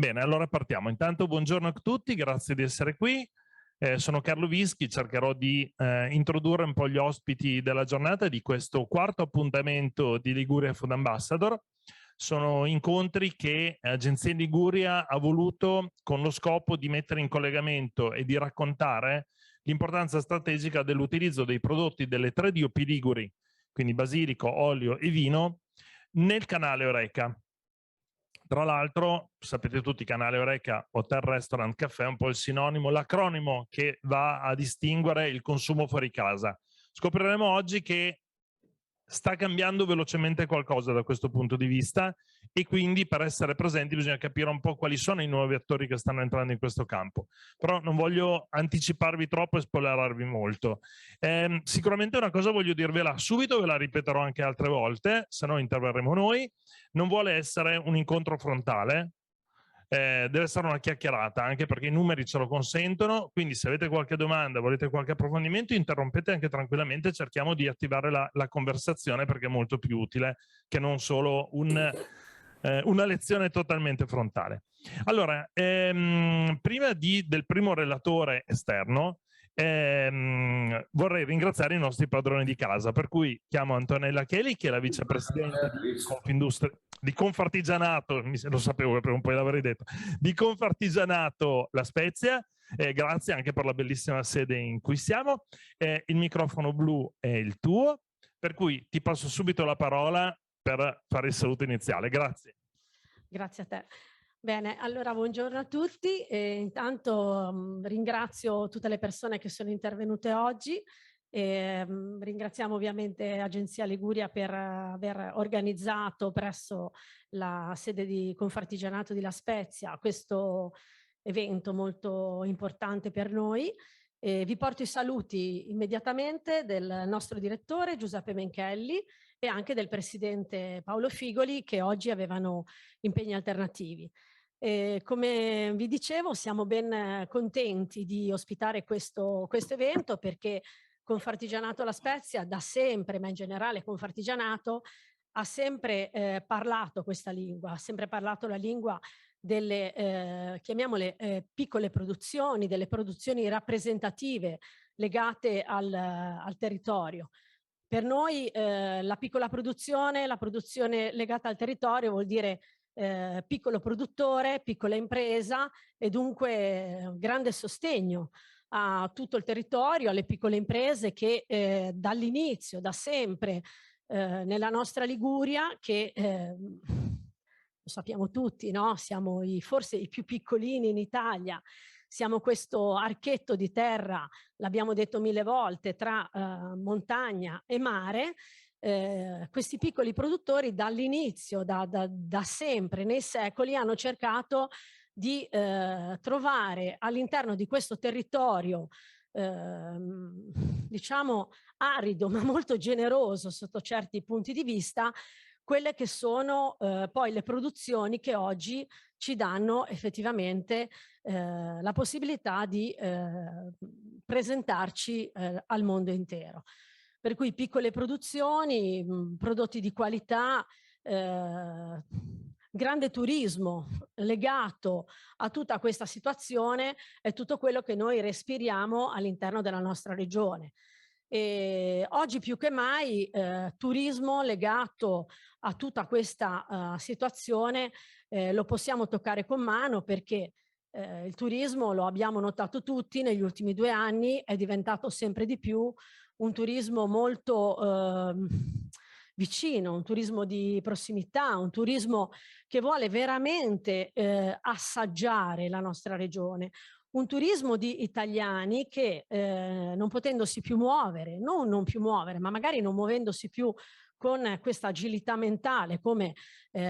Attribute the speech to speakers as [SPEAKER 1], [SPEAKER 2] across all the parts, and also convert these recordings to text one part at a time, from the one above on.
[SPEAKER 1] Bene, allora partiamo. Intanto buongiorno a tutti, grazie di essere qui. Sono Carlo Vischi, cercherò di introdurre un po' gli ospiti della giornata di questo quarto appuntamento di Liguria Food Ambassador. Sono incontri che Agenzia Liguria ha voluto con lo scopo di mettere in collegamento e di raccontare l'importanza strategica dell'utilizzo dei prodotti delle 3 DOP Liguri, quindi basilico, olio e vino, nel canale Oreca. Tra l'altro, sapete tutti, canale Oreca, Hotel, Restaurant, Caffè, è un po' il sinonimo, l'acronimo che va a distinguere il consumo fuori casa. Scopriremo oggi che sta cambiando velocemente qualcosa da questo punto di vista e quindi per essere presenti bisogna capire un po' quali sono i nuovi attori che stanno entrando in questo campo. Però non voglio anticiparvi troppo e spoilerarvi molto. Sicuramente una cosa voglio dirvela subito, ve la ripeterò anche altre volte, se no interverremo noi. Non vuole essere un incontro frontale, deve essere una chiacchierata, anche perché i numeri ce lo consentono, quindi se avete qualche domanda, volete qualche approfondimento, interrompete anche tranquillamente, cerchiamo di attivare la conversazione perché è molto più utile che non solo una lezione totalmente frontale. Allora, prima del primo relatore esterno, vorrei ringraziare i nostri padroni di casa, per cui chiamo Antonella Cheli, che è la vicepresidente di Confartigianato, lo sapevo che prima un po' l'avrei detto, di Confartigianato La Spezia. Grazie anche per la bellissima sede in cui siamo. Il microfono blu è il tuo, per cui ti passo subito la parola per fare il saluto iniziale. Grazie.
[SPEAKER 2] Grazie a te. Bene, allora buongiorno a tutti. Intanto ringrazio tutte le persone che sono intervenute oggi. Ringraziamo ovviamente Agenzia Liguria per aver organizzato presso la sede di Confartigianato di La Spezia questo evento molto importante per noi. Vi porto i saluti immediatamente del nostro direttore Giuseppe Menchelli e anche del presidente Paolo Figoli, che oggi avevano impegni alternativi. Come vi dicevo, siamo ben contenti di ospitare questo evento perché Confartigianato La Spezia da sempre, ma in generale Confartigianato, ha sempre parlato questa lingua, ha sempre parlato la lingua delle, chiamiamole, piccole produzioni, delle produzioni rappresentative legate al territorio. Per noi la piccola produzione, la produzione legata al territorio vuol dire piccolo produttore, piccola impresa e dunque grande sostegno a tutto il territorio, alle piccole imprese che dall'inizio, da sempre, nella nostra Liguria, che lo sappiamo tutti, no? Siamo forse i più piccolini in Italia, siamo questo archetto di terra, l'abbiamo detto 1000 volte, tra montagna e mare. Questi piccoli produttori dall'inizio, da sempre, nei secoli, hanno cercato di trovare all'interno di questo territorio diciamo arido ma molto generoso sotto certi punti di vista, quelle che sono poi le produzioni che oggi ci danno effettivamente la possibilità di presentarci al mondo intero. Per cui piccole produzioni, prodotti di qualità, grande turismo legato a tutta questa situazione è tutto quello che noi respiriamo all'interno della nostra regione. E oggi più che mai turismo legato a tutta questa situazione lo possiamo toccare con mano perché il turismo, lo abbiamo notato tutti negli ultimi 2 anni, è diventato sempre di più un turismo molto vicino, un turismo di prossimità, un turismo che vuole veramente assaggiare la nostra regione. Un turismo di italiani che non potendosi più muovere, non più muovere, ma magari non muovendosi più con questa agilità mentale come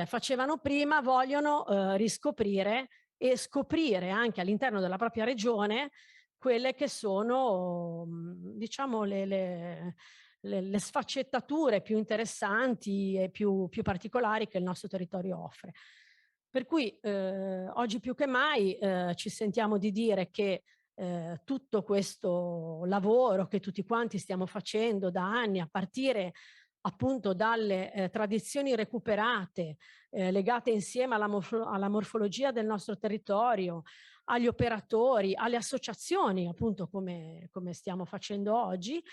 [SPEAKER 2] facevano prima, vogliono riscoprire e scoprire anche all'interno della propria regione quelle che sono, diciamo, le sfaccettature più interessanti e più particolari che il nostro territorio offre. Per cui oggi più che mai ci sentiamo di dire che tutto questo lavoro che tutti quanti stiamo facendo da anni, a partire appunto dalle tradizioni recuperate, legate insieme alla morfologia del nostro territorio, agli operatori, alle associazioni, appunto come stiamo facendo oggi,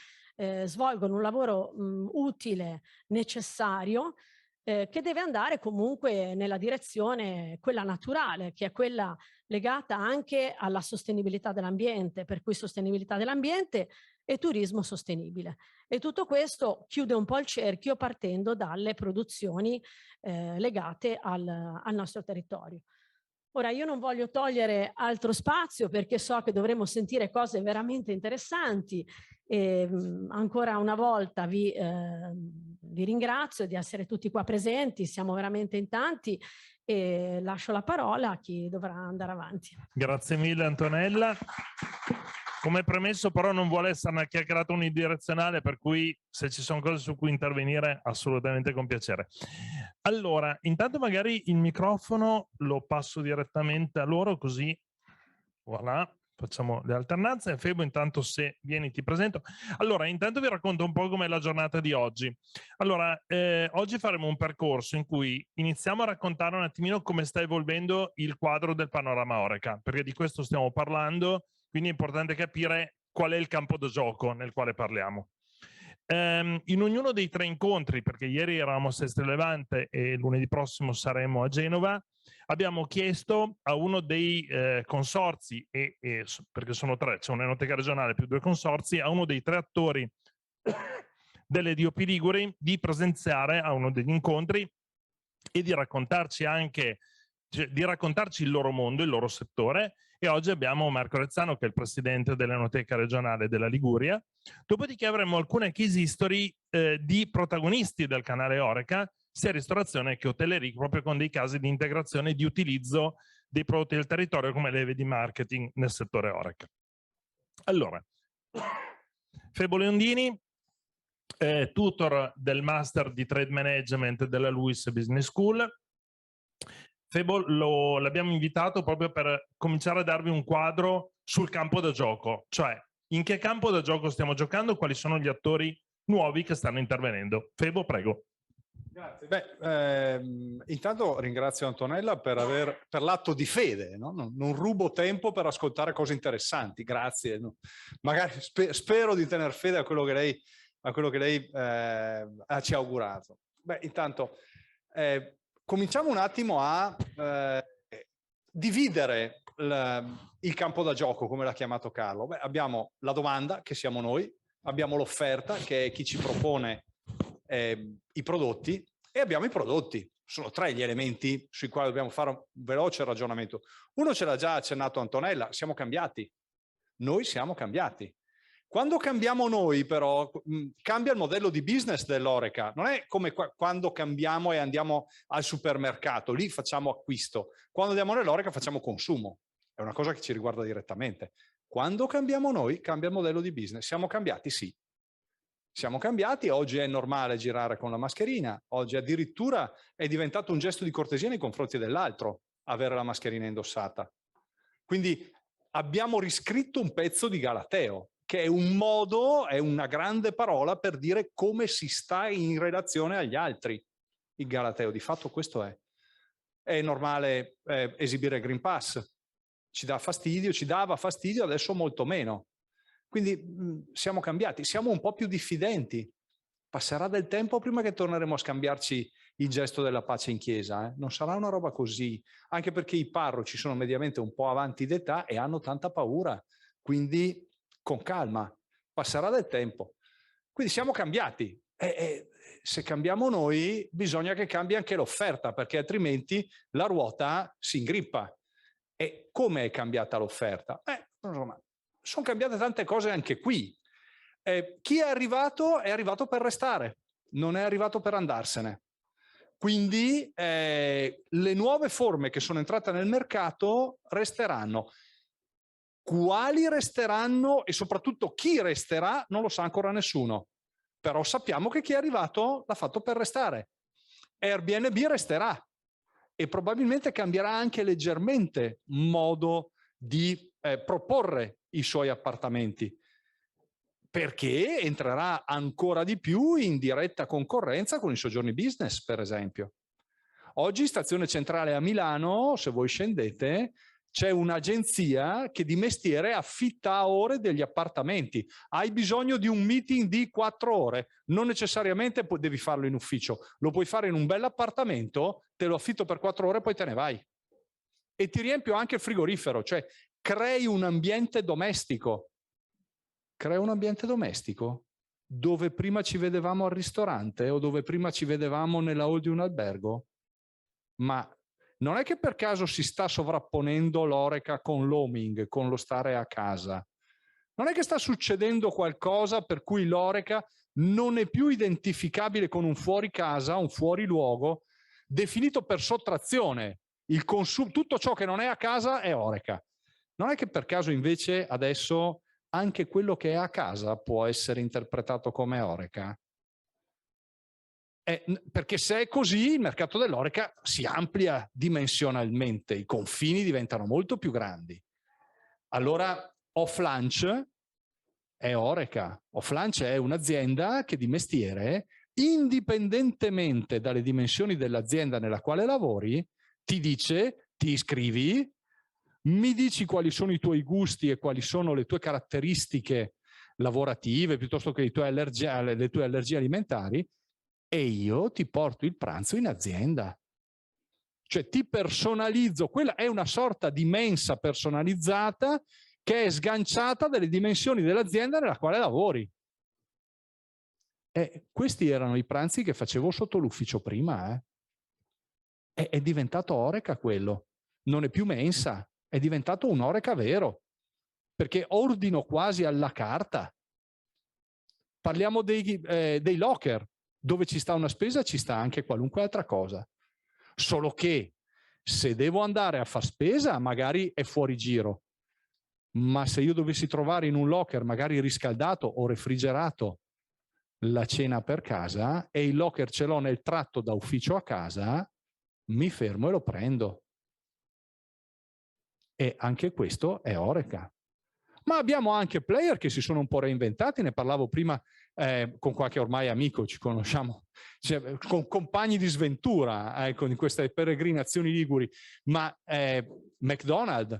[SPEAKER 2] svolgono un lavoro utile, necessario, che deve andare comunque nella direzione quella naturale, che è quella legata anche alla sostenibilità dell'ambiente, per cui sostenibilità dell'ambiente e turismo sostenibile. E tutto questo chiude un po' il cerchio partendo dalle produzioni legate al nostro territorio. Ora, io non voglio togliere altro spazio perché so che dovremo sentire cose veramente interessanti. E, ancora una volta vi ringrazio di essere tutti qua presenti, siamo veramente in tanti e lascio la parola a chi dovrà andare avanti.
[SPEAKER 1] Grazie mille Antonella. Come premesso però non vuole essere una chiacchierata unidirezionale, per cui se ci sono cose su cui intervenire assolutamente con piacere. Allora, intanto magari il microfono lo passo direttamente a loro, così voilà, facciamo le alternanze. Febo, intanto se vieni ti presento. Allora, intanto vi racconto un po' com'è la giornata di oggi. Allora, oggi faremo un percorso in cui iniziamo a raccontare un attimino come sta evolvendo il quadro del panorama Horeca, perché di questo stiamo parlando, quindi è importante capire qual è il campo da gioco nel quale parliamo. In ognuno dei 3 incontri, perché ieri eravamo a Sestri Levante e lunedì prossimo saremo a Genova, abbiamo chiesto a uno dei consorzi, perché sono 3, c'è un'enoteca regionale più 2 consorzi, a uno dei 3 attori delle DOP Liguri di presenziare a uno degli incontri e di raccontarci anche, di raccontarci il loro mondo, il loro settore. E oggi abbiamo Marco Rezzano, che è il presidente dell'Enoteca regionale della Liguria. Dopodiché avremo alcune case history di protagonisti del canale Horeca, sia ristorazione che hotelleria, proprio con dei casi di integrazione e di utilizzo dei prodotti del territorio come leve di marketing nel settore Horeca. Allora, Febo Leondini, tutor del Master di Trade Management della Lewis Business School. Febo l'abbiamo invitato proprio per cominciare a darvi un quadro sul campo da gioco, cioè in che campo da gioco stiamo giocando, quali sono gli attori nuovi che stanno intervenendo. Febo, prego.
[SPEAKER 3] Grazie. Beh, intanto ringrazio Antonella per l'atto di fede, no? Non rubo tempo per ascoltare cose interessanti, grazie. No? Magari spero di tener fede a quello che lei ci ha augurato. Beh, intanto cominciamo un attimo a dividere il campo da gioco, come l'ha chiamato Carlo. Beh, abbiamo la domanda, che siamo noi, abbiamo l'offerta, che è chi ci propone i prodotti, e abbiamo i prodotti. Sono 3 gli elementi sui quali dobbiamo fare un veloce ragionamento. Uno ce l'ha già accennato Antonella, siamo cambiati. Noi siamo cambiati. Quando cambiamo noi però cambia il modello di business dell'Horeca. Non è come quando cambiamo e andiamo al supermercato, lì facciamo acquisto. Quando andiamo nell'Horeca facciamo consumo. È una cosa che ci riguarda direttamente. Quando cambiamo noi cambia il modello di business. Siamo cambiati? Sì. Siamo cambiati, oggi è normale girare con la mascherina, oggi addirittura è diventato un gesto di cortesia nei confronti dell'altro avere la mascherina indossata. Quindi abbiamo riscritto un pezzo di Galateo, che è un modo, è una grande parola per dire come si sta in relazione agli altri. Il Galateo, di fatto questo è. È normale esibire Green Pass, ci dà fastidio, ci dava fastidio, adesso molto meno. Quindi siamo cambiati, siamo un po' più diffidenti. Passerà del tempo prima che torneremo a scambiarci il gesto della pace in chiesa. Non sarà una roba così, anche perché i parroci sono mediamente un po' avanti d'età e hanno tanta paura. Quindi con calma, passerà del tempo. Quindi siamo cambiati. Se cambiamo noi, bisogna che cambi anche l'offerta, perché altrimenti la ruota si ingrippa. E come è cambiata l'offerta? Insomma, sono cambiate tante cose anche qui. Chi è arrivato per restare, non è arrivato per andarsene. Quindi le nuove forme che sono entrate nel mercato resteranno. Quali resteranno e soprattutto chi resterà non lo sa ancora nessuno. Però sappiamo che chi è arrivato l'ha fatto per restare. Airbnb resterà e probabilmente cambierà anche leggermente modo di proporre i suoi appartamenti. perché entrerà ancora di più in diretta concorrenza con i soggiorni business, per esempio. Oggi, stazione centrale a Milano, se voi scendete, c'è un'agenzia che di mestiere affitta a ore degli appartamenti. Hai bisogno di un meeting di 4 ore, non necessariamente devi farlo in ufficio, lo puoi fare in un bel appartamento, te lo affitto per 4 ore e poi te ne vai. E ti riempio anche il frigorifero, cioè crei un ambiente domestico. Crei un ambiente domestico dove prima ci vedevamo al ristorante o dove prima ci vedevamo nella hall di un albergo. Ma non è che per caso si sta sovrapponendo l'Horeca con l'homing, con lo stare a casa. Non è che sta succedendo qualcosa per cui l'Horeca non è più identificabile con un fuori casa, un fuori luogo, definito per sottrazione. Tutto ciò che non è a casa è Horeca. Non è che per caso invece adesso anche quello che è a casa può essere interpretato come Horeca? Perché se è così il mercato dell'Horeca si amplia dimensionalmente, i confini diventano molto più grandi. Allora Off-Lunch è Horeca. Off-Lunch è un'azienda che di mestiere, indipendentemente dalle dimensioni dell'azienda nella quale lavori, ti dice, ti iscrivi, mi dici quali sono i tuoi gusti e quali sono le tue caratteristiche lavorative piuttosto che le tue allergie alimentari, e io ti porto il pranzo in azienda. Cioè ti personalizzo, quella è una sorta di mensa personalizzata che è sganciata dalle dimensioni dell'azienda nella quale lavori. E questi erano i pranzi che facevo sotto l'ufficio prima. È diventato Horeca quello, non è più mensa, è diventato un Horeca vero, perché ordino quasi alla carta. Parliamo dei locker. Dove ci sta una spesa ci sta anche qualunque altra cosa. Solo che se devo andare a far spesa magari è fuori giro. Ma se io dovessi trovare in un locker magari riscaldato o refrigerato la cena per casa e il locker ce l'ho nel tratto da ufficio a casa, mi fermo e lo prendo. E anche questo è Horeca. Ma abbiamo anche player che si sono un po' reinventati, ne parlavo prima con qualche ormai amico, ci conosciamo, cioè, con compagni di sventura, ecco, in queste peregrinazioni liguri, ma McDonald's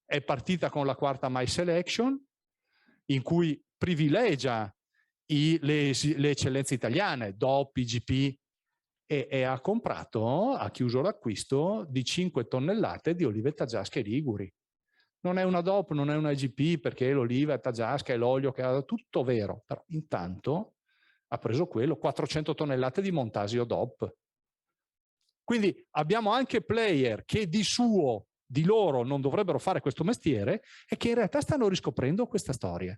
[SPEAKER 3] è partita con la 4ª My Selection, in cui privilegia le eccellenze italiane, DOP, IGP, e ha chiuso l'acquisto di 5 tonnellate di olive taggiasche liguri. Non è una DOP, non è una IGP, perché l'oliva è taggiasca e l'olio che ha tutto vero, però intanto ha preso quello, 400 tonnellate di Montasio DOP. Quindi abbiamo anche player che di loro non dovrebbero fare questo mestiere e che in realtà stanno riscoprendo questa storia.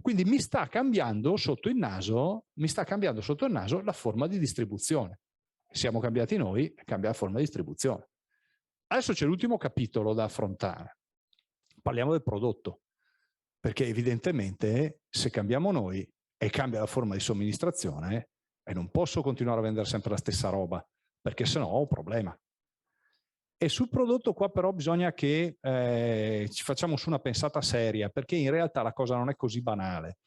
[SPEAKER 3] Quindi mi sta cambiando sotto il naso la forma di distribuzione. Siamo cambiati noi, cambia la forma di distribuzione. Adesso c'è l'ultimo capitolo da affrontare. Parliamo del prodotto, perché evidentemente se cambiamo noi e cambia la forma di somministrazione, e non posso continuare a vendere sempre la stessa roba, perché sennò ho un problema. E sul prodotto qua però bisogna che ci facciamo su una pensata seria, perché in realtà la cosa non è così banale.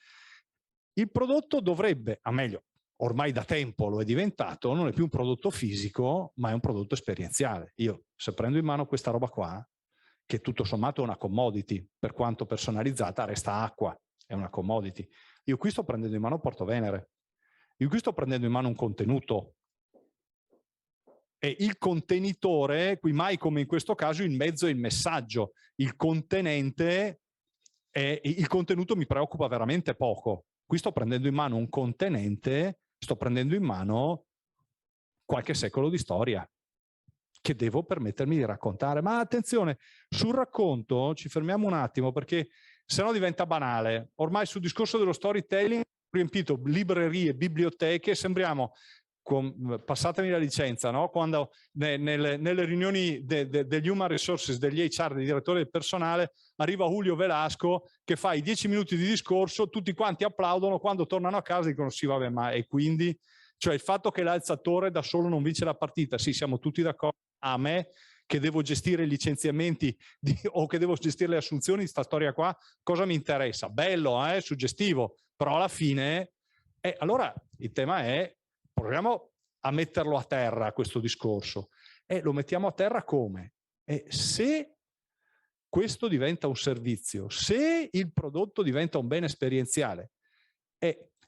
[SPEAKER 3] Il prodotto dovrebbe, a meglio, ormai da tempo lo è diventato, non è più un prodotto fisico, ma è un prodotto esperienziale. Io, se prendo in mano questa roba qua, che tutto sommato è una commodity, per quanto personalizzata resta acqua, è una commodity. Io qui sto prendendo in mano Porto Venere, io qui sto prendendo in mano un contenuto, e il contenitore, qui mai come in questo caso, il mezzo è il messaggio, il contenente, il contenuto mi preoccupa veramente poco. Qui sto prendendo in mano un contenente, sto prendendo in mano qualche secolo di storia che devo permettermi di raccontare. Ma attenzione, sul racconto ci fermiamo un attimo, perché sennò diventa banale. Ormai sul discorso dello storytelling riempito librerie, biblioteche, sembriamo, passatemi la licenza, no? Quando nelle riunioni degli human resources, degli HR, dei direttori del personale, arriva Julio Velasco che fa i 10 minuti di discorso, tutti quanti applaudono, quando tornano a casa dicono sì vabbè, ma e quindi? Cioè il fatto che l'alzatore da solo non vince la partita, sì siamo tutti d'accordo, a me che devo gestire i licenziamenti o che devo gestire le assunzioni di sta storia qua, cosa mi interessa? Bello, suggestivo, però alla fine... allora il tema è, proviamo a metterlo a terra questo discorso. Lo mettiamo a terra come? Se questo diventa un servizio, se il prodotto diventa un bene esperienziale,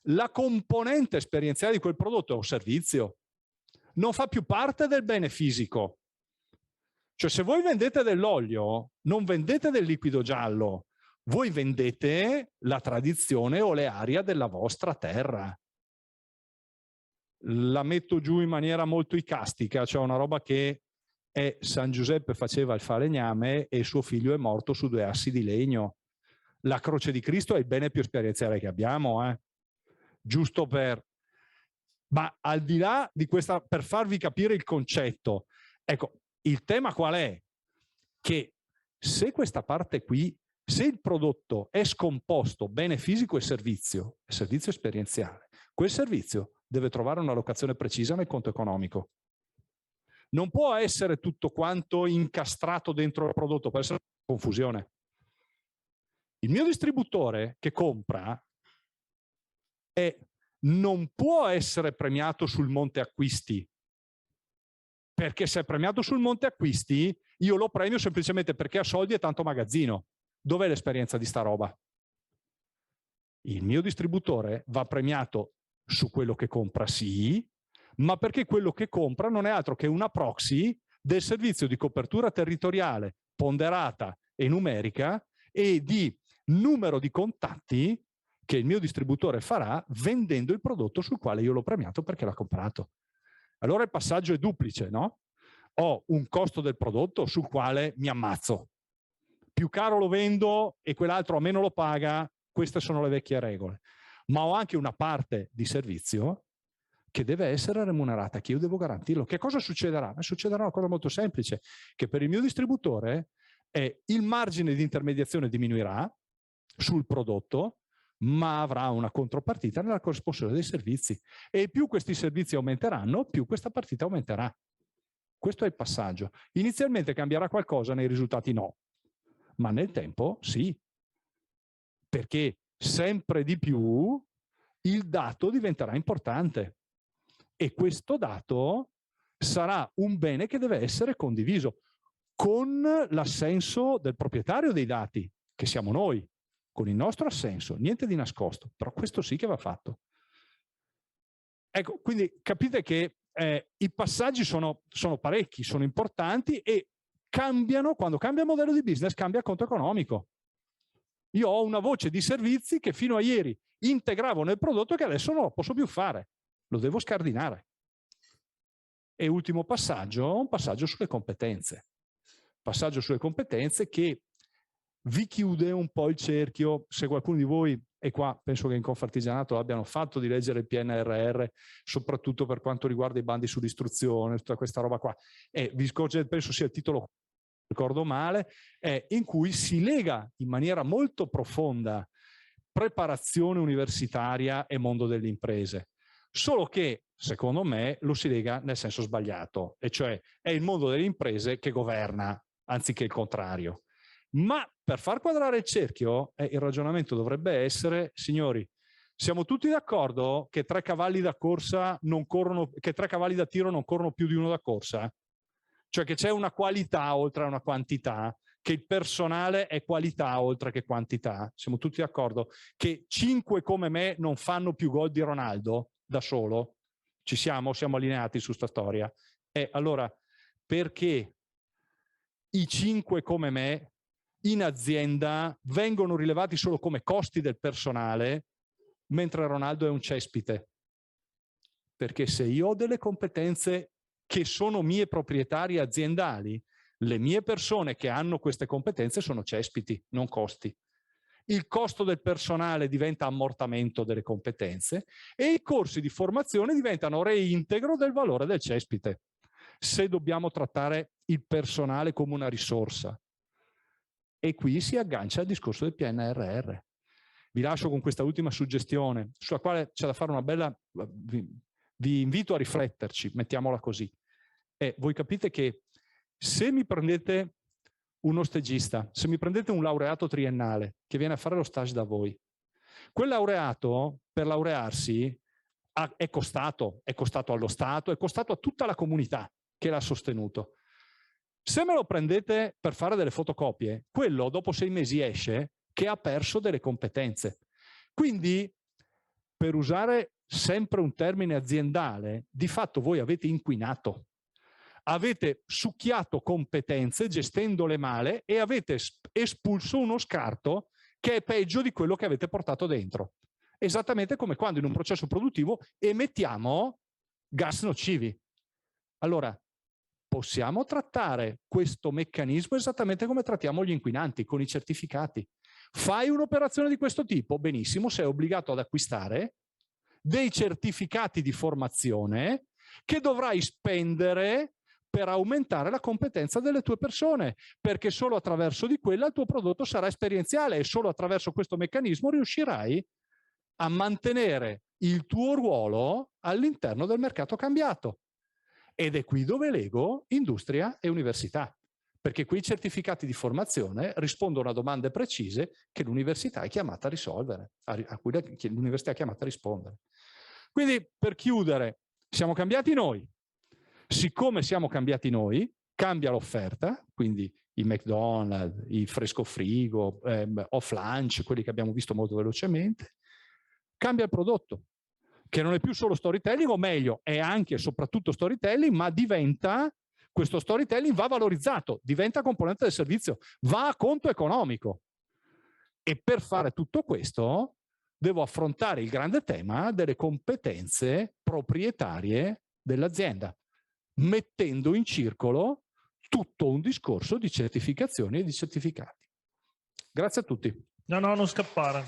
[SPEAKER 3] la componente esperienziale di quel prodotto è un servizio, non fa più parte del bene fisico. Cioè, se voi vendete dell'olio, non vendete del liquido giallo, voi vendete la tradizione olearia della vostra terra. La metto giù in maniera molto icastica, cioè una roba che San Giuseppe faceva il falegname e suo figlio è morto su 2 assi di legno. La croce di Cristo è il bene più esperienziale che abbiamo, giusto per... Ma al di là di questa, per farvi capire il concetto, ecco, il tema qual è? Che se questa parte qui, se il prodotto è scomposto bene fisico e servizio esperienziale, quel servizio deve trovare una locazione precisa nel conto economico. Non può essere tutto quanto incastrato dentro il prodotto, può essere confusione. Il mio distributore che compra non può essere premiato sul monte acquisti, perché se è premiato sul monte acquisti io lo premio semplicemente perché ha soldi e tanto magazzino. Dov'è l'esperienza di sta roba? Il mio distributore va premiato su quello che compra, sì, ma perché quello che compra non è altro che una proxy del servizio di copertura territoriale ponderata e numerica e di numero di contatti che il mio distributore farà vendendo il prodotto sul quale io l'ho premiato perché l'ha comprato. Allora il passaggio è duplice, no? Ho un costo del prodotto sul quale mi ammazzo. Più caro lo vendo e quell'altro a meno lo paga, queste sono le vecchie regole. Ma ho anche una parte di servizio che deve essere remunerata, che io devo garantirlo. Che cosa succederà? Succederà una cosa molto semplice, che per il mio distributore il margine di intermediazione diminuirà sul prodotto, ma avrà una contropartita nella corresponsione dei servizi. E più questi servizi aumenteranno, più questa partita aumenterà. Questo è il passaggio. Inizialmente cambierà qualcosa, nei risultati no, ma nel tempo sì, perché sempre di più il dato diventerà importante e questo dato sarà un bene che deve essere condiviso con l'assenso del proprietario dei dati, che siamo noi, con il nostro assenso, niente di nascosto, però questo sì che va fatto. Ecco, quindi capite che i passaggi sono parecchi, sono importanti e cambiano, quando cambia il modello di business, cambia il conto economico. Io ho una voce di servizi che fino a ieri integravo nel prodotto che adesso non lo posso più fare, lo devo scardinare. E ultimo passaggio, un passaggio sulle competenze. Passaggio sulle competenze che vi chiude un po' il cerchio. Se qualcuno di voi, e qua penso che in Confartigianato abbiano fatto di leggere il PNRR, soprattutto per quanto riguarda i bandi sull'istruzione, tutta questa roba qua, vi scorge, penso sia il titolo, ricordo male, in cui si lega in maniera molto profonda preparazione universitaria e mondo delle imprese. Solo che, secondo me, lo si lega nel senso sbagliato, e cioè è il mondo delle imprese che governa, anziché il contrario. Ma per far quadrare il cerchio, il ragionamento dovrebbe essere, signori, siamo tutti d'accordo che 3 cavalli da corsa non corrono, che 3 cavalli da tiro non corrono più di uno da corsa? Cioè che c'è una qualità oltre a una quantità, che il personale è qualità oltre che quantità. Siamo tutti d'accordo che 5 come me non fanno più gol di Ronaldo da solo? Ci siamo? Siamo allineati su sta storia? Allora, perché i 5 come me in azienda vengono rilevati solo come costi del personale, mentre Ronaldo è un cespite? Perché se io ho delle competenze che sono mie proprietarie aziendali, le mie persone che hanno queste competenze sono cespiti, non costi. Il costo del personale diventa ammortamento delle competenze e i corsi di formazione diventano reintegro del valore del cespite, se dobbiamo trattare il personale come una risorsa. E qui si aggancia al discorso del PNRR. Vi lascio con questa ultima suggestione, sulla quale c'è da fare una bella... Vi invito a rifletterci, mettiamola così. Voi capite che Se mi prendete uno stagista, se mi prendete un laureato triennale che viene a fare lo stage da voi, quel laureato per laurearsi è costato allo Stato, è costato a tutta la comunità che l'ha sostenuto. Se me lo prendete per fare delle fotocopie, quello dopo 6 mesi esce che ha perso delle competenze. Quindi, per usare sempre un termine aziendale, di fatto voi avete inquinato, avete succhiato competenze gestendole male e avete espulso uno scarto che è peggio di quello che avete portato dentro. Esattamente come quando in un processo produttivo emettiamo gas nocivi. Allora, possiamo trattare questo meccanismo esattamente come trattiamo gli inquinanti, con i certificati. Fai un'operazione di questo tipo, benissimo, sei obbligato ad acquistare dei certificati di formazione che dovrai spendere per aumentare la competenza delle tue persone, perché solo attraverso di quella il tuo prodotto sarà esperienziale e solo attraverso questo meccanismo riuscirai a mantenere il tuo ruolo all'interno del mercato cambiato. Ed è qui dove lego industria e università, perché qui i certificati di formazione rispondono a domande precise che l'università è chiamata a risolvere, a cui l'università è chiamata a rispondere. Quindi, per chiudere, siamo cambiati noi. Siccome siamo cambiati noi, cambia l'offerta, quindi i McDonald's, i fresco frigo, off lunch, quelli che abbiamo visto molto velocemente, cambia il prodotto, che non è più solo storytelling, o meglio, è anche e soprattutto storytelling, ma questo storytelling va valorizzato, diventa componente del servizio, va a conto economico. E per fare tutto questo devo affrontare il grande tema delle competenze proprietarie dell'azienda, mettendo in circolo tutto un discorso di certificazioni e di certificati. Grazie a tutti.
[SPEAKER 1] No, non scappare.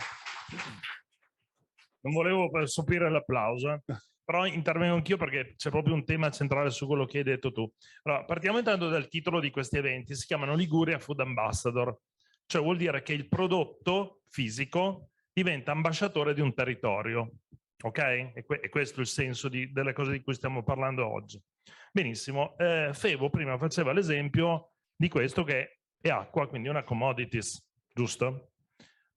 [SPEAKER 1] Non volevo sopire l'applauso, però intervengo anch'io perché c'è proprio un tema centrale su quello che hai detto tu. Allora, partiamo intanto dal titolo di questi eventi, si chiamano Liguria Food Ambassador, cioè vuol dire che il prodotto fisico diventa ambasciatore di un territorio, ok? E questo è il senso delle cose di cui stiamo parlando oggi. Benissimo, Fevo prima faceva l'esempio di questo che è acqua, quindi una commodities, giusto?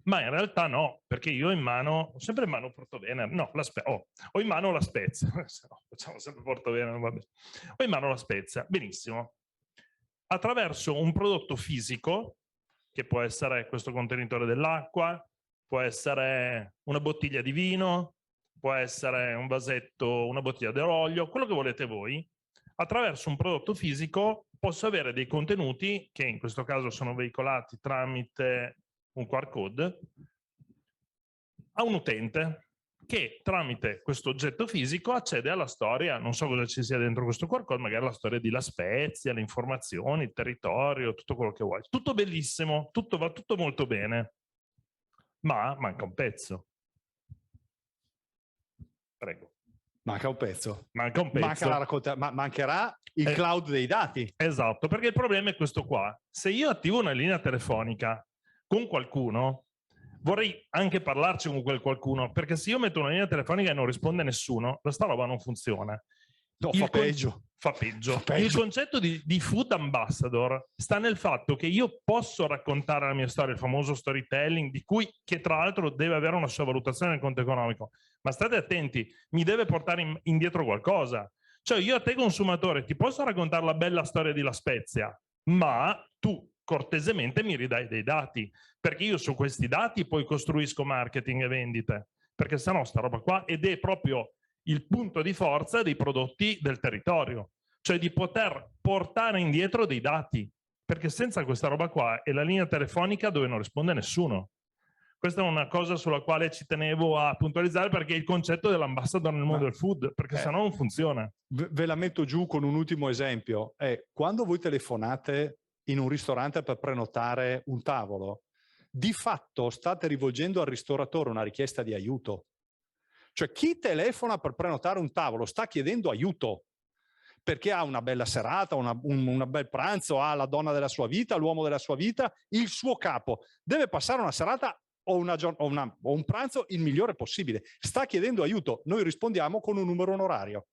[SPEAKER 1] Ma in realtà no, perché io ho sempre in mano Portovene, no, ho in mano la Spezia, no, facciamo sempre Portovene, non va bene. Ho in mano la Spezia, benissimo. Attraverso un prodotto fisico, che può essere questo contenitore dell'acqua, può essere una bottiglia di vino, può essere un vasetto, una bottiglia d'olio, quello che volete voi, attraverso un prodotto fisico posso avere dei contenuti che in questo caso sono veicolati tramite un QR code a un utente che tramite questo oggetto fisico accede alla storia, non so cosa ci sia dentro questo QR code, magari la storia di La Spezia, le informazioni, il territorio, tutto quello che vuoi. Tutto bellissimo, va tutto molto bene, ma manca un pezzo. Prego.
[SPEAKER 3] Manca un pezzo.
[SPEAKER 1] Manca un pezzo.
[SPEAKER 3] Mancherà il cloud dei dati.
[SPEAKER 1] Esatto, perché il problema è questo qua. Se io attivo una linea telefonica con qualcuno, vorrei anche parlarci con quel qualcuno, perché se io metto una linea telefonica e non risponde nessuno, sta roba non funziona.
[SPEAKER 3] No, fa peggio.
[SPEAKER 1] Fa peggio. Il concetto di food ambassador sta nel fatto che io posso raccontare la mia storia, il famoso storytelling, che tra l'altro deve avere una sua valutazione nel conto economico, ma state attenti, mi deve portare indietro qualcosa. Cioè io a te consumatore ti posso raccontare la bella storia di La Spezia, ma tu cortesemente mi ridai dei dati, perché io su questi dati poi costruisco marketing e vendite, perché sennò sta roba qua, ed è proprio il punto di forza dei prodotti del territorio, cioè di poter portare indietro dei dati, perché senza questa roba qua è la linea telefonica dove non risponde nessuno. Questa è una cosa sulla quale ci tenevo a puntualizzare, perché è il concetto dell'ambassador nel mondo del food, perché sennò non funziona.
[SPEAKER 3] Ve la metto giù con un ultimo esempio. Quando voi telefonate in un ristorante per prenotare un tavolo, di fatto state rivolgendo al ristoratore una richiesta di aiuto. Cioè chi telefona per prenotare un tavolo sta chiedendo aiuto, perché ha una bella serata, un bel pranzo, ha la donna della sua vita, l'uomo della sua vita, il suo capo. Deve passare una serata o un pranzo il migliore possibile. Sta chiedendo aiuto, noi rispondiamo con un numero onorario.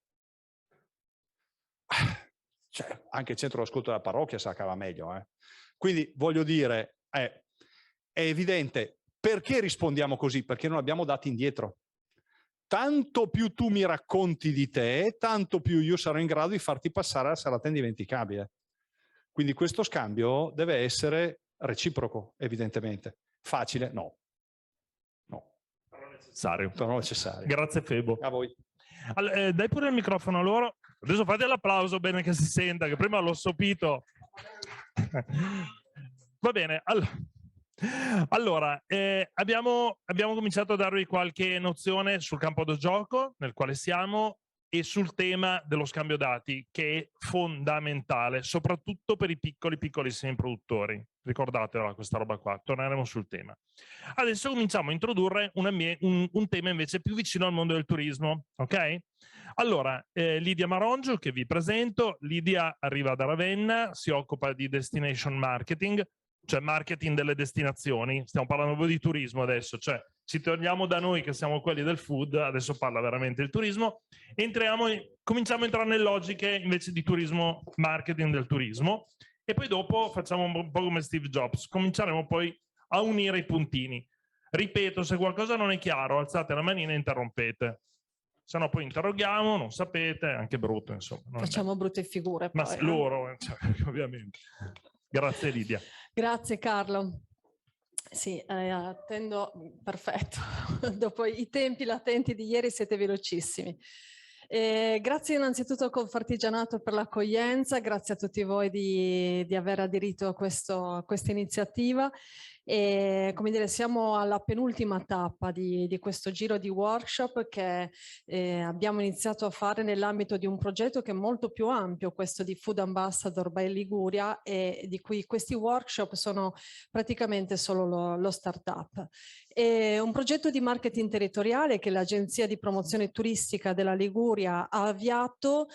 [SPEAKER 3] cioè, anche il centro d'ascolto della parrocchia sa che va meglio. Quindi voglio dire, è evidente. Perché rispondiamo così? Perché non abbiamo dati indietro. Tanto più tu mi racconti di te, tanto più io sarò in grado di farti passare la serata indimenticabile. Quindi questo scambio deve essere reciproco, evidentemente. Facile? No. No.
[SPEAKER 1] Però
[SPEAKER 3] necessario.
[SPEAKER 1] Grazie Febo.
[SPEAKER 3] A voi.
[SPEAKER 1] Allora, dai pure il microfono a loro. Adesso fate l'applauso bene che si senta, che prima l'ho sopito. Va bene. Allora, abbiamo cominciato a darvi qualche nozione sul campo da gioco nel quale siamo e sul tema dello scambio dati, che è fondamentale, soprattutto per i piccolissimi produttori. Ricordatela questa roba qua, torneremo sul tema. Adesso cominciamo a introdurre un tema invece più vicino al mondo del turismo, ok? Allora, Lidia Marongio, che vi presento. Lidia arriva da Ravenna, si occupa di destination marketing, cioè marketing delle destinazioni. Stiamo parlando proprio di turismo adesso, cioè ci torniamo da noi che siamo quelli del food, adesso parla veramente del turismo. Cominciamo a entrare nelle logiche invece di turismo, marketing del turismo, e poi dopo facciamo un po' come Steve Jobs, cominceremo poi a unire i puntini. Ripeto, se qualcosa non è chiaro, alzate la manina e interrompete. Se no poi interroghiamo, non sapete, è anche brutto, insomma.
[SPEAKER 2] Facciamo brutte figure poi.
[SPEAKER 1] Ma loro, cioè, ovviamente. Grazie Lidia.
[SPEAKER 2] Grazie Carlo. Sì, attendo, perfetto. Dopo i tempi latenti di ieri siete velocissimi. Grazie innanzitutto a Confartigianato per l'accoglienza, grazie a tutti voi di aver aderito a questa iniziativa. E, come dire, siamo alla penultima tappa di questo giro di workshop che abbiamo iniziato a fare nell'ambito di un progetto che è molto più ampio, questo di Food Ambassador by Liguria, e di cui questi workshop sono praticamente solo lo start-up. È un progetto di marketing territoriale che l'Agenzia di Promozione Turistica della Liguria ha avviato,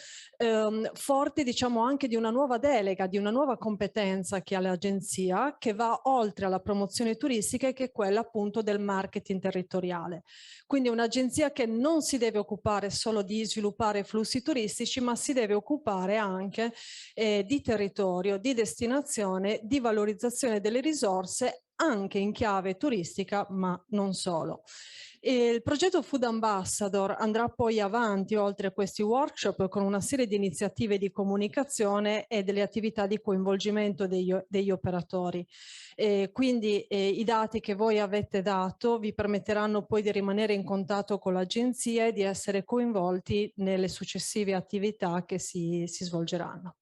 [SPEAKER 2] forte diciamo anche di una nuova delega, di una nuova competenza che ha l'Agenzia, che va oltre alla promozione turistica e che è quella appunto del marketing territoriale. Quindi un'agenzia che non si deve occupare solo di sviluppare flussi turistici, ma si deve occupare anche di territorio, di destinazione, di valorizzazione delle risorse anche in chiave turistica, ma non solo. Il progetto Food Ambassador andrà poi avanti oltre a questi workshop con una serie di iniziative di comunicazione e delle attività di coinvolgimento degli operatori. Quindi i dati che voi avete dato vi permetteranno poi di rimanere in contatto con l'agenzia e di essere coinvolti nelle successive attività che si svolgeranno.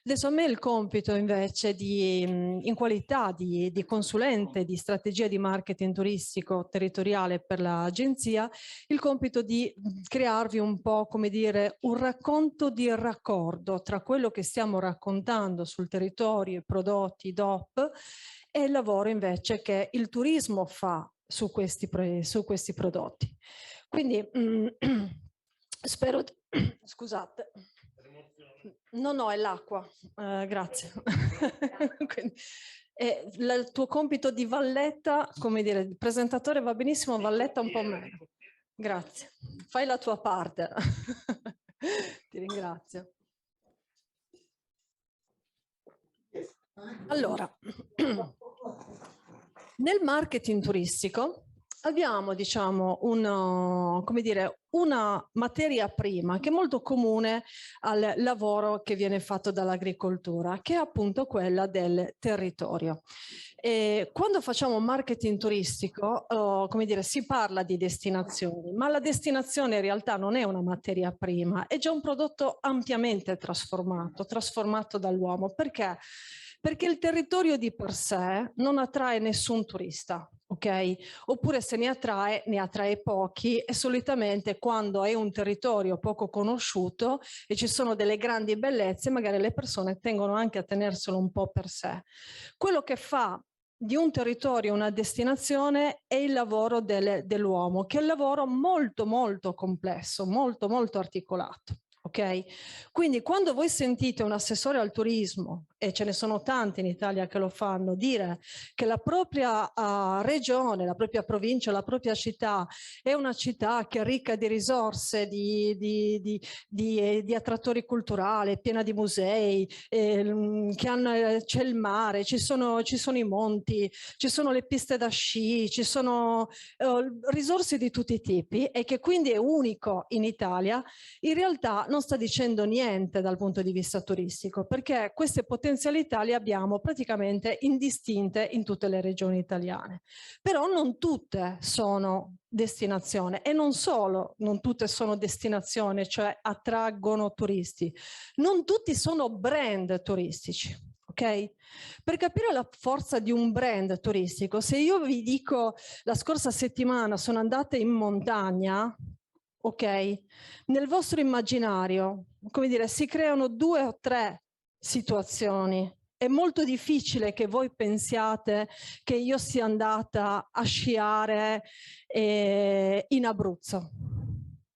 [SPEAKER 2] Adesso a me il compito invece in qualità di consulente di strategia di marketing turistico territoriale per l'agenzia, il compito di crearvi un po', come dire, un racconto di raccordo tra quello che stiamo raccontando sul territorio, i prodotti DOP, e il lavoro invece che il turismo fa su questi prodotti. Quindi spero, scusate. No, è l'acqua, grazie. Quindi, il tuo compito di valletta, come dire, il presentatore va benissimo, valletta un po' meno. Grazie, fai la tua parte. Ti ringrazio. Allora, nel marketing turistico abbiamo, diciamo, come dire, una materia prima che è molto comune al lavoro che viene fatto dall'agricoltura, che è appunto quella del territorio. E quando facciamo marketing turistico, come dire, si parla di destinazioni, ma la destinazione in realtà non è una materia prima, è già un prodotto ampiamente trasformato dall'uomo. Perché? Perché il territorio di per sé non attrae nessun turista. Ok? Oppure se ne attrae pochi, e solitamente quando è un territorio poco conosciuto e ci sono delle grandi bellezze, magari le persone tengono anche a tenerselo un po' per sé. Quello che fa di un territorio una destinazione è il lavoro dell'uomo, che è un lavoro molto molto complesso, molto molto articolato.
[SPEAKER 4] Ok? Quindi quando voi sentite un assessore al turismo, e ce ne sono tanti in Italia che lo fanno, dire che la propria regione, la propria provincia, la propria città è una città che è ricca di risorse, di attrattori culturali, piena di musei, c'è il mare, ci sono i monti, ci sono le piste da sci, ci sono risorse di tutti i tipi e che quindi è unico in Italia, in realtà non sta dicendo niente dal punto di vista turistico, perché queste potenzialità le abbiamo praticamente indistinte in tutte le regioni italiane. Però non tutte sono destinazione e non solo non tutte sono destinazione, cioè attraggono turisti, non tutti sono brand turistici. Okay? Per capire la forza di un brand turistico, se io vi dico la scorsa settimana sono andata in montagna, ok? Nel vostro immaginario, come dire, si creano 2 o 3 situazioni. È molto difficile che voi pensiate che io sia andata a sciare in Abruzzo.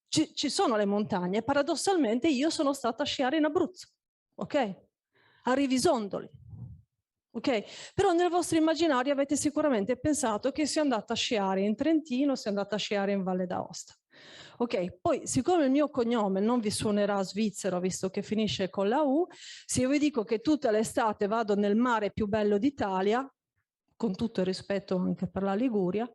[SPEAKER 4] Ci sono le montagne, paradossalmente io sono stata a sciare in Abruzzo, ok? A Rivisondoli. Ok, però nel vostro immaginario avete sicuramente pensato che sia andata a sciare in Trentino, sia andata a sciare in Valle d'Aosta. Ok, poi siccome il mio cognome non vi suonerà svizzero, visto che finisce con la U, se io vi dico che tutta l'estate vado nel mare più bello d'Italia, con tutto il rispetto anche per la Liguria,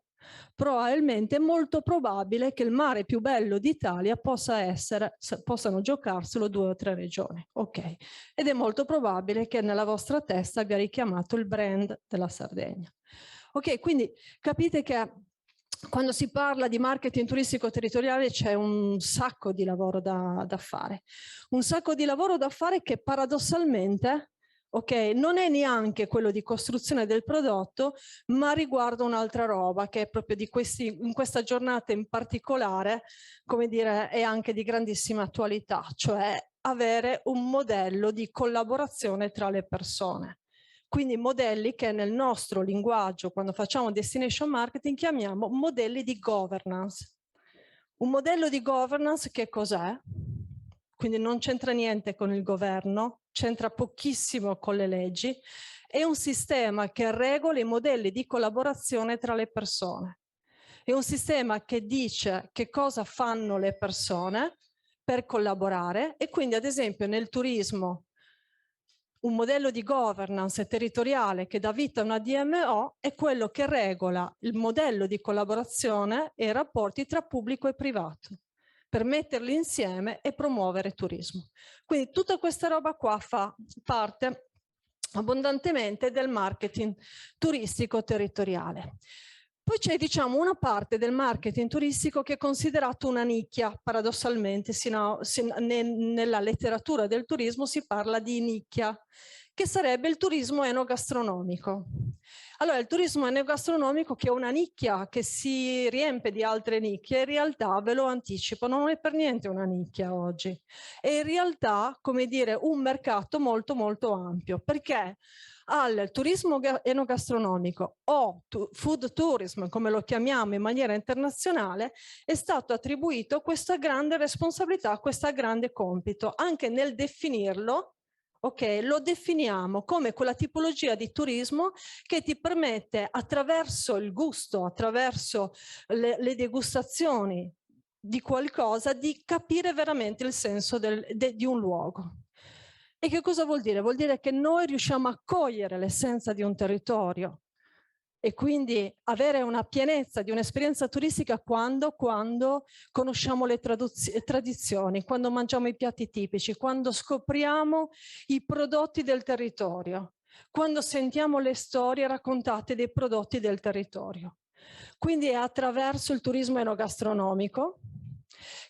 [SPEAKER 4] probabilmente è molto probabile che il mare più bello d'Italia possano giocarselo 2 o 3 regioni. Ok, ed è molto probabile che nella vostra testa abbia richiamato il brand della Sardegna. Ok, quindi capite che quando si parla di marketing turistico territoriale c'è un sacco di lavoro da fare. Un sacco di lavoro da fare che paradossalmente, ok, non è neanche quello di costruzione del prodotto, ma riguarda un'altra roba che è proprio in questa giornata in particolare, come dire, è anche di grandissima attualità, cioè avere un modello di collaborazione tra le persone. Quindi modelli che nel nostro linguaggio, quando facciamo destination marketing, chiamiamo modelli di governance. Un modello di governance che cos'è? Quindi non c'entra niente con il governo, c'entra pochissimo con le leggi, è un sistema che regola i modelli di collaborazione tra le persone. È un sistema che dice che cosa fanno le persone per collaborare e quindi ad esempio nel turismo un modello di governance territoriale che dà vita a una DMO è quello che regola il modello di collaborazione e i rapporti tra pubblico e privato per metterli insieme e promuovere turismo. Quindi tutta questa roba qua fa parte abbondantemente del marketing turistico territoriale. Poi c'è, diciamo, una parte del marketing turistico che è considerato una nicchia, paradossalmente, nella letteratura del turismo si parla di nicchia, che sarebbe il turismo enogastronomico. Allora, il turismo enogastronomico, che è una nicchia che si riempie di altre nicchie, in realtà, ve lo anticipo, non è per niente una nicchia oggi. È in realtà, come dire, un mercato molto molto ampio, perché al turismo enogastronomico o food tourism, come lo chiamiamo in maniera internazionale, è stato attribuito questa grande responsabilità, questo grande compito, anche nel definirlo. Ok, lo definiamo come quella tipologia di turismo che ti permette attraverso il gusto, attraverso le degustazioni di qualcosa, di capire veramente il senso di un luogo. E che cosa vuol dire? Vuol dire che noi riusciamo a cogliere l'essenza di un territorio e quindi avere una pienezza di un'esperienza turistica quando conosciamo le tradizioni, quando mangiamo i piatti tipici, quando scopriamo i prodotti del territorio, quando sentiamo le storie raccontate dei prodotti del territorio. Quindi è attraverso il turismo enogastronomico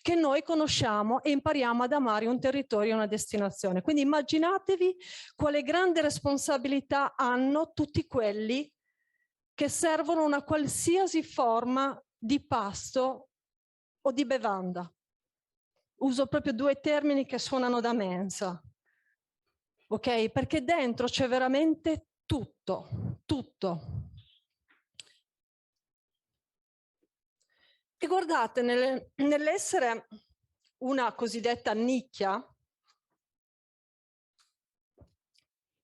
[SPEAKER 4] che noi conosciamo e impariamo ad amare un territorio e una destinazione. Quindi immaginatevi quale grande responsabilità hanno tutti quelli che servono una qualsiasi forma di pasto o di bevanda. Uso proprio 2 termini che suonano da mensa, ok? Perché dentro c'è veramente tutto, tutto. E guardate, nell'essere una cosiddetta nicchia,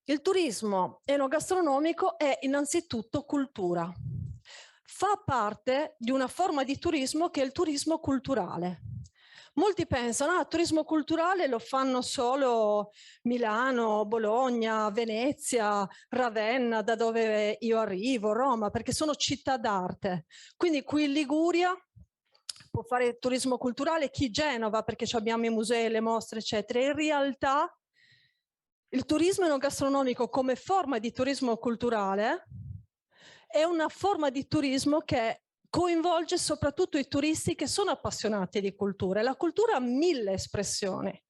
[SPEAKER 4] il turismo enogastronomico è innanzitutto cultura. Fa parte di una forma di turismo che è il turismo culturale. Molti pensano, ah, turismo culturale lo fanno solo Milano, Bologna, Venezia, Ravenna, da dove io arrivo, Roma, perché sono città d'arte. Quindi qui in Liguria può fare turismo culturale, chi Genova, perché abbiamo i musei, le mostre, eccetera. In realtà il turismo enogastronomico come forma di turismo culturale è una forma di turismo che coinvolge soprattutto i turisti che sono appassionati di cultura. La cultura ha 1000 espressioni,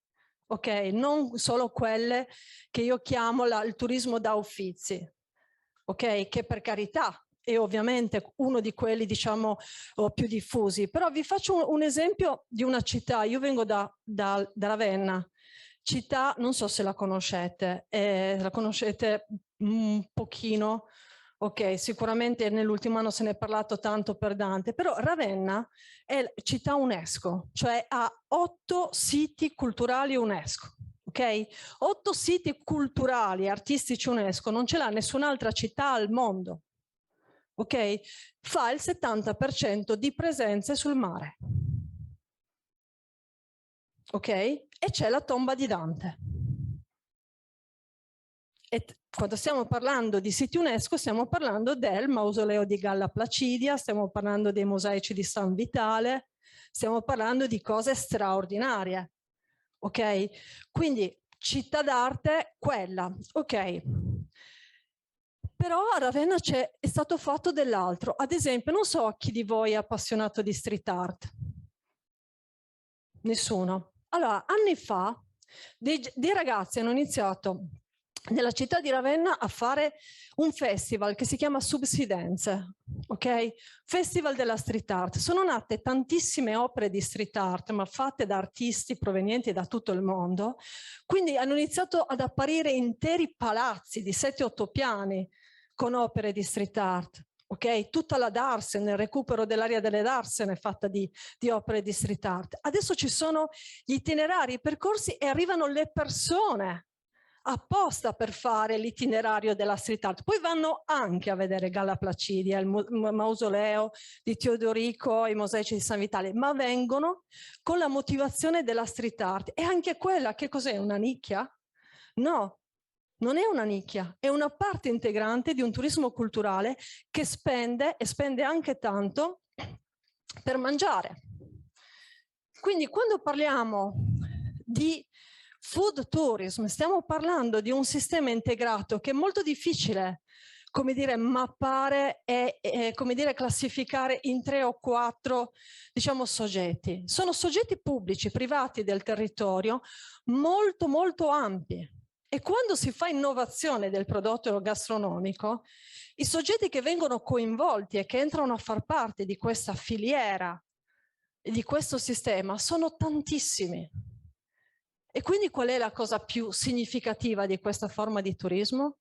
[SPEAKER 4] ok? Non solo quelle che io chiamo il turismo da Uffizi, ok? Che per carità è ovviamente uno di quelli, diciamo, più diffusi. Però vi faccio un esempio di una città. Io vengo da Ravenna, città, non so se la conoscete un pochino. Ok, sicuramente nell'ultimo anno se ne è parlato tanto per Dante, però Ravenna è città UNESCO, cioè ha 8 siti culturali UNESCO, ok? 8 siti culturali artistici UNESCO, non ce l'ha nessun'altra città al mondo, ok? Fa il 70% di presenze sul mare, ok? E c'è la tomba di Dante. E quando stiamo parlando di siti UNESCO stiamo parlando del mausoleo di Galla Placidia, stiamo parlando dei mosaici di San Vitale, stiamo parlando di cose straordinarie, ok? Quindi città d'arte quella, ok? Però a Ravenna è stato fatto dell'altro. Ad esempio, non so chi di voi è appassionato di street art. Nessuno. Allora, anni fa dei ragazzi hanno iniziato nella città di Ravenna a fare un festival che si chiama Subsidenze, ok? Festival della street art. Sono nate tantissime opere di street art, ma fatte da artisti provenienti da tutto il mondo. Quindi hanno iniziato ad apparire interi palazzi di 7-8 piani con opere di street art. Ok, tutta la Darsena, il recupero dell'area delle Darsene è fatta di opere di street art. Adesso ci sono gli itinerari, i percorsi e arrivano le persone apposta per fare l'itinerario della street art. Poi vanno anche a vedere Galla Placidia, il mausoleo di Teodorico, i mosaici di San Vitale, ma vengono con la motivazione della street art. E anche quella, che cos'è? Una nicchia? No, non è una nicchia, è una parte integrante di un turismo culturale che spende, e spende anche tanto, per mangiare. Quindi quando parliamo di food tourism, stiamo parlando di un sistema integrato che è molto difficile, come dire, mappare e come dire, classificare in 3 o 4, diciamo, soggetti. Sono soggetti pubblici, privati del territorio, molto, molto ampi. E quando si fa innovazione del prodotto gastronomico, i soggetti che vengono coinvolti e che entrano a far parte di questa filiera, di questo sistema, sono tantissimi. E quindi qual è la cosa più significativa di questa forma di turismo?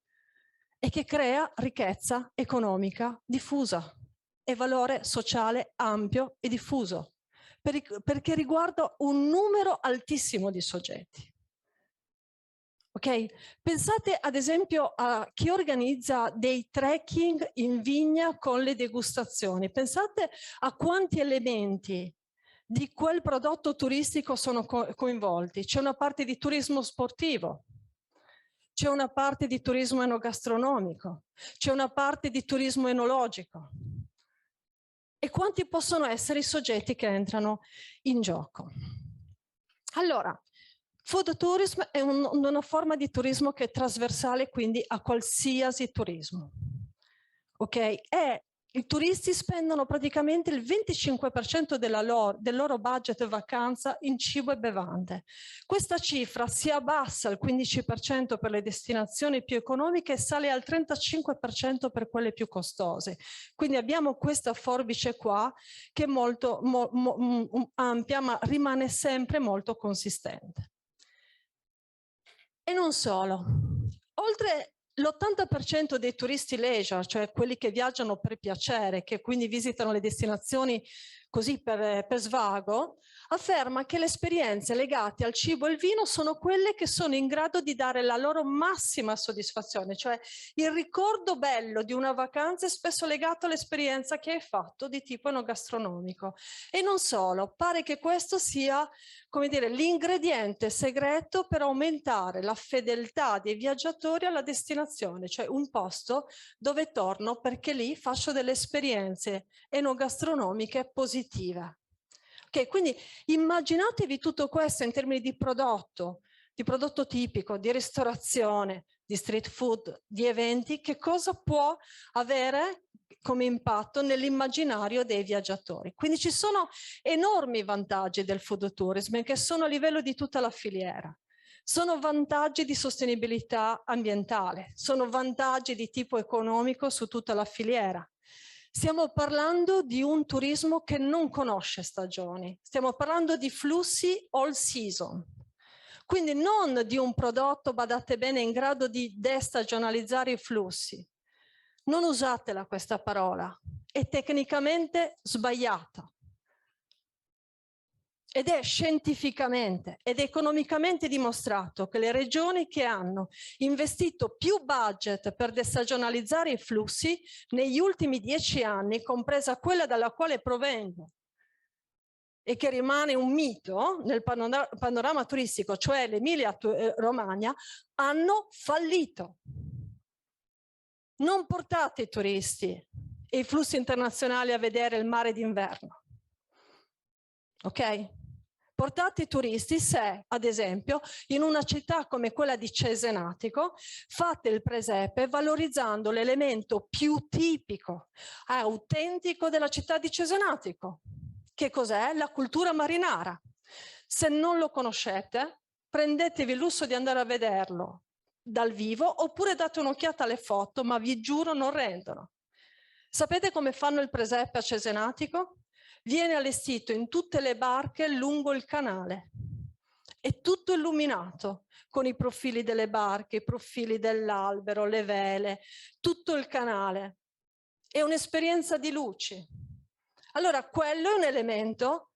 [SPEAKER 4] È che crea ricchezza economica diffusa e valore sociale ampio e diffuso, perché riguarda un numero altissimo di soggetti. Ok? Pensate ad esempio a chi organizza dei trekking in vigna con le degustazioni. Pensate a quanti elementi di quel prodotto turistico sono coinvolti. C'è una parte di turismo sportivo, c'è una parte di turismo enogastronomico, c'è una parte di turismo enologico. E quanti possono essere i soggetti che entrano in gioco? Allora, food tourism è una forma di turismo che è trasversale quindi a qualsiasi turismo. Ok? I turisti spendono praticamente il 25% del loro budget vacanza in cibo e bevande. Questa cifra si abbassa al 15% per le destinazioni più economiche e sale al 35% per quelle più costose. Quindi abbiamo questa forbice qua che è molto ampia, ma rimane sempre molto consistente. E non solo. Oltre l'80% dei turisti leisure, cioè quelli che viaggiano per piacere, che quindi visitano le destinazioni così per svago, afferma che le esperienze legate al cibo e al vino sono quelle che sono in grado di dare la loro massima soddisfazione, cioè il ricordo bello di una vacanza è spesso legato all'esperienza che hai fatto di tipo enogastronomico. E non solo, pare che questo sia, come dire, l'ingrediente segreto per aumentare la fedeltà dei viaggiatori alla destinazione, cioè un posto dove torno perché lì faccio delle esperienze enogastronomiche positive. Ok, quindi immaginatevi tutto questo in termini di prodotto tipico, di ristorazione, di street food, di eventi, che cosa può avere come impatto nell'immaginario dei viaggiatori. Quindi ci sono enormi vantaggi del food tourism che sono a livello di tutta la filiera. Sono vantaggi di sostenibilità ambientale, sono vantaggi di tipo economico su tutta la filiera. Stiamo parlando di un turismo che non conosce stagioni, stiamo parlando di flussi all season. Quindi non di un prodotto, badate bene, in grado di destagionalizzare i flussi. Non usatela questa parola, è tecnicamente sbagliata. Ed è scientificamente ed economicamente dimostrato che le regioni che hanno investito più budget per destagionalizzare i flussi negli ultimi 10 anni, compresa quella dalla quale provengo, e che rimane un mito nel panorama turistico, cioè l'Emilia-Romagna, hanno fallito. Non portate i turisti e i flussi internazionali a vedere il mare d'inverno. Ok? Portate i turisti se, ad esempio, in una città come quella di Cesenatico, fate il presepe valorizzando l'elemento più tipico, autentico della città di Cesenatico. Che cos'è? La cultura marinara. Se non lo conoscete, prendetevi il lusso di andare a vederlo dal vivo oppure date un'occhiata alle foto, ma vi giuro non rendono. Sapete come fanno il presepe a Cesenatico? Viene allestito in tutte le barche lungo il canale. È tutto illuminato con i profili delle barche, i profili dell'albero, le vele, tutto il canale. È un'esperienza di luci. Allora, quello è un elemento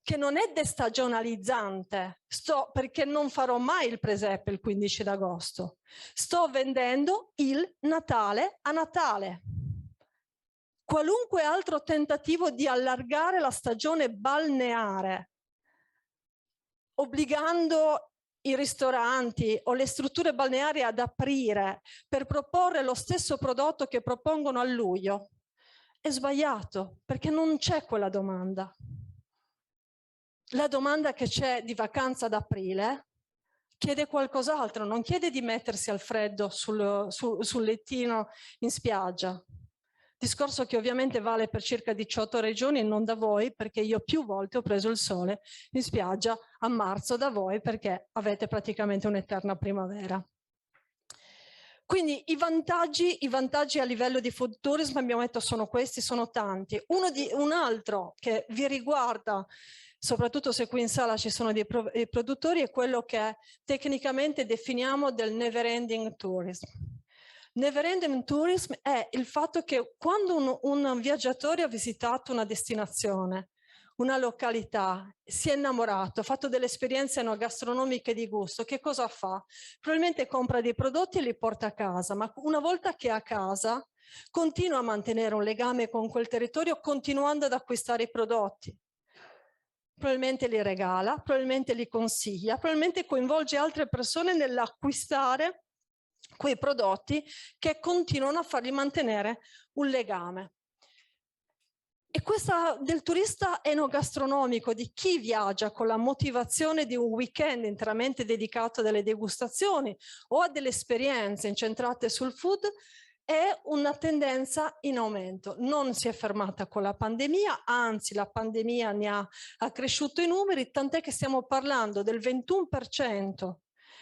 [SPEAKER 4] che non è destagionalizzante, perché non farò mai il presepe il 15 d'agosto. Sto vendendo il Natale a Natale. Qualunque altro tentativo di allargare la stagione balneare, obbligando i ristoranti o le strutture balneari ad aprire per proporre lo stesso prodotto che propongono a luglio, è sbagliato, perché non c'è quella domanda. La domanda che c'è di vacanza ad aprile chiede qualcos'altro, non chiede di mettersi al freddo sul lettino in spiaggia. Discorso che ovviamente vale per circa 18 regioni e non da voi, perché io più volte ho preso il sole in spiaggia a marzo da voi, perché avete praticamente un'eterna primavera. Quindi i vantaggi a livello di food tourism, abbiamo detto, sono questi, sono tanti. Un altro che vi riguarda, soprattutto se qui in sala ci sono dei produttori, è quello che tecnicamente definiamo del never ending tourism. Never ending tourism è il fatto che quando un viaggiatore ha visitato una destinazione, una località, si è innamorato, ha fatto delle esperienze enogastronomiche di gusto, che cosa fa? Probabilmente compra dei prodotti e li porta a casa, ma una volta che è a casa continua a mantenere un legame con quel territorio continuando ad acquistare i prodotti. Probabilmente li regala, probabilmente li consiglia, probabilmente coinvolge altre persone nell'acquistare quei prodotti che continuano a fargli mantenere un legame. E questa del turista enogastronomico, di chi viaggia con la motivazione di un weekend interamente dedicato a delle degustazioni o a delle esperienze incentrate sul food, è una tendenza in aumento. Non si è fermata con la pandemia, anzi la pandemia ne ha accresciuto i numeri, tant'è che stiamo parlando del 21%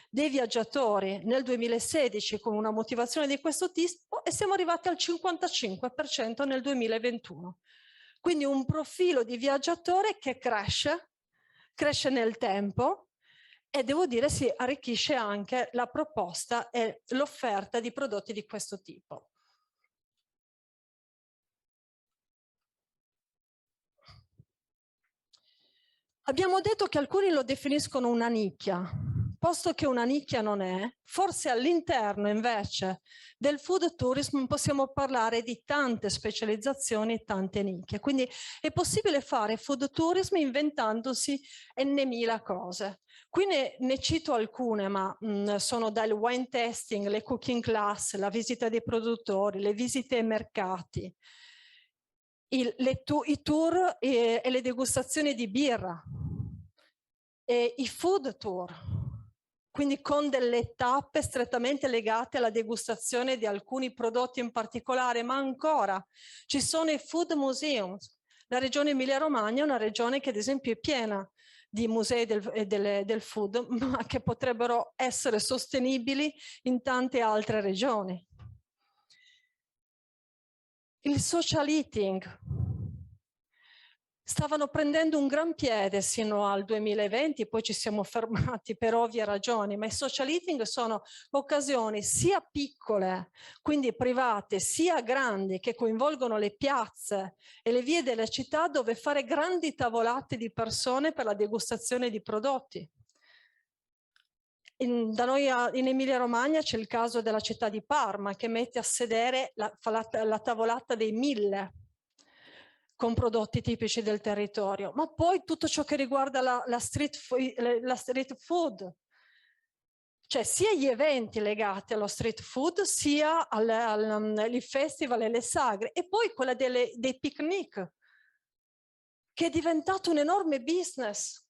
[SPEAKER 4] dei viaggiatori nel 2016 con una motivazione di questo tipo e siamo arrivati al 55% nel 2021. Quindi un profilo di viaggiatore che cresce nel tempo e devo dire si arricchisce anche la proposta e l'offerta di prodotti di questo tipo. Abbiamo detto che alcuni lo definiscono una nicchia, posto che una nicchia non è, forse all'interno invece del food tourism possiamo parlare di tante specializzazioni e tante nicchie. Quindi è possibile fare food tourism inventandosi n.000 cose. Qui ne cito alcune, ma sono dal wine testing, le cooking class, la visita dei produttori, le visite ai mercati, i tour e le degustazioni di birra, e i food tour, quindi con delle tappe strettamente legate alla degustazione di alcuni prodotti in particolare, ma ancora ci sono i food museums. La regione Emilia-Romagna è una regione che ad esempio è piena di musei del food, ma che potrebbero essere sostenibili in tante altre regioni. Il social eating. Stavano prendendo un gran piede sino al 2020, poi ci siamo fermati per ovvie ragioni, ma i social eating sono occasioni sia piccole, quindi private, sia grandi, che coinvolgono le piazze e le vie delle città, dove fare grandi tavolate di persone per la degustazione di prodotti. Da noi in Emilia-Romagna c'è il caso della città di Parma, che mette a sedere la tavolata dei 1000 con prodotti tipici del territorio, ma poi tutto ciò che riguarda la street food, cioè sia gli eventi legati allo street food, sia ai festival e le sagre, e poi quella dei picnic, che è diventato un enorme business.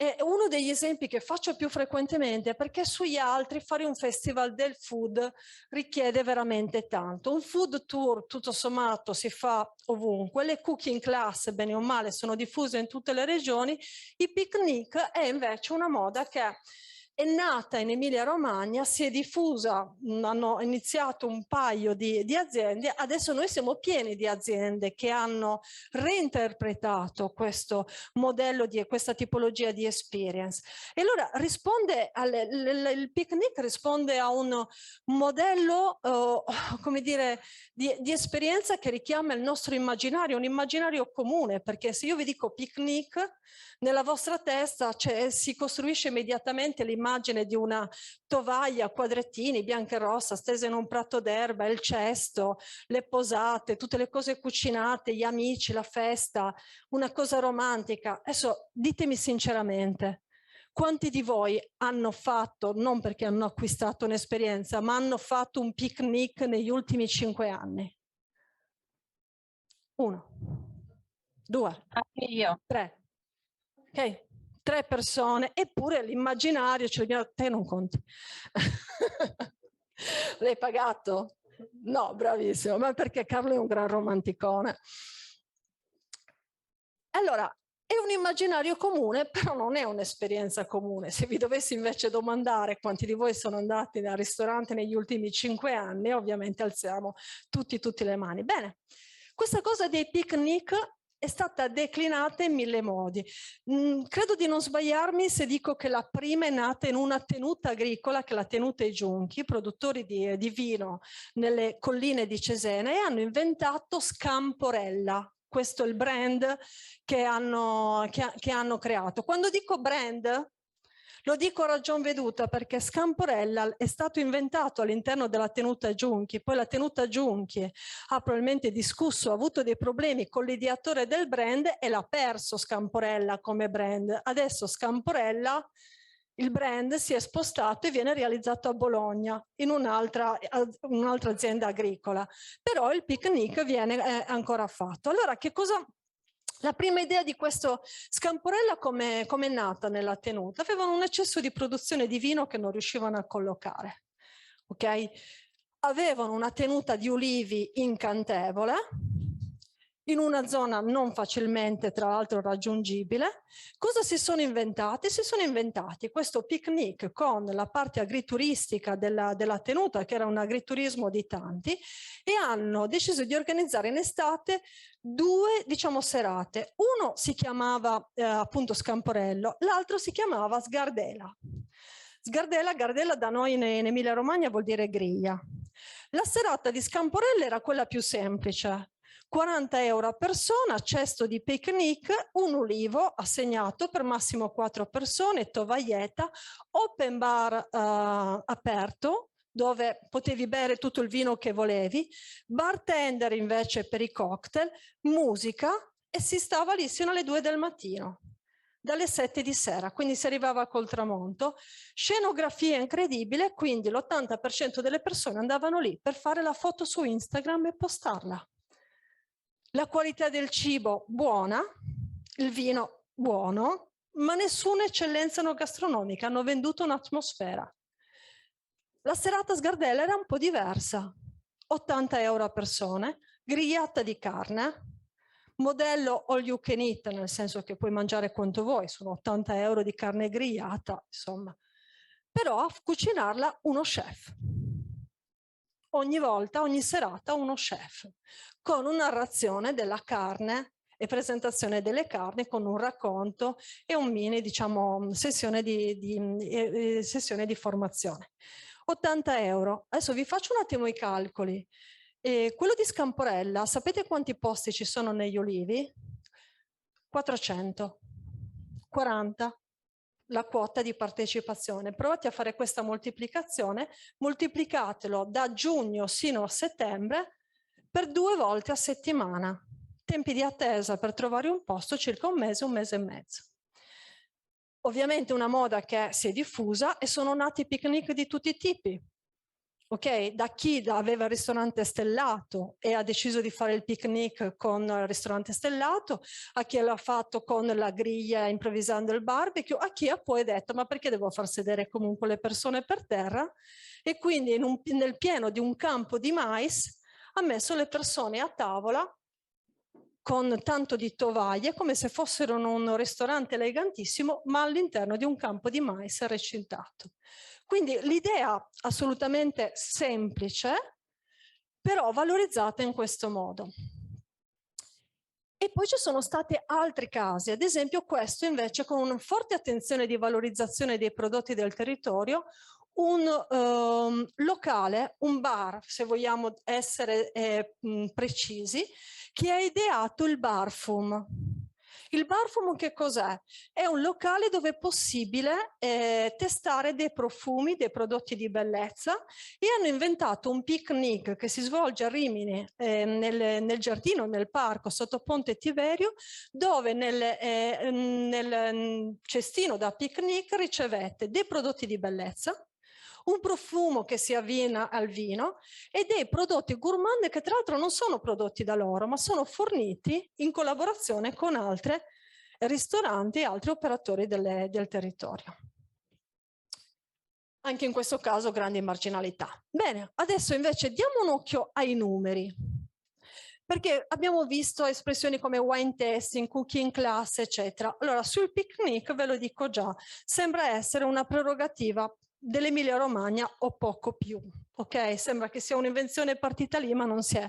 [SPEAKER 4] E uno degli esempi che faccio più frequentemente, perché sugli altri fare un festival del food richiede veramente tanto. Un food tour tutto sommato si fa ovunque, le cooking class bene o male sono diffuse in tutte le regioni, i picnic è invece una moda che è nata in Emilia-Romagna, si è diffusa, hanno iniziato un paio di aziende, adesso noi siamo pieni di aziende che hanno reinterpretato questo modello, questa tipologia di experience. E allora risponde il picnic risponde a un modello, come dire, di esperienza che richiama il nostro immaginario, un immaginario comune, perché se io vi dico picnic, nella vostra testa si costruisce immediatamente l'immagine di una tovaglia a quadrettini, bianca e rossa, stesa in un prato d'erba, il cesto, le posate, tutte le cose cucinate, gli amici, la festa, una cosa romantica. Adesso ditemi sinceramente, quanti di voi hanno fatto, non perché hanno acquistato un'esperienza, ma hanno fatto un picnic negli ultimi 5 anni? 1, 2,
[SPEAKER 5] anche io.
[SPEAKER 4] 3. Ok, 3 persone, eppure l'immaginario, te non conti. L'hai pagato? No, bravissimo, ma perché Carlo è un gran romanticone. Allora, è un immaginario comune, però non è un'esperienza comune. Se vi dovessi invece domandare quanti di voi sono andati al ristorante negli ultimi 5 anni, ovviamente alziamo tutti le mani. Bene, questa cosa dei picnic è stata declinata in 1000 modi. Credo di non sbagliarmi se dico che la prima è nata in una tenuta agricola, che è la tenuta ai Giunchi, produttori di vino nelle colline di Cesena, e hanno inventato Scamporella. Questo è il brand che hanno creato. Quando dico brand, lo dico a ragion veduta, perché Scamporella è stato inventato all'interno della tenuta Giunchi, poi la tenuta Giunchi ha probabilmente discusso, ha avuto dei problemi con l'ideatore del brand e l'ha perso Scamporella come brand. Adesso Scamporella, il brand, si è spostato e viene realizzato a Bologna in un'altra azienda agricola, però il picnic viene ancora fatto. Allora, che cosa... La prima idea di questo Scamporella come è nata nella tenuta? Avevano un eccesso di produzione di vino che non riuscivano a collocare, ok? Avevano una tenuta di ulivi incantevole, in una zona non facilmente, tra l'altro, raggiungibile. Cosa si sono inventati? Si sono inventati questo picnic con la parte agrituristica della tenuta, che era un agriturismo di tanti, e hanno deciso di organizzare in estate 2, diciamo, serate. Uno si chiamava appunto Scamporello, l'altro si chiamava Sgardela. Gardella da noi in Emilia Romagna vuol dire griglia. La serata di Scamporello era quella più semplice. 40 euro a persona, cesto di picnic, un ulivo assegnato per massimo 4 persone, tovaglietta, open bar aperto, dove potevi bere tutto il vino che volevi, bartender invece per i cocktail, musica, e si stava lì sino alle 2 del mattino, dalle 7 di sera, quindi si arrivava col tramonto, scenografia incredibile, quindi l'80% delle persone andavano lì per fare la foto su Instagram e postarla. La qualità del cibo buona, il vino buono, ma nessuna eccellenza gastronomica, hanno venduto un'atmosfera. La serata Sgardella era un po' diversa, 80 euro a persone, grigliata di carne, modello all you can eat, nel senso che puoi mangiare quanto vuoi, sono 80 euro di carne grigliata, insomma. Però a cucinarla uno chef. Ogni volta, ogni serata uno chef, con una narrazione della carne e presentazione delle carni, con un racconto e un mini, diciamo, sessione di formazione. 80 euro. Adesso vi faccio un attimo i calcoli. Quello di Scamporella, sapete quanti posti ci sono negli Ulivi? 400. 40 la quota di partecipazione. Provate a fare questa moltiplicazione, moltiplicatelo da giugno sino a settembre per 2 volte a settimana. Tempi di attesa per trovare un posto circa un mese e mezzo. Ovviamente una moda che si è diffusa e sono nati picnic di tutti i tipi. Ok, da chi aveva il ristorante stellato e ha deciso di fare il picnic con il ristorante stellato, a chi l'ha fatto con la griglia improvvisando il barbecue, a chi ha poi detto ma perché devo far sedere comunque le persone per terra, e quindi nel pieno di un campo di mais ha messo le persone a tavola con tanto di tovaglie, come se fossero in un ristorante elegantissimo, ma all'interno di un campo di mais recintato. Quindi l'idea assolutamente semplice, però valorizzata in questo modo. E poi ci sono stati altri casi, ad esempio questo invece con una forte attenzione di valorizzazione dei prodotti del territorio, un locale, un bar, se vogliamo essere precisi, che ha ideato il Barfum. Il Barfum che cos'è? È un locale dove è possibile testare dei profumi, dei prodotti di bellezza, e hanno inventato un picnic che si svolge a Rimini, nel giardino, nel parco, sotto Ponte Tiberio, dove nel cestino da picnic ricevete dei prodotti di bellezza, un profumo che si abbina al vino e dei prodotti gourmand che tra l'altro non sono prodotti da loro, ma sono forniti in collaborazione con altri ristoranti e altri operatori del territorio. Anche in questo caso grande marginalità. Bene, adesso invece diamo un occhio ai numeri, perché abbiamo visto espressioni come wine tasting, cooking class, eccetera. Allora, sul picnic, ve lo dico già, sembra essere una prerogativa dell'Emilia Romagna o poco più, ok? Sembra che sia un'invenzione partita lì, ma non si è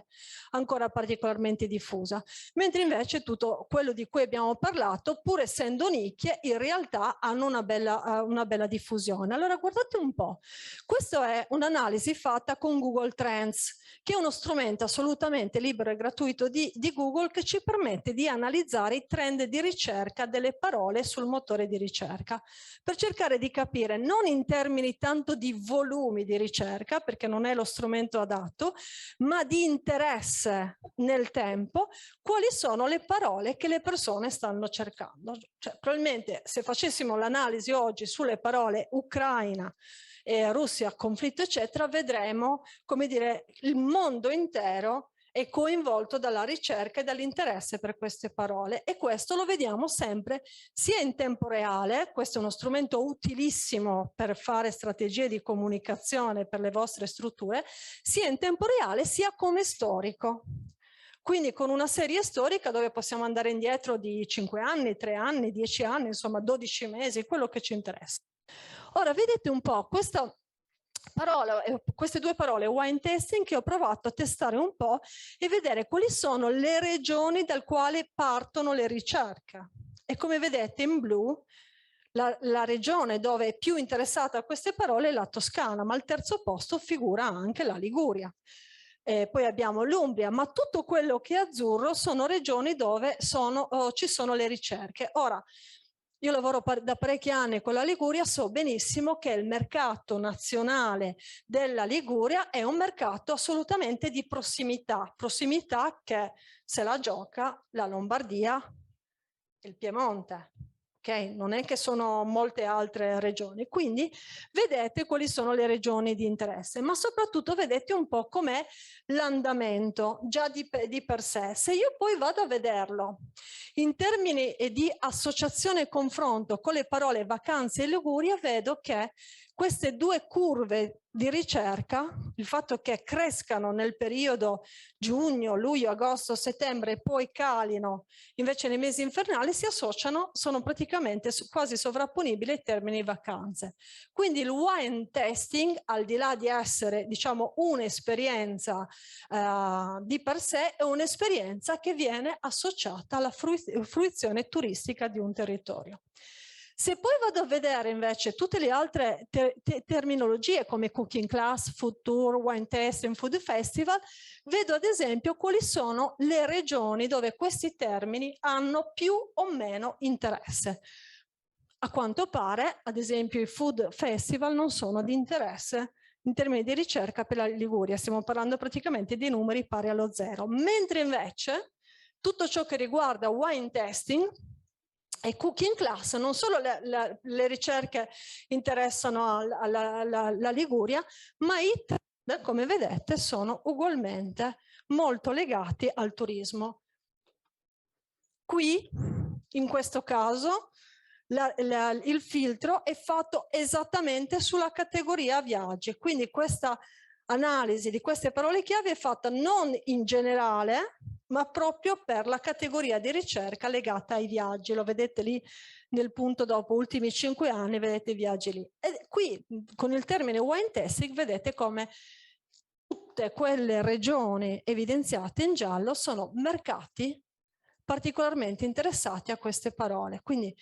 [SPEAKER 4] ancora particolarmente diffusa. Mentre invece tutto quello di cui abbiamo parlato, pur essendo nicchie, in realtà hanno una bella diffusione. Allora guardate un po', questa è un'analisi fatta con Google Trends, che è uno strumento assolutamente libero e gratuito di Google che ci permette di analizzare i trend di ricerca delle parole sul motore di ricerca, per cercare di capire, non in termini tanto di volumi di ricerca, perché non è lo strumento adatto, ma di interesse nel tempo, quali sono le parole che le persone stanno cercando. Cioè, probabilmente se facessimo l'analisi oggi sulle parole Ucraina, Russia, conflitto, eccetera, vedremo, come dire, il mondo intero è coinvolto dalla ricerca e dall'interesse per queste parole, e questo lo vediamo sempre sia in tempo reale, questo è uno strumento utilissimo per fare strategie di comunicazione per le vostre strutture, sia in tempo reale sia come storico. Quindi con una serie storica dove possiamo andare indietro di 5 anni, 3 anni, 10 anni, insomma 12 mesi, quello che ci interessa. Ora vedete un po' questa parola, queste due parole, wine tasting, che ho provato a testare un po' e vedere quali sono le regioni dal quale partono le ricerche. E come vedete in blu la regione dove è più interessata a queste parole è la Toscana, ma al terzo posto figura anche la Liguria. poi abbiamo l'Umbria, ma tutto quello che è azzurro sono regioni dove ci sono le ricerche. Ora, io lavoro da parecchi anni con la Liguria, so benissimo che il mercato nazionale della Liguria è un mercato assolutamente di prossimità che se la gioca la Lombardia e il Piemonte. Okay? Non è che sono molte altre regioni, quindi vedete quali sono le regioni di interesse, ma soprattutto vedete un po' com'è l'andamento già di per sé. Se io poi vado a vederlo in termini di associazione e confronto con le parole vacanze e Liguria, vedo che queste due curve di ricerca, il fatto che crescano nel periodo giugno, luglio, agosto, settembre e poi calino invece nei mesi infernali, si associano, sono praticamente quasi sovrapponibili ai termini vacanze. Quindi il wine testing, al di là di essere, diciamo, un'esperienza di per sé, è un'esperienza che viene associata alla fruizione turistica di un territorio. Se poi vado a vedere invece tutte le altre terminologie come cooking class, food tour, wine tasting, food festival, vedo ad esempio quali sono le regioni dove questi termini hanno più o meno interesse. A quanto pare, ad esempio, i food festival non sono di interesse in termini di ricerca per la Liguria, stiamo parlando praticamente di numeri pari allo 0, mentre invece tutto ciò che riguarda wine tasting e cooking class, non solo le ricerche interessano alla Liguria, ma i trend, come vedete, sono ugualmente molto legati al turismo. Qui, in questo caso, il filtro è fatto esattamente sulla categoria viaggi, quindi questa analisi di queste parole chiave è fatta non in generale, ma proprio per la categoria di ricerca legata ai viaggi. Lo vedete lì nel punto dopo, ultimi 5 anni, vedete i viaggi lì. E qui, con il termine wine tasting, vedete come tutte quelle regioni evidenziate in giallo sono mercati particolarmente interessati a queste parole. Quindi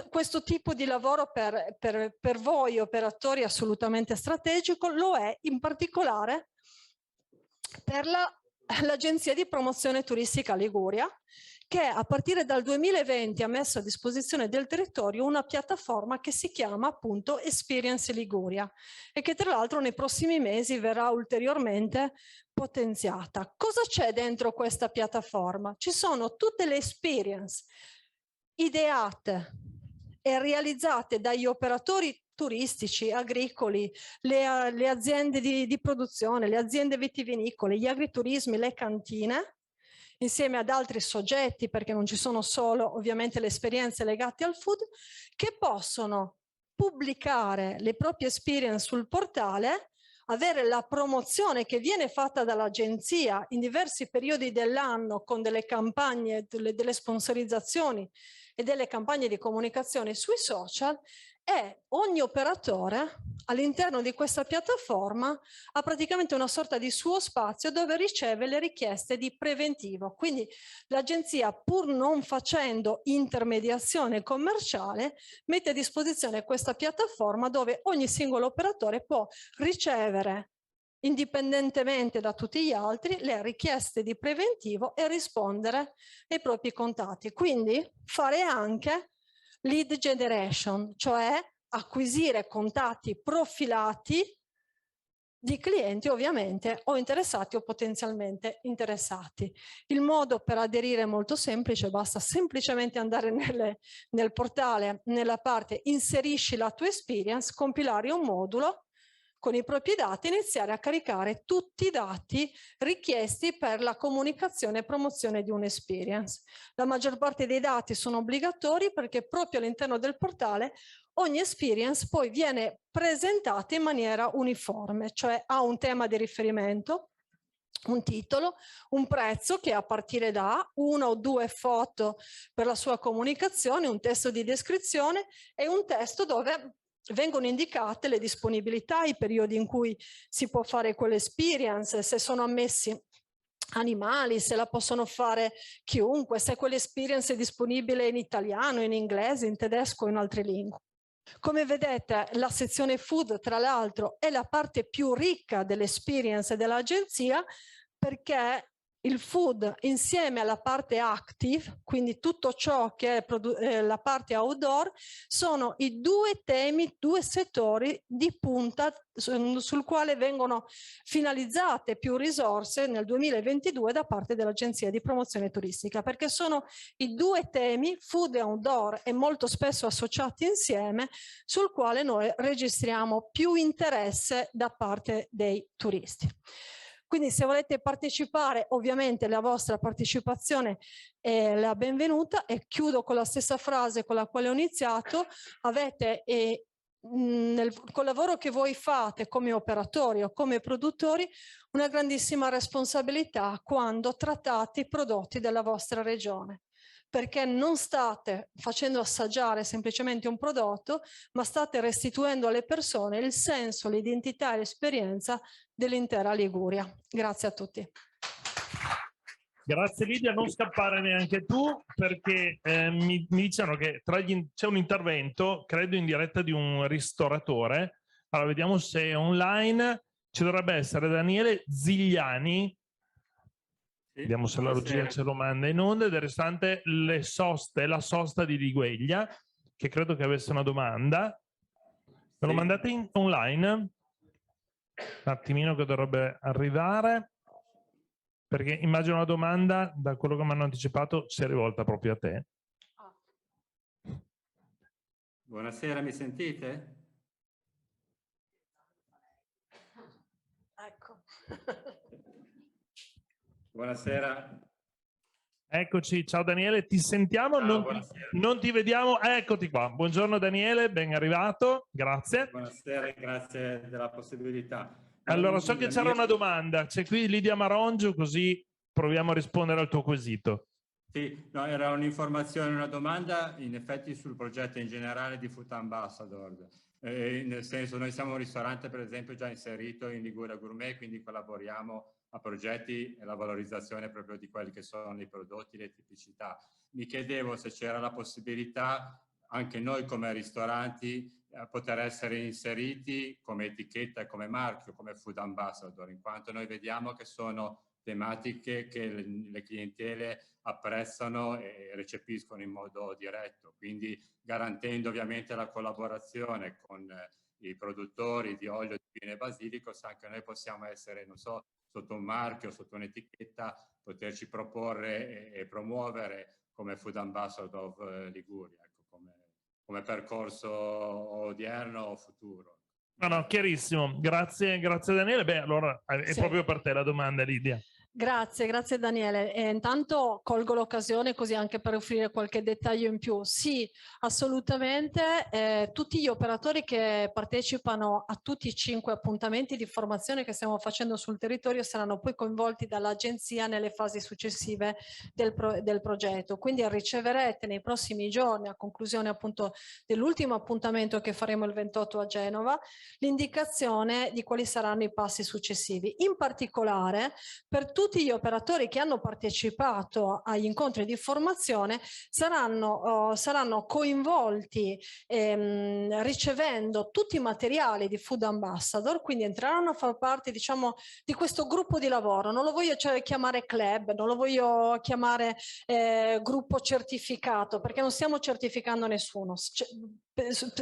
[SPEAKER 4] questo tipo di lavoro per voi operatori è assolutamente strategico, lo è in particolare per l'Agenzia di Promozione Turistica Liguria, che a partire dal 2020 ha messo a disposizione del territorio una piattaforma che si chiama appunto Experience Liguria e che tra l'altro nei prossimi mesi verrà ulteriormente potenziata. Cosa c'è dentro questa piattaforma? Ci sono tutte le experience ideate e realizzate dagli operatori turistici, agricoli, le aziende di produzione, le aziende vitivinicole, gli agriturismi, le cantine, insieme ad altri soggetti, perché non ci sono solo ovviamente le esperienze legate al food, che possono pubblicare le proprie experience sul portale, avere la promozione che viene fatta dall'agenzia in diversi periodi dell'anno con delle campagne, delle sponsorizzazioni e delle campagne di comunicazione sui social, e ogni operatore all'interno di questa piattaforma ha praticamente una sorta di suo spazio dove riceve le richieste di preventivo. Quindi l'agenzia, pur non facendo intermediazione commerciale, mette a disposizione questa piattaforma dove ogni singolo operatore può ricevere, indipendentemente da tutti gli altri, le richieste di preventivo e rispondere ai propri contatti. Quindi fare anche lead generation, cioè acquisire contatti profilati di clienti ovviamente o interessati o potenzialmente interessati. Il modo per aderire è molto semplice, basta semplicemente andare nel portale, nella parte inserisci la tua experience, compilare un modulo con i propri dati, iniziare a caricare tutti i dati richiesti per la comunicazione e promozione di un'esperience. La maggior parte dei dati sono obbligatori perché proprio all'interno del portale ogni experience poi viene presentata in maniera uniforme, cioè ha un tema di riferimento, un titolo, un prezzo che a partire da 1 o 2 foto per la sua comunicazione, un testo di descrizione e un testo dove vengono indicate le disponibilità, i periodi in cui si può fare quell'experience, se sono ammessi animali, se la possono fare chiunque, se quell'experience è disponibile in italiano, in inglese, in tedesco o in altre lingue. Come vedete, la sezione food, tra l'altro, è la parte più ricca dell'experience dell'agenzia, perché il food insieme alla parte active, quindi tutto ciò che è la parte outdoor, sono i due temi, due settori di punta sul quale vengono finalizzate più risorse nel 2022 da parte dell'Agenzia di Promozione Turistica, perché sono i due temi, food e outdoor, e molto spesso associati insieme, sul quale noi registriamo più interesse da parte dei turisti. Quindi se volete partecipare, ovviamente la vostra partecipazione è la benvenuta, e chiudo con la stessa frase con la quale ho iniziato. Avete col lavoro che voi fate come operatori o come produttori una grandissima responsabilità quando trattate i prodotti della vostra regione, perché non state facendo assaggiare semplicemente un prodotto, ma state restituendo alle persone il senso, l'identità e l'esperienza dell'intera Liguria. Grazie a tutti.
[SPEAKER 1] Grazie Lidia, non scappare neanche tu, perché mi dicevano che c'è un intervento, credo in diretta, di un ristoratore. Allora vediamo se è online. Ci dovrebbe essere Daniele Zigliani. Vediamo se la regia ce lo manda in onda, del restante le soste, la sosta di Ligueglia, che credo che avesse una domanda. Me lo mandate online? Un attimino che dovrebbe arrivare, perché immagino la domanda, da quello che mi hanno anticipato, sia rivolta proprio a te.
[SPEAKER 5] Buonasera, mi sentite?
[SPEAKER 4] Ecco.
[SPEAKER 5] Buonasera.
[SPEAKER 1] Eccoci, ciao Daniele, ti sentiamo,
[SPEAKER 5] Ciao,
[SPEAKER 1] non ti vediamo, eccoti qua. Buongiorno Daniele, ben arrivato, grazie.
[SPEAKER 5] Buonasera, grazie della possibilità.
[SPEAKER 1] Allora, so che c'era una domanda, c'è qui Lidia Marongiu, così proviamo a rispondere al tuo quesito.
[SPEAKER 5] Sì, no, era un'informazione, una domanda in effetti sul progetto in generale di Food Ambassador. Nel senso, noi siamo un ristorante per esempio già inserito in Liguria Gourmet, quindi collaboriamo a progetti e la valorizzazione proprio di quelli che sono i prodotti, le tipicità. Mi chiedevo se c'era la possibilità anche noi come ristoranti poter essere inseriti come etichetta e come marchio, come Food Ambassador, in quanto noi vediamo che sono tematiche che le clientele apprezzano e recepiscono in modo diretto, quindi garantendo ovviamente la collaborazione con i produttori di olio di vino e basilico, sa che noi possiamo essere, non so, sotto un marchio, sotto un'etichetta, poterci proporre e promuovere come Food Ambassador of Liguria, ecco, come percorso odierno o futuro.
[SPEAKER 1] No, chiarissimo. Grazie Daniele. Beh, allora è proprio per te la domanda, Lidia.
[SPEAKER 4] Grazie Daniele. Intanto colgo l'occasione così anche per offrire qualche dettaglio in più. Sì, assolutamente. Tutti gli operatori che partecipano a tutti i 5 appuntamenti di formazione che stiamo facendo sul territorio saranno poi coinvolti dall'agenzia nelle fasi successive del progetto. Quindi riceverete nei prossimi giorni, a conclusione appunto dell'ultimo appuntamento che faremo il 28 a Genova, l'indicazione di quali saranno i passi successivi. In particolare, per tutti gli operatori che hanno partecipato agli incontri di formazione saranno coinvolti ricevendo tutti i materiali di Food Ambassador, quindi entreranno a far parte, diciamo, di questo gruppo di lavoro. Non lo voglio chiamare club, non lo voglio chiamare gruppo certificato, perché non stiamo certificando nessuno.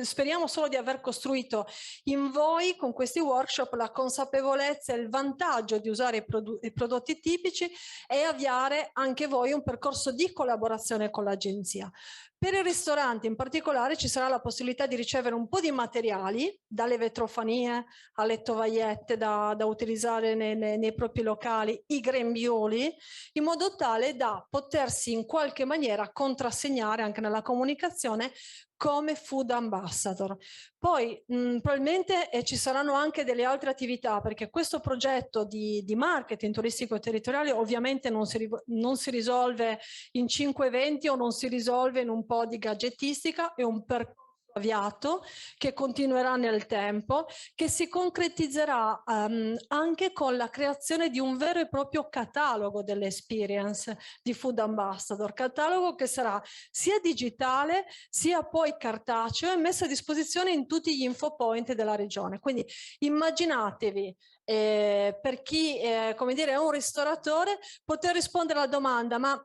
[SPEAKER 4] Speriamo solo di aver costruito in voi, con questi workshop, la consapevolezza e il vantaggio di usare i prodotti tipici e avviare anche voi un percorso di collaborazione con l'agenzia. Per i ristoranti in particolare ci sarà la possibilità di ricevere un po' di materiali, dalle vetrofanie alle tovagliette da utilizzare nei propri locali, i grembiuli, in modo tale da potersi in qualche maniera contrassegnare anche nella comunicazione come Food Ambassador. Poi probabilmente ci saranno anche delle altre attività, perché questo progetto di marketing turistico territoriale ovviamente non si risolve in 5 eventi o non si risolve in un po' di gadgettistica, è un percorso avviato, che continuerà nel tempo, che si concretizzerà anche con la creazione di un vero e proprio catalogo delle experience di Food Ambassador, catalogo che sarà sia digitale sia poi cartaceo e messo a disposizione in tutti gli infopoint della regione. Quindi immaginatevi per chi come dire, è un ristoratore, poter rispondere alla domanda: ma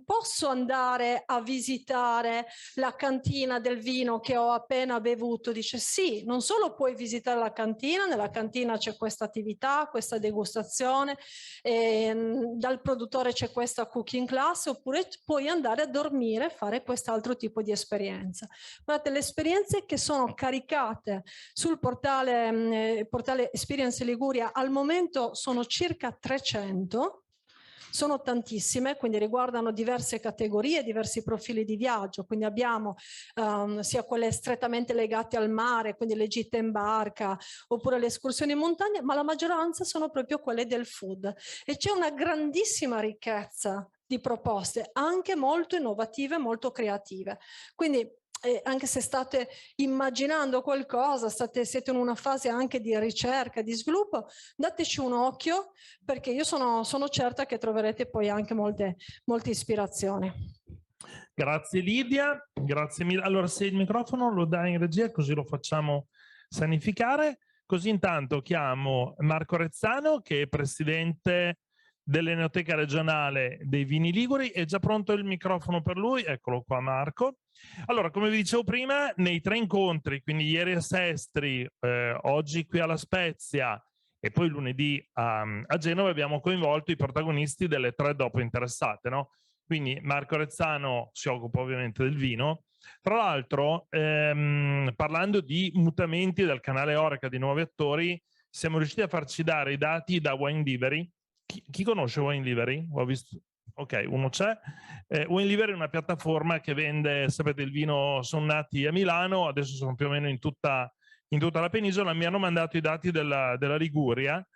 [SPEAKER 4] posso andare a visitare la cantina del vino che ho appena bevuto? Dice sì, non solo puoi visitare la cantina, nella cantina c'è questa attività, questa degustazione, dal produttore c'è questa cooking class, oppure puoi andare a dormire e fare quest'altro tipo di esperienza. Guardate, le esperienze che sono caricate sul portale Experience Liguria al momento sono circa 300, sono tantissime, quindi riguardano diverse categorie, diversi profili di viaggio, quindi abbiamo sia quelle strettamente legate al mare, quindi le gite in barca, oppure le escursioni in montagna, ma la maggioranza sono proprio quelle del food. E c'è una grandissima ricchezza di proposte, anche molto innovative, molto creative. Quindi anche se state immaginando qualcosa, siete in una fase anche di ricerca, di sviluppo, dateci un occhio, perché io sono certa che troverete poi anche molte ispirazioni.
[SPEAKER 1] Grazie Lidia, grazie mille. Allora, se il microfono lo dai in regia, così lo facciamo sanificare. Così intanto chiamo Marco Rezzano, che è presidente dell'Enoteca regionale dei Vini Liguri. È già pronto il microfono per lui? Eccolo qua, Marco. Allora, come vi dicevo prima, nei 3 incontri, quindi ieri a Sestri, oggi qui alla Spezia e poi lunedì a Genova, abbiamo coinvolto i protagonisti delle 3 dopo interessate, no? Quindi Marco Rezzano si occupa ovviamente del vino. Tra l'altro, parlando di mutamenti del canale Horeca, di nuovi attori, siamo riusciti a farci dare i dati da Wine Livery. Chi conosce Wine Livery? Ho visto. Ok, uno c'è. Wine Livery è una piattaforma che vende, sapete, il vino. Sono nati a Milano, adesso sono più o meno in tutta la penisola. Mi hanno mandato i dati della Liguria.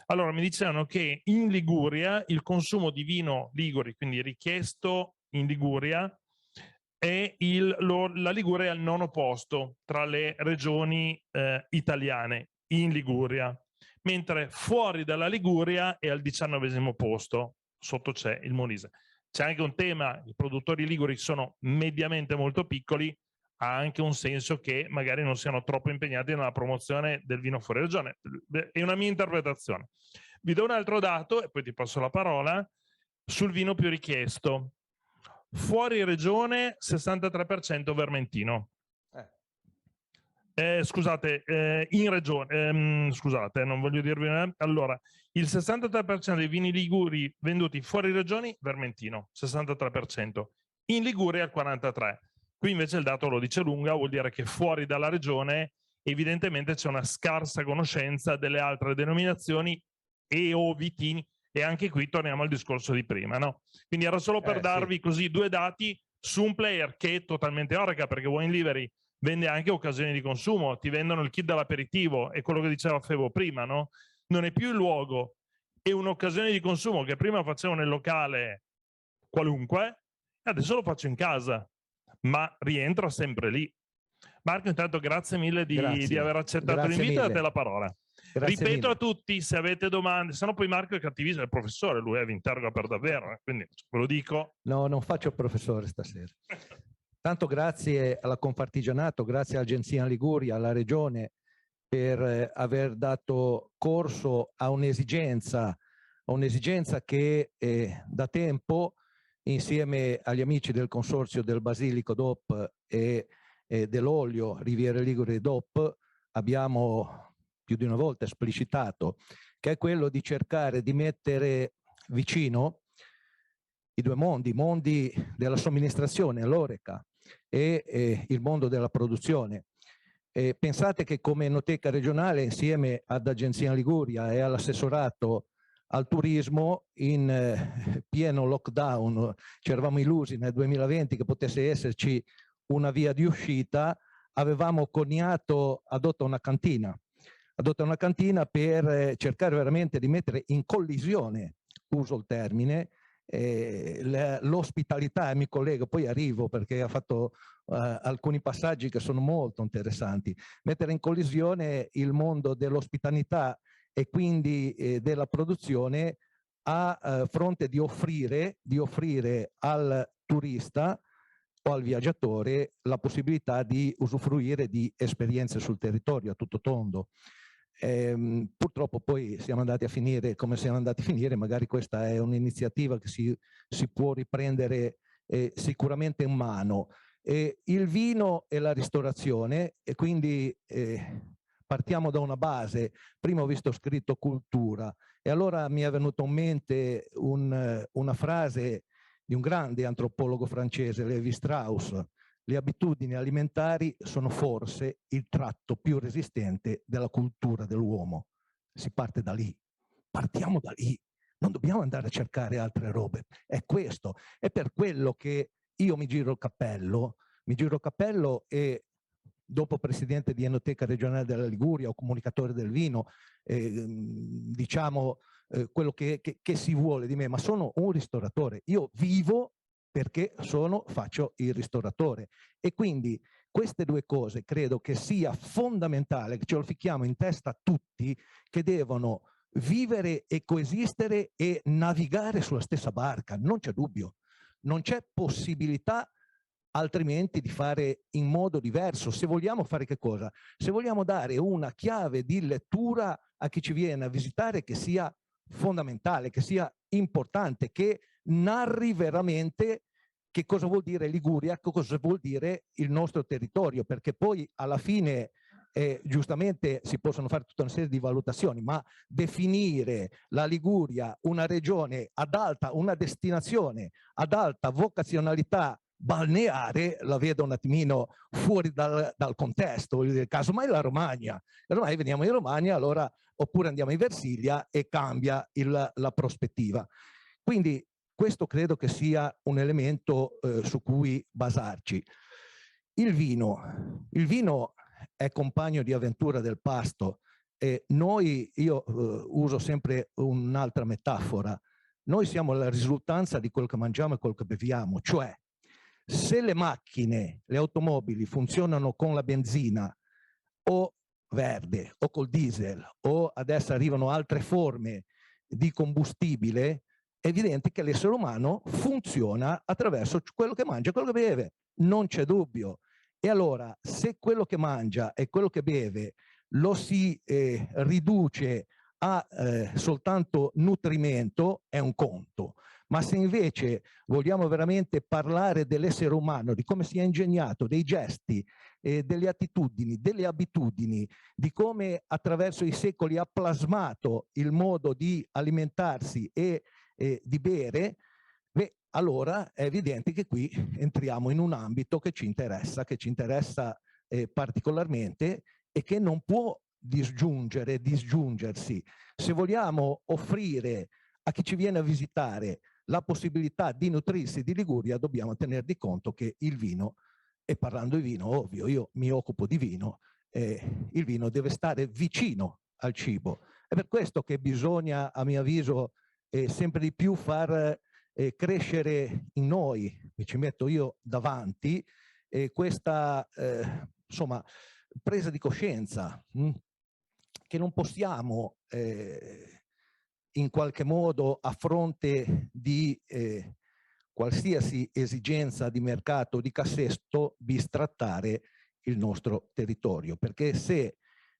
[SPEAKER 1] Allora, mi dicevano che in Liguria il consumo di vino liguri, quindi richiesto in Liguria, la Liguria è al 9° posto tra le regioni italiane in Liguria, mentre fuori dalla Liguria è al 19° posto, sotto c'è il Molise. C'è anche un tema: i produttori liguri sono mediamente molto piccoli, ha anche un senso che magari non siano troppo impegnati nella promozione del vino fuori regione. È una mia interpretazione. Vi do un altro dato e poi ti passo la parola sul vino più richiesto. Fuori regione 63% Vermentino. Scusate, in regione, scusate, non voglio dirvi. Allora, il 63% dei vini liguri venduti fuori regioni, Vermentino, 63%. In Liguria il 43%. Qui invece il dato lo dice lunga, vuol dire che fuori dalla regione evidentemente c'è una scarsa conoscenza delle altre denominazioni e o vitini, e anche qui torniamo al discorso di prima, no? Quindi era solo per darvi così 2 dati su un player che è totalmente Horeca, perché Wine Livery vende anche occasioni di consumo, ti vendono il kit dell'aperitivo, è quello che diceva Fevo prima, no? Non è più il luogo, è un'occasione di consumo che prima facevo nel locale qualunque e adesso lo faccio in casa, ma rientra sempre lì. Marco, intanto grazie mille di aver accettato l'invito, e a te la parola.
[SPEAKER 6] Grazie
[SPEAKER 1] Ripeto
[SPEAKER 6] mille.
[SPEAKER 1] a tutti, se avete domande, se no poi Marco è cattivissimo, è il professore, lui vi interroga per davvero, quindi ve lo dico.
[SPEAKER 6] No, non faccio il professore stasera. Tanto grazie alla Confartigianato, grazie all'Agenzia Liguria, alla Regione, per aver dato corso a un'esigenza che da tempo, insieme agli amici del consorzio del Basilico DOP e dell'olio Riviera Ligure DOP, abbiamo più di una volta esplicitato, che è quello di cercare di mettere vicino i 2 mondi, i mondi della somministrazione, l'Horeca, e il mondo della produzione. Pensate che come Enoteca regionale, insieme ad Agenzia Liguria e all'assessorato al turismo, in pieno lockdown, ci eravamo illusi nel 2020 che potesse esserci una via di uscita, avevamo coniato adotta una cantina per cercare veramente di mettere in collisione, uso il termine, l'ospitalità, mi collego, poi arrivo perché ha fatto alcuni passaggi che sono molto interessanti, mettere in collisione il mondo dell'ospitalità e quindi della produzione a fronte di offrire al turista o al viaggiatore la possibilità di usufruire di esperienze sul territorio a tutto tondo. Purtroppo poi siamo andati a finire come siamo andati a finire, magari questa è un'iniziativa che si può riprendere sicuramente in mano. Il vino e la ristorazione, e quindi partiamo da una base. Prima ho visto scritto cultura e allora mi è venuto in mente una frase di un grande antropologo francese, Lévi-Strauss: le abitudini alimentari sono forse il tratto più resistente della cultura dell'uomo. Si parte da lì, partiamo da lì, non dobbiamo andare a cercare altre robe. È questo, è per quello che io mi giro il cappello e dopo presidente di Enoteca regionale della Liguria o comunicatore del vino, diciamo quello che si vuole di me, ma sono un ristoratore. Io vivo perché faccio il ristoratore, e quindi queste due cose credo che sia fondamentale che ce lo ficchiamo in testa tutti, che devono vivere e coesistere e navigare sulla stessa barca. Non c'è dubbio, non c'è possibilità altrimenti di fare in modo diverso. Se vogliamo fare che cosa? Se vogliamo dare una chiave di lettura a chi ci viene a visitare che sia fondamentale, che sia importante, che narri veramente che cosa vuol dire Liguria, cosa vuol dire il nostro territorio, perché poi alla fine giustamente si possono fare tutta una serie di valutazioni, ma definire la Liguria una regione ad alta, una destinazione ad alta vocazionalità balneare, la vedo un attimino fuori dal contesto. Voglio dire, casomai la Romagna, ormai veniamo in Romagna, allora, oppure andiamo in Versilia e cambia la prospettiva. Quindi questo credo che sia un elemento su cui basarci. Il vino è compagno di avventura del pasto, e io uso sempre un'altra metafora: noi siamo la risultanza di quello che mangiamo e quello che beviamo, cioè se le macchine, le automobili funzionano con la benzina o verde o col diesel, o adesso arrivano altre forme di combustibile, è evidente che l'essere umano funziona attraverso quello che mangia e quello che beve, non c'è dubbio. E allora, se quello che mangia e quello che beve lo si riduce a soltanto nutrimento, è un conto. Ma se invece vogliamo veramente parlare dell'essere umano, di come si è ingegnato, dei gesti, delle attitudini, delle abitudini, di come attraverso i secoli ha plasmato il modo di alimentarsi e di bere, beh, allora è evidente che qui entriamo in un ambito che ci interessa particolarmente, e che non può disgiungersi. Se vogliamo offrire a chi ci viene a visitare la possibilità di nutrirsi di Liguria, dobbiamo tener di conto che il vino, e parlando di vino, ovvio, io mi occupo di vino, il vino deve stare vicino al cibo. È per questo che bisogna, a mio avviso, sempre di più far crescere in noi, mi ci metto io davanti, questa insomma, presa di coscienza che non possiamo in qualche modo, a fronte di qualsiasi esigenza di mercato o di cassesto, bistrattare il nostro territorio, perché se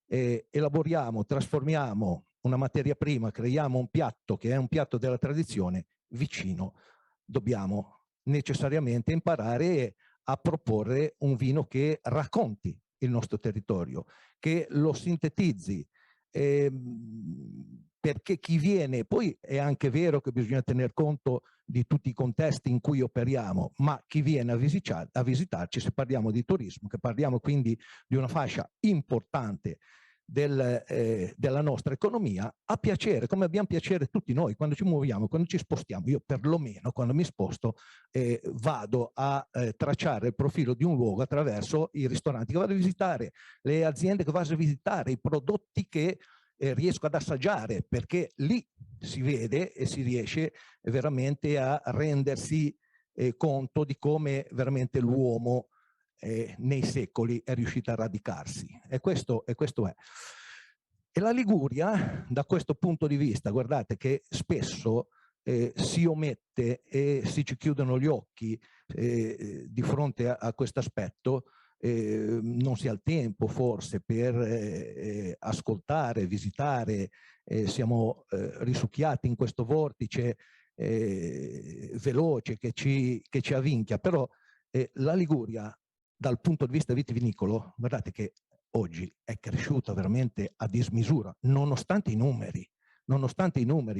[SPEAKER 6] elaboriamo, trasformiamo una materia prima, creiamo un piatto che è un piatto della tradizione, vicino dobbiamo necessariamente imparare a proporre un vino che racconti il nostro territorio, che lo sintetizzi, perché chi viene, poi è anche vero che bisogna tener conto di tutti i contesti in cui operiamo, ma chi viene a visitarci, se parliamo di turismo, che parliamo quindi di una fascia importante della nostra economia, ha piacere, come abbiamo piacere tutti noi quando ci muoviamo, quando ci spostiamo. Io perlomeno quando mi sposto vado a tracciare il profilo di un luogo attraverso i ristoranti che vado a visitare, le aziende che vado a visitare, i prodotti che riesco ad assaggiare, perché lì si vede e si riesce veramente a rendersi conto di come veramente l'uomo nei secoli è riuscito a radicarsi. E questo è. E la Liguria, da questo punto di vista, guardate che spesso si omette e si ci chiudono gli occhi di fronte a questo aspetto. Non si ha il tempo forse per ascoltare, visitare, siamo risucchiati in questo vortice veloce che ci avvinchia, però la Liguria dal punto di vista vitivinicolo, guardate che oggi è cresciuta veramente a dismisura, nonostante i numeri,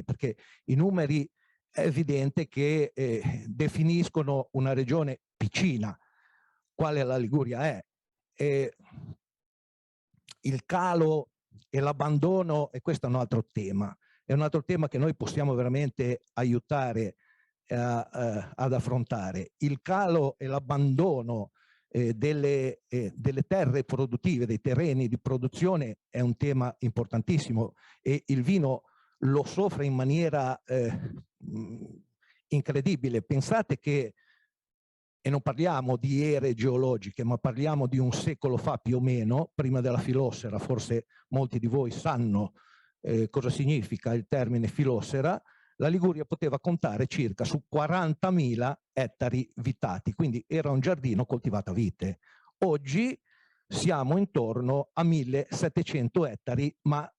[SPEAKER 6] perché i numeri è evidente che definiscono una regione piccina, quale la Liguria è. Il calo e l'abbandono, e questo è un altro tema, che noi possiamo veramente aiutare ad affrontare. Il calo e l'abbandono delle terre produttive, dei terreni di produzione è un tema importantissimo, e il vino lo soffre in maniera incredibile. Pensate che, e non parliamo di ere geologiche, ma parliamo di un secolo fa più o meno, prima della filossera, forse molti di voi sanno cosa significa il termine filossera, la Liguria poteva contare circa su 40.000 ettari vitati, quindi era un giardino coltivato a vite. Oggi siamo intorno a 1.700 ettari, ma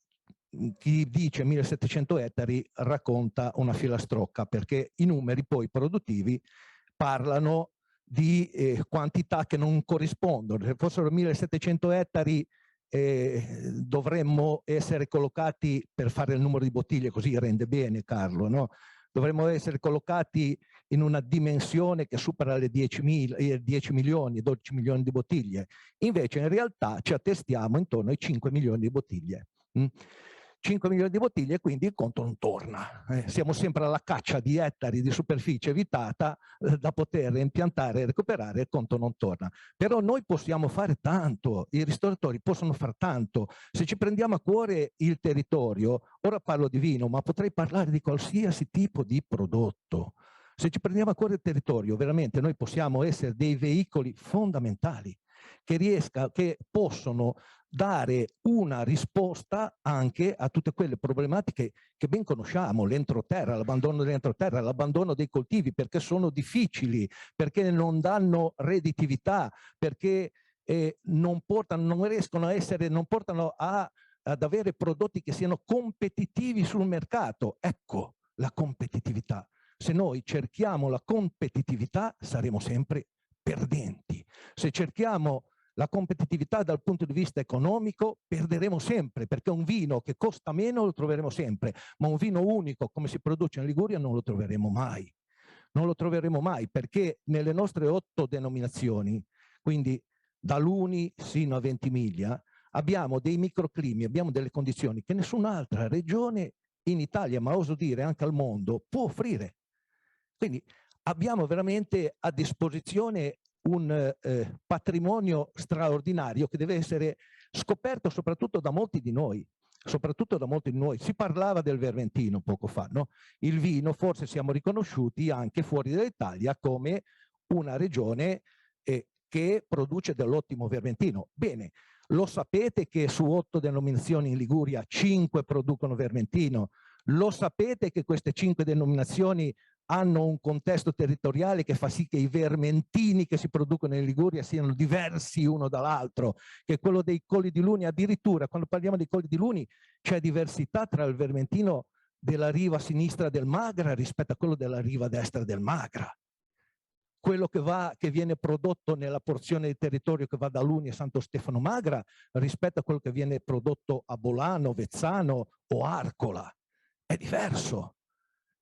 [SPEAKER 6] chi dice 1.700 ettari racconta una filastrocca, perché i numeri poi produttivi parlano di quantità che non corrispondono. Se fossero 1.700 ettari dovremmo essere collocati, per fare il numero di bottiglie, così rende bene Carlo, no? Dovremmo essere collocati in una dimensione che supera le 10 milioni, 12 milioni di bottiglie. Invece in realtà ci attestiamo intorno ai 5 milioni di bottiglie. 5 milioni di bottiglie, quindi il conto non torna. Siamo sempre alla caccia di ettari di superficie vitata da poter impiantare e recuperare, il conto non torna. Però noi possiamo fare tanto, i ristoratori possono fare tanto. Se ci prendiamo a cuore il territorio, ora parlo di vino, ma potrei parlare di qualsiasi tipo di prodotto. Se ci prendiamo a cuore il territorio, veramente noi possiamo essere dei veicoli fondamentali che possono dare una risposta anche a tutte quelle problematiche che ben conosciamo, l'entroterra, l'abbandono dell'entroterra, l'abbandono dei coltivi, perché sono difficili, perché non danno redditività, perché non riescono a essere, non portano ad avere prodotti che siano competitivi sul mercato. Ecco la competitività. Se noi cerchiamo la competitività saremo sempre perdenti. Se cerchiamo la competitività dal punto di vista economico perderemo sempre, perché un vino che costa meno lo troveremo sempre, ma un vino unico come si produce in Liguria non lo troveremo mai. Non lo troveremo mai, perché nelle nostre 8 denominazioni, quindi da Luni sino a Ventimiglia, abbiamo dei microclimi, abbiamo delle condizioni che nessun'altra regione in Italia, ma oso dire anche al mondo, può offrire. Quindi abbiamo veramente a disposizione un patrimonio straordinario che deve essere scoperto soprattutto da molti di noi. Si parlava del Vermentino poco fa, no? Il vino, forse siamo riconosciuti anche fuori dall'Italia come una regione che produce dell'ottimo Vermentino. Bene, lo sapete che su 8 denominazioni in Liguria 5 producono Vermentino? Lo sapete che queste 5 denominazioni hanno un contesto territoriale che fa sì che i vermentini che si producono in Liguria siano diversi uno dall'altro, che quello dei Colli di Luni, addirittura quando parliamo dei Colli di Luni c'è diversità tra il vermentino della riva sinistra del Magra rispetto a quello della riva destra del Magra. Quello che viene prodotto nella porzione di territorio che va da Luni a Santo Stefano Magra rispetto a quello che viene prodotto a Bolano, Vezzano o Arcola. È diverso.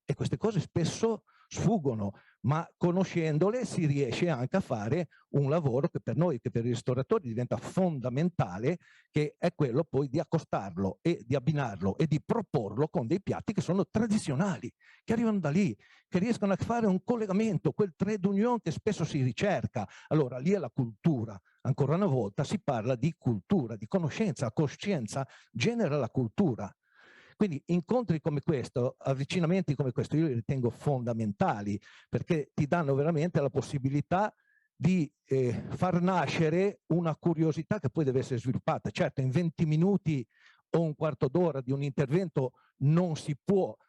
[SPEAKER 6] E queste cose spesso sfuggono, ma conoscendole si riesce anche a fare un lavoro che per noi, che per i ristoratori diventa fondamentale, che è quello poi di accostarlo e di abbinarlo e di proporlo con dei piatti che sono tradizionali, che arrivano da lì, che riescono a fare un collegamento, quel trait d'union che spesso si ricerca. Allora lì è la cultura, ancora una volta si parla di cultura, di conoscenza. La coscienza genera la cultura. Quindi incontri come questo, avvicinamenti come questo, io li ritengo fondamentali, perché ti danno veramente la possibilità di far nascere una curiosità che poi deve essere sviluppata. Certo, in 20 minuti o un quarto d'ora di un intervento non si può far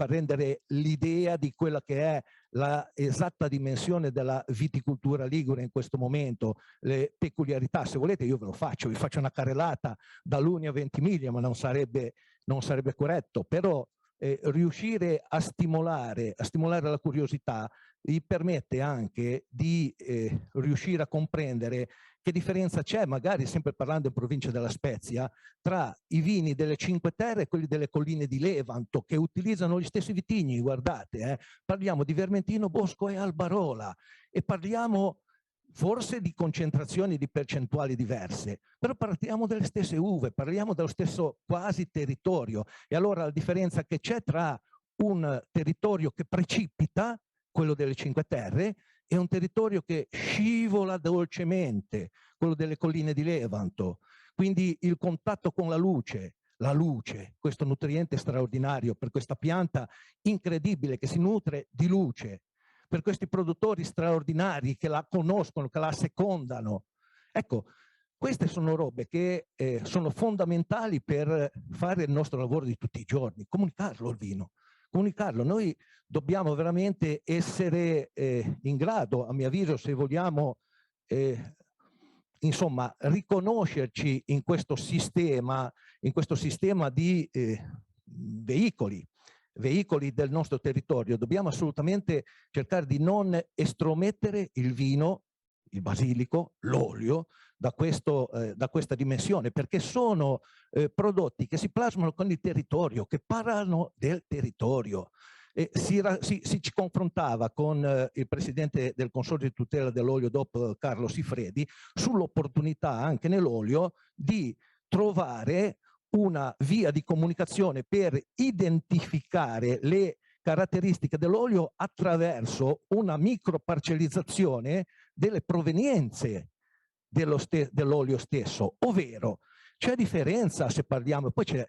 [SPEAKER 6] rendere l'idea di quella che è la esatta dimensione della viticoltura ligure in questo momento, le peculiarità. Se volete io ve lo faccio, vi faccio una carrellata da Luni a Ventimiglia, ma non sarebbe corretto, però riuscire a stimolare la curiosità vi permette anche di riuscire a comprendere che differenza c'è, magari sempre parlando in provincia della Spezia, tra i vini delle Cinque Terre e quelli delle colline di Levanto, che utilizzano gli stessi vitigni. Guardate, parliamo di Vermentino, Bosco e Albarola, e parliamo forse di concentrazioni di percentuali diverse, però parliamo delle stesse uve, parliamo dello stesso quasi territorio. E allora la differenza che c'è tra un territorio che precipita, quello delle Cinque Terre, e un territorio che scivola dolcemente, quello delle colline di Levanto. Quindi il contatto con la luce, questo nutriente straordinario per questa pianta incredibile che si nutre di luce, per questi produttori straordinari che la conoscono, che la assecondano. Ecco, queste sono robe che sono fondamentali per fare il nostro lavoro di tutti i giorni, comunicarlo il vino. Comunicarlo. Noi dobbiamo veramente essere in grado, a mio avviso, se vogliamo insomma riconoscerci in questo sistema di veicoli del nostro territorio, dobbiamo assolutamente cercare di non estromettere il vino, il basilico, l'olio da questa dimensione, perché sono prodotti che si plasmano con il territorio, che parlano del territorio. Si confrontava con il presidente del Consorzio di tutela dell'olio DOP, Carlo Sifredi, sull'opportunità anche nell'olio di trovare una via di comunicazione per identificare le caratteristiche dell'olio attraverso una microparcellizzazione delle provenienze dell'olio stesso, ovvero c'è differenza se parliamo, poi c'è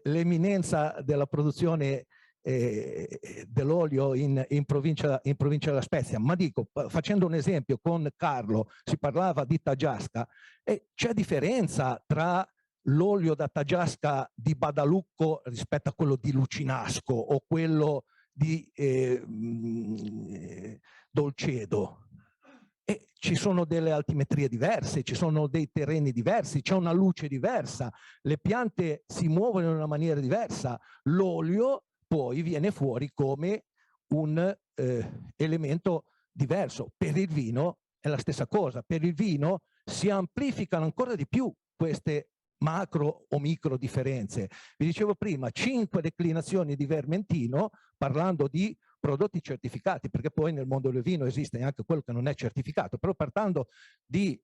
[SPEAKER 6] l'eminenza della produzione dell'olio in provincia della Spezia, ma dico, facendo un esempio con Carlo, si parlava di Taggiasca, e c'è differenza tra l'olio da Taggiasca di Badalucco rispetto a quello di Lucinasco o quello di Dolcedo. E ci sono delle altimetrie diverse, ci sono dei terreni diversi, c'è una luce diversa, le piante si muovono in una maniera diversa, l'olio poi viene fuori come un elemento diverso. Per il vino è la stessa cosa, per il vino si amplificano ancora di più queste macro o micro differenze. Vi dicevo prima, 5 declinazioni di Vermentino, parlando di prodotti certificati, perché poi nel mondo del vino esiste anche quello che non è certificato, però partendo di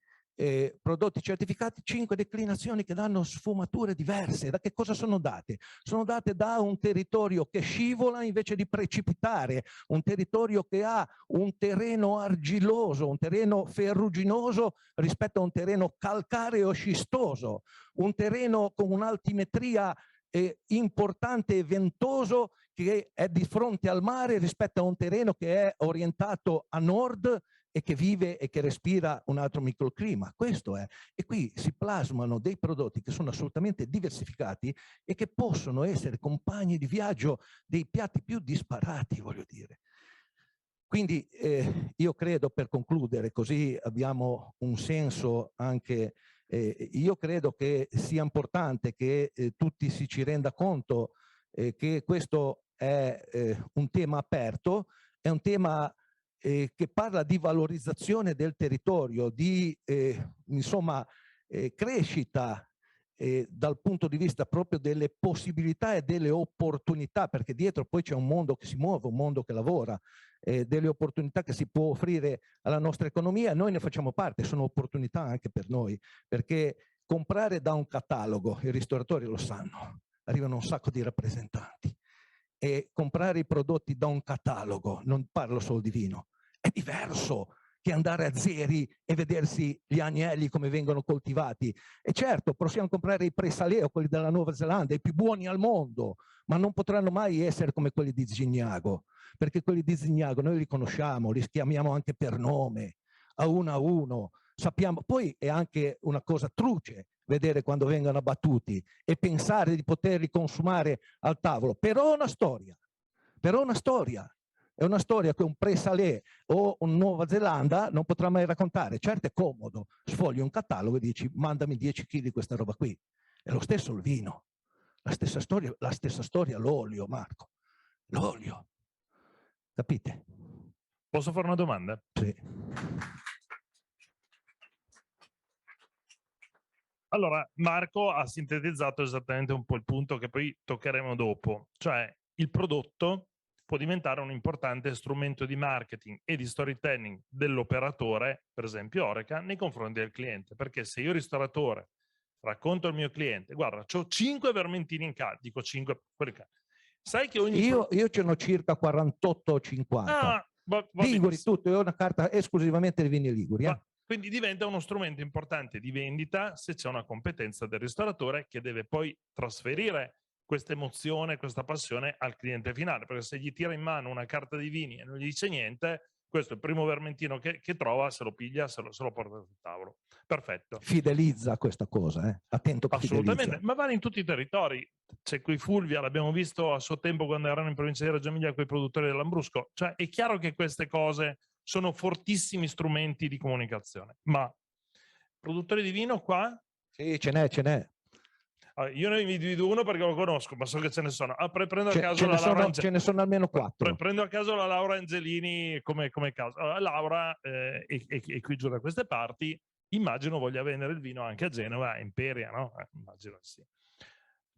[SPEAKER 6] prodotti certificati, 5 declinazioni che danno sfumature diverse. Da che cosa sono date? Sono date da un territorio che scivola invece di precipitare, un territorio che ha un terreno argiloso, un terreno ferruginoso rispetto a un terreno calcareo scistoso, un terreno con un'altimetria importante e ventoso che è di fronte al mare rispetto a un terreno che è orientato a nord e che vive e che respira un altro microclima. Questo è. E qui si plasmano dei prodotti che sono assolutamente diversificati e che possono essere compagni di viaggio dei piatti più disparati, voglio dire. Quindi io credo, per concludere, così abbiamo un senso anche, io credo che sia importante che tutti ci renda conto che questo è un tema aperto, è un tema che parla di valorizzazione del territorio, di insomma crescita dal punto di vista proprio delle possibilità e delle opportunità, perché dietro poi c'è un mondo che si muove, un mondo che lavora, delle opportunità che si può offrire alla nostra economia. Noi ne facciamo parte, sono opportunità anche per noi, perché comprare da un catalogo, i ristoratori lo sanno, arrivano un sacco di rappresentanti, e comprare i prodotti da un catalogo, non parlo solo di vino, È diverso che andare a Zeri e vedersi gli agnelli come vengono coltivati. E certo, possiamo comprare i Presalé o quelli della Nuova Zelanda, i più buoni al mondo, ma non potranno mai essere come quelli di Zignago, perché quelli di Zignago noi li conosciamo, li chiamiamo anche per nome, a uno, sappiamo. Poi è anche una cosa truce vedere quando vengono abbattuti e pensare di poterli consumare al tavolo, però è una storia, È una storia che un Presalé o un Nuova Zelanda non potrà mai raccontare. Certo è comodo, sfogli un catalogo e dici mandami 10 kg di questa roba qui. È lo stesso il vino, la stessa storia l'olio, Marco, l'olio. Capite?
[SPEAKER 1] Posso fare una domanda?
[SPEAKER 6] Sì.
[SPEAKER 1] Allora, Marco ha sintetizzato esattamente un po' il punto che poi toccheremo dopo, cioè il prodotto può diventare un importante strumento di marketing e di storytelling dell'operatore, per esempio Oreca, nei confronti del cliente. Perché se io ristoratore racconto al mio cliente, guarda, ho 5 vermentini in casa, dico 5, sai che ogni...
[SPEAKER 6] Io ce n'ho circa 48 o 50. Liguri, tutto, è una carta esclusivamente di vini liguri.
[SPEAKER 1] Quindi diventa uno strumento importante di vendita se c'è una competenza del ristoratore che deve poi trasferire questa emozione, questa passione al cliente finale, perché se gli tira in mano una carta di vini e non gli dice niente, questo è il primo vermentino che trova, se lo piglia, se lo porta sul tavolo. Perfetto.
[SPEAKER 6] Fidelizza questa cosa, attento che
[SPEAKER 1] assolutamente,
[SPEAKER 6] fidelizza.
[SPEAKER 1] Ma vale in tutti i territori. C'è qui Fulvia, l'abbiamo visto a suo tempo quando erano in provincia di Reggio Emilia con i produttori dell'Ambrusco. Cioè è chiaro che queste cose sono fortissimi strumenti di comunicazione, ma produttori di vino qua?
[SPEAKER 6] Sì, ce n'è.
[SPEAKER 1] Io ne individuo uno perché lo conosco, ma so che ce ne sono. Prendo a caso
[SPEAKER 6] ce ne sono almeno 4.
[SPEAKER 1] Prendo a caso la Laura Angelini come caso. Allora, Laura è qui giù da queste parti, immagino voglia vendere il vino anche a Genova, a Imperia, no? Immagino sì.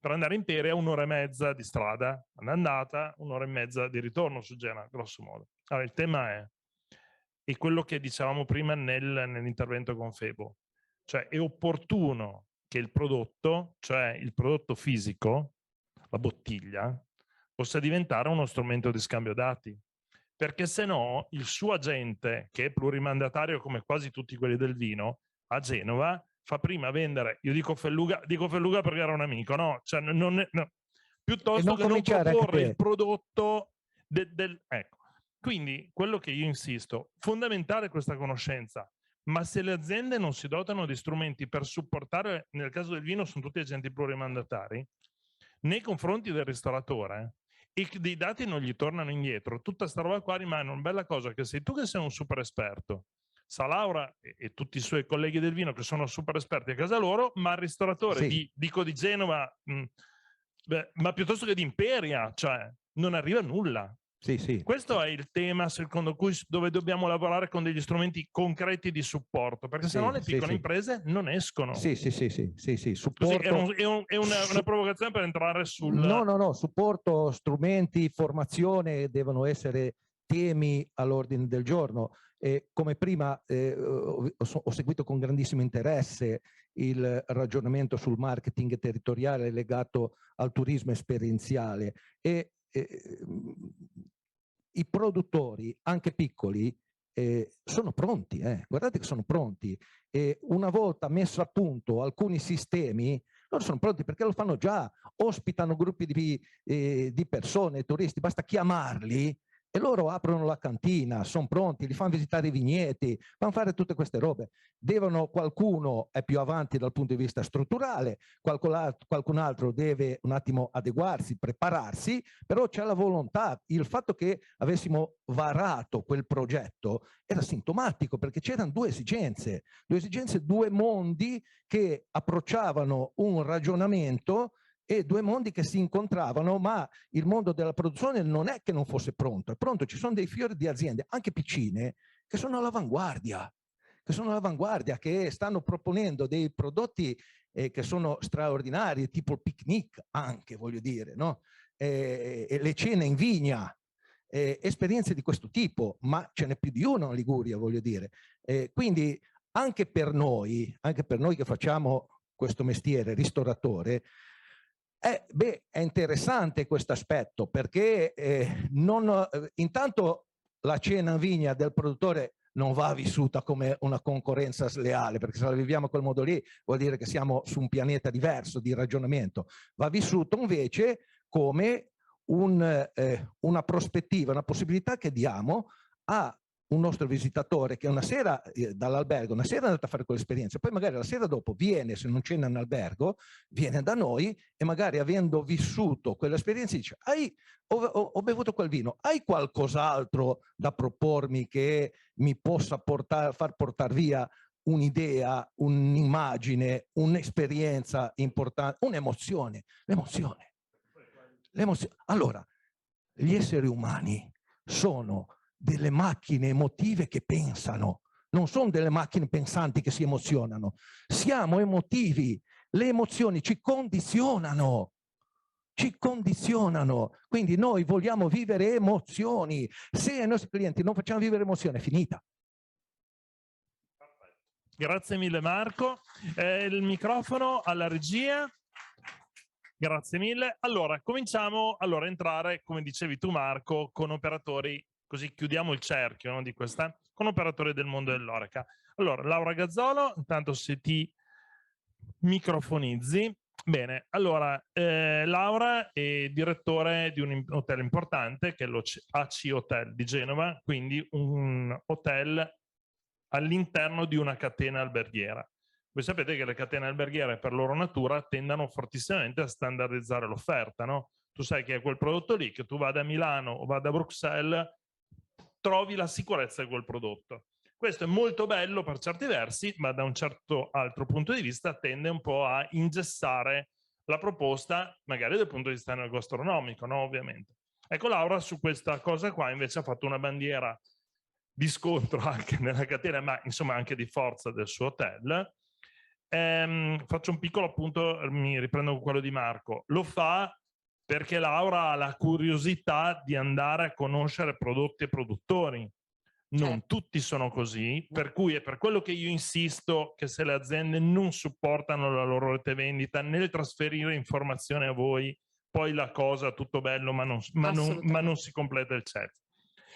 [SPEAKER 1] Per andare a Imperia 1 ora e mezza di strada, andata, 1 ora e mezza di ritorno su Genova, grosso modo. Allora, il tema è quello che dicevamo prima nell'intervento con Febo. Cioè è opportuno che il prodotto, cioè il prodotto fisico, la bottiglia, possa diventare uno strumento di scambio dati. Perché se no il suo agente, che è plurimandatario come quasi tutti quelli del vino, a Genova, fa prima vendere, io dico Felluga perché era un amico, no? Cioè, no. Piuttosto che non proporre il prodotto ecco. Quindi quello che io insisto, fondamentale questa conoscenza, ma se le aziende non si dotano di strumenti per supportare, nel caso del vino sono tutti agenti plurimandatari, nei confronti del ristoratore, e dei dati non gli tornano indietro, tutta sta roba qua rimane una bella cosa che sei tu che sei un super esperto, sa Laura e tutti i suoi colleghi del vino che sono super esperti a casa loro, ma il ristoratore di Genova, ma piuttosto che di Imperia, cioè non arriva a nulla.
[SPEAKER 6] Sì.
[SPEAKER 1] Questo è il tema secondo cui dove dobbiamo lavorare con degli strumenti concreti di supporto, perché sennò le piccole imprese non escono.
[SPEAKER 6] Sì. Supporto...
[SPEAKER 1] È una provocazione per entrare sul...
[SPEAKER 6] No, supporto, strumenti, formazione devono essere temi all'ordine del giorno. Come prima ho seguito con grandissimo interesse il ragionamento sul marketing territoriale legato al turismo esperienziale e i produttori, anche piccoli, sono pronti, guardate che sono pronti. Una volta messo a punto alcuni sistemi, loro sono pronti perché lo fanno già, ospitano gruppi di persone, turisti, basta chiamarli e loro aprono la cantina, sono pronti, li fanno visitare i vigneti, fanno fare tutte queste robe. Qualcuno è più avanti dal punto di vista strutturale, qualcun altro deve un attimo adeguarsi, prepararsi, però c'è la volontà. Il fatto che avessimo varato quel progetto era sintomatico perché c'erano due esigenze, due mondi che approcciavano un ragionamento e due mondi che si incontravano, ma il mondo della produzione non è che non fosse pronto, è pronto, ci sono dei fiori di aziende, anche piccine, che sono all'avanguardia, che stanno proponendo dei prodotti che sono straordinari, tipo il picnic anche, voglio dire, no? Le cene in vigna, esperienze di questo tipo, ma ce n'è più di una in Liguria, voglio dire. Quindi anche per noi che facciamo questo mestiere, ristoratore, è interessante questo aspetto perché intanto la cena in vigna del produttore non va vissuta come una concorrenza sleale, perché se la viviamo a quel modo lì vuol dire che siamo su un pianeta diverso di ragionamento. Va vissuto invece come una prospettiva, una possibilità che diamo a un nostro visitatore che una sera dall'albergo, una sera è andato a fare quell'esperienza, poi magari la sera dopo viene, se non cena in albergo, viene da noi e magari avendo vissuto quell'esperienza dice: ho bevuto quel vino, hai qualcos'altro da propormi che mi possa far portare via un'idea, un'immagine, un'esperienza importante, un'emozione, l'emozione. Allora, gli esseri umani sono delle macchine emotive che pensano, non sono delle macchine pensanti che si emozionano. Siamo emotivi, le emozioni ci condizionano, quindi noi vogliamo vivere emozioni. Se ai nostri clienti non facciamo vivere emozioni, è finita.
[SPEAKER 1] Grazie mille Marco. Il microfono alla regia. Grazie mille. Allora, cominciamo a entrare, come dicevi tu Marco, con operatori, così chiudiamo il cerchio, no, di questa, con operatori del mondo dell'Horeca. Allora, Laura Gazzolo, intanto se ti microfonizzi. Bene, allora, Laura è direttore di un hotel importante che è l'AC Hotel di Genova, quindi un hotel all'interno di una catena alberghiera. Voi sapete che le catene alberghiere per loro natura tendono fortissimamente a standardizzare l'offerta, no? Tu sai che è quel prodotto lì, che tu vada a Milano o vada a Bruxelles, trovi la sicurezza di quel prodotto. Questo è molto bello per certi versi, ma da un certo altro punto di vista tende un po' a ingessare la proposta, magari dal punto di vista gastronomico, no? Ovviamente. Ecco, Laura su questa cosa qua invece ha fatto una bandiera di scontro anche nella catena, ma insomma anche di forza del suo hotel. Faccio un piccolo appunto, mi riprendo con quello di Marco. Lo fa perché Laura ha la curiosità di andare a conoscere prodotti e produttori. Non tutti sono così, per cui è per quello che io insisto che se le aziende non supportano la loro rete vendita nel trasferire informazioni a voi, poi la cosa tutto bello, ma non si completa il CEF.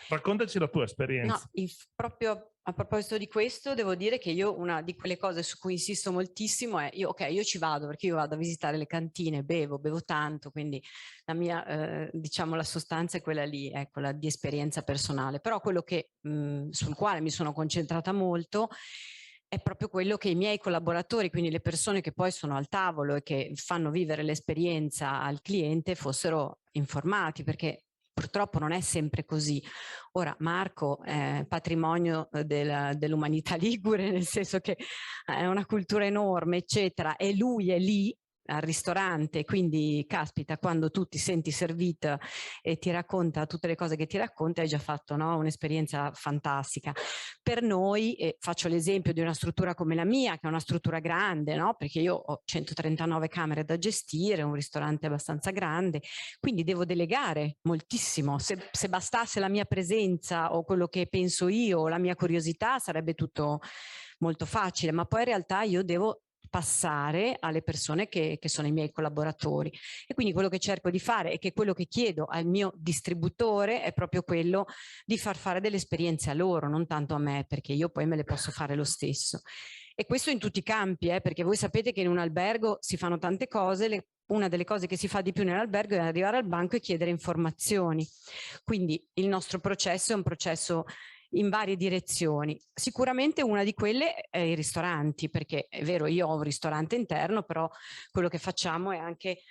[SPEAKER 1] Raccontaci la tua esperienza.
[SPEAKER 7] No, proprio a proposito di questo, devo dire che io una di quelle cose su cui insisto moltissimo è io ci vado perché io vado a visitare le cantine, bevo tanto, quindi la mia, diciamo, la sostanza è quella lì, è quella di esperienza personale. Però quello che, sul quale mi sono concentrata molto è proprio quello che i miei collaboratori, quindi le persone che poi sono al tavolo e che fanno vivere l'esperienza al cliente, fossero informati, perché purtroppo non è sempre così. Ora Marco è patrimonio dell'umanità ligure, nel senso che è una cultura enorme, eccetera, e lui è lì al ristorante, quindi caspita, quando tu ti senti servita e ti racconta tutte le cose che ti racconta, hai già fatto, no? Un'esperienza fantastica. Per noi, faccio l'esempio di una struttura come la mia, che è una struttura grande, no? Perché io ho 139 camere da gestire, un ristorante abbastanza grande, quindi devo delegare moltissimo. Se bastasse la mia presenza o quello che penso io, o la mia curiosità, sarebbe tutto molto facile, ma poi in realtà io devo passare alle persone che sono i miei collaboratori, e quindi quello che cerco di fare e che quello che chiedo al mio distributore è proprio quello di far fare delle esperienze a loro, non tanto a me, perché io poi me le posso fare lo stesso. E questo in tutti i campi, perché voi sapete che in un albergo si fanno tante cose, una delle cose che si fa di più nell'albergo è arrivare al banco e chiedere informazioni. Quindi il nostro processo è un processo in varie direzioni. Sicuramente una di quelle è i ristoranti, perché è vero, io ho un ristorante interno, però quello che facciamo è anche